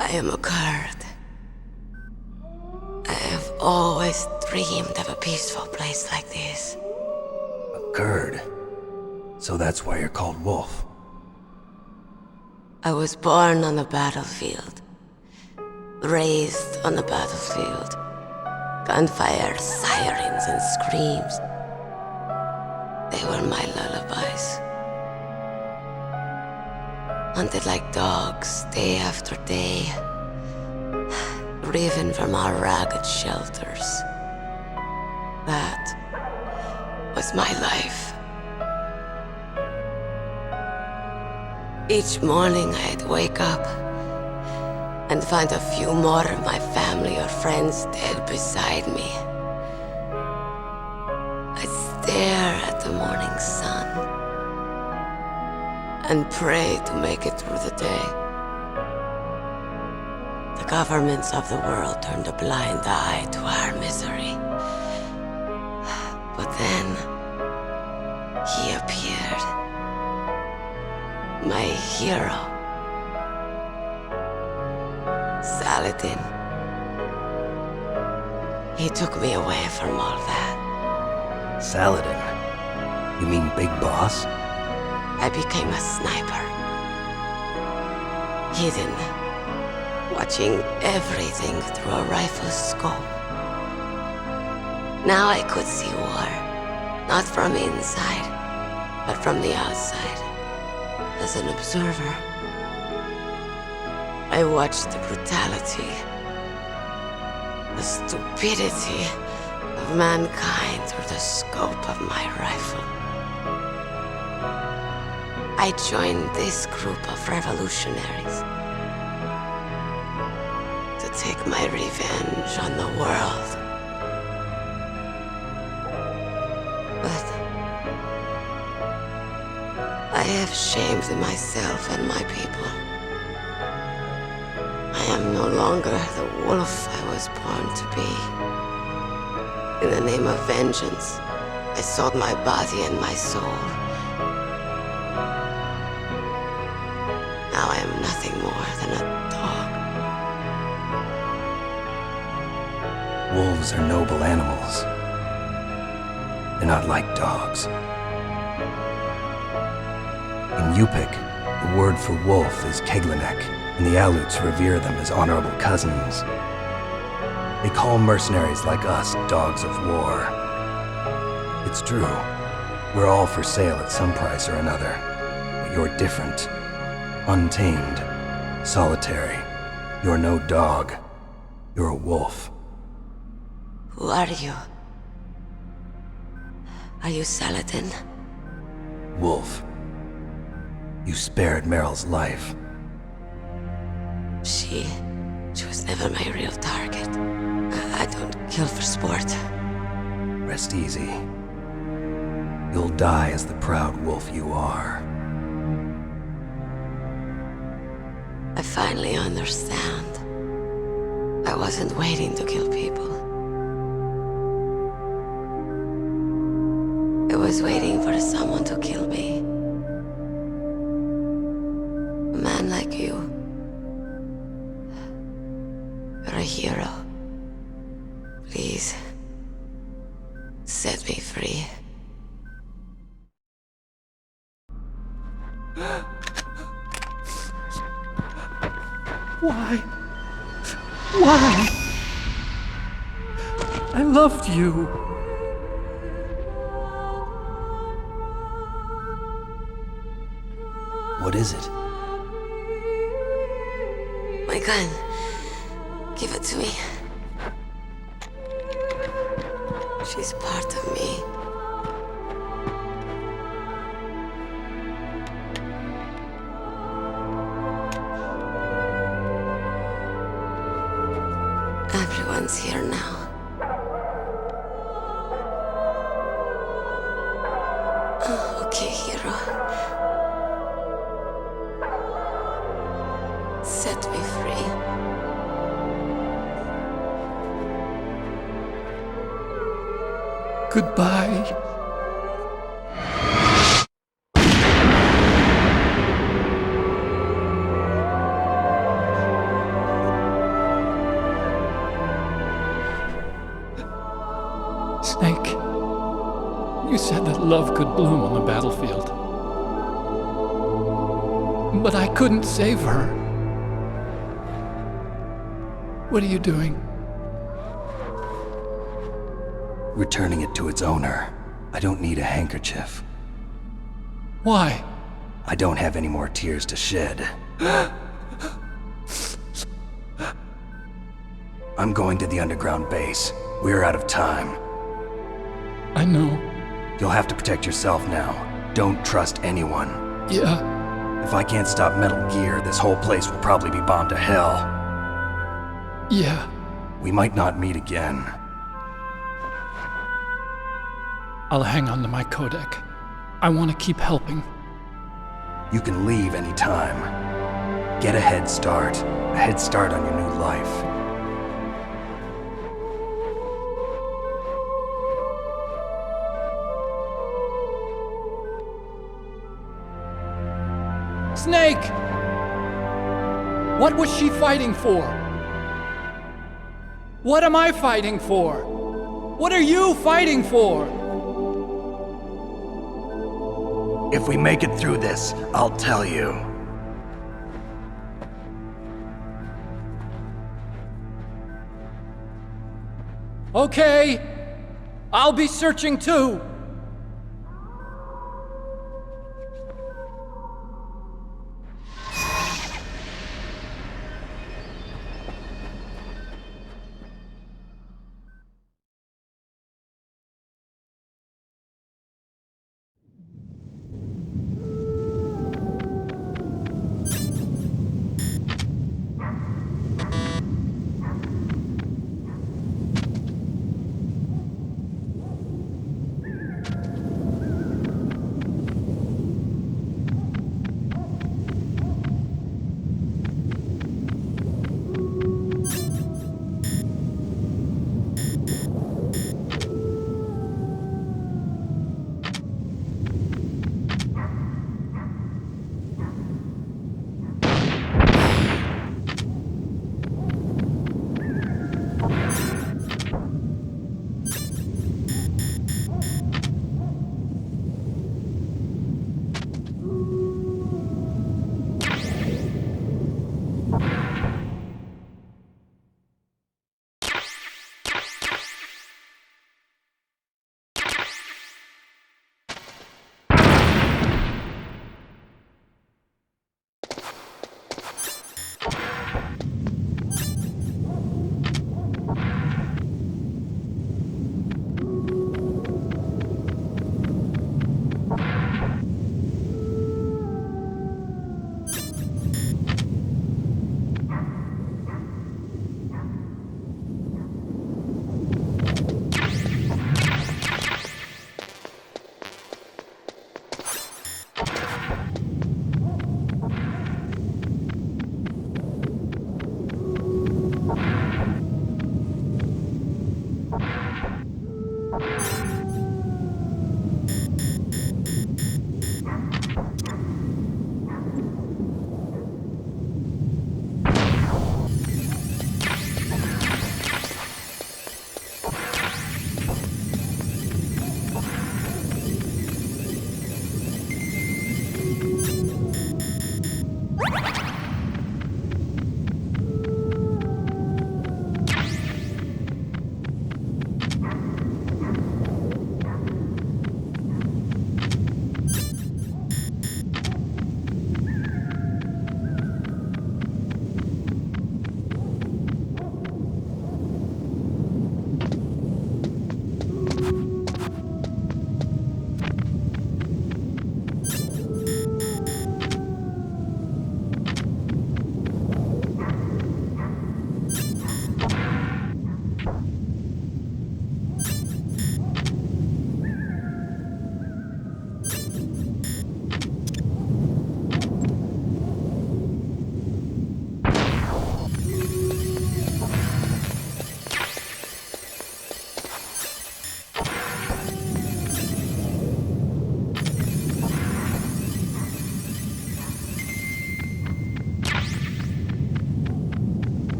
I am a Kurd. I have always dreamed of a peaceful place like this. A Kurd? So that's why you're called Wolf. I was born on the battlefield. Raised on the battlefield. Gunfire, sirens, and screams. They were my lullabies. Hunted like dogs, day after day. Driven from our ragged shelters. That was my life. Each morning I'd wake up and find a few more of my family or friends dead beside me. I'd stare at the morning sun and pray to make it through the day. The governments of the world turned a blind eye to our misery. But then, he appeared. My hero. Saladin. He took me away from all that. Saladin? You mean Big Boss? I became a sniper. Hidden. Watching everything through a rifle's scope. Now I could see war. Not from inside, but from the outside. As an observer. I watched the brutality, the stupidity of mankind through the scope of my rifle. I joined this group of revolutionaries to take my revenge on the world. But I have shamed myself and my people. I am no longer the wolf I was born to be. In the name of vengeance, I sold my body and my soul. Now I am nothing more than a dog. Wolves are noble animals. They're not like dogs. In Yupik, the word for wolf is Keglenek, and the Aleuts revere them as honorable cousins. They call mercenaries like us dogs of war. It's true, we're all for sale at some price or another, but you're different. Untamed, solitary. You're no dog. You're a wolf. Who are you? Are you Saladin? Wolf. You spared Meryl's life. She was never my real target. I don't kill for sport. Rest easy. You'll die as the proud wolf you are. I finally understand. I wasn't waiting to kill people. I was waiting for someone to kill me. A man like you. You're a hero. Please, set me free. Why? Why? I loved you. What is it? My gun. Give it to me. She's part of me. Everyone's here now. Okay, hero. Set me free. Goodbye. Snake, you said that love could bloom on the battlefield. But I couldn't save her. What are you doing? Returning it to its owner. I don't need a handkerchief. Why? I don't have any more tears to shed. I'm going to the underground base. We're out of time. I know. You'll have to protect yourself now. Don't trust anyone. Yeah. If I can't stop Metal Gear, this whole place will probably be bombed to hell. Yeah. We might not meet again. I'll hang on to my codec. I want to keep helping. You can leave anytime. Get a head start. A head start on your new life. Snake! What was she fighting for? What am I fighting for? What are you fighting for? If we make it through this, I'll tell you. Okay. I'll be searching too.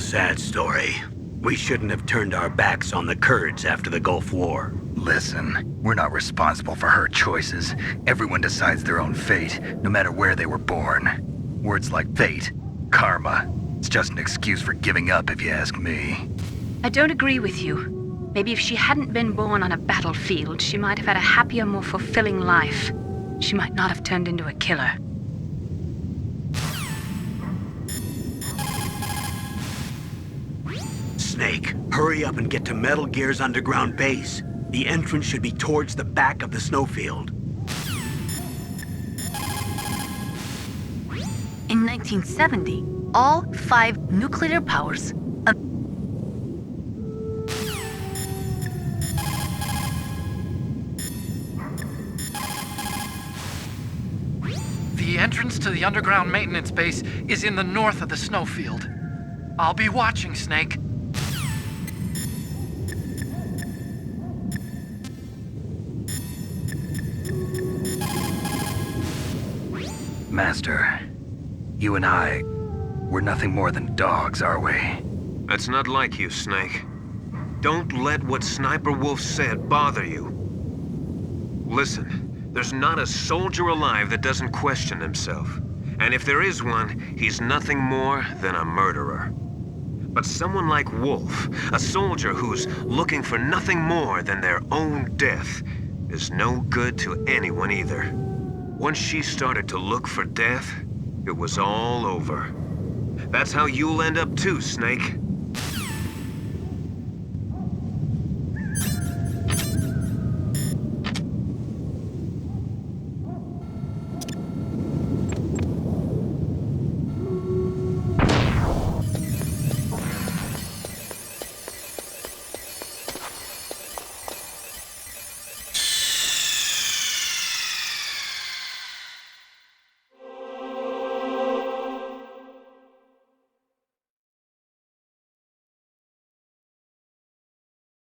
sad story. We shouldn't have turned our backs on the Kurds after the Gulf War. Listen, we're not responsible for her choices. Everyone decides their own fate, no matter where they were born. Words like fate, karma, it's just an excuse for giving up if you ask me. I don't agree with you. Maybe if she hadn't been born on a battlefield, she might have had a happier, more fulfilling life. She might not have turned into a killer. Snake, hurry up and get to Metal Gear's underground base. The entrance should be towards the back of the snowfield. In 1970, all 5 nuclear powers The entrance to the underground maintenance base is in the north of the snowfield. I'll be watching, Snake. Master, you and I, we're nothing more than dogs, are we? That's not like you, Snake. Don't let what Sniper Wolf said bother you. Listen. There's not a soldier alive that doesn't question himself. And if there is one, he's nothing more than a murderer. But someone like Wolf, a soldier who's looking for nothing more than their own death, is no good to anyone either. Once she started to look for death, it was all over. That's how you'll end up too, Snake.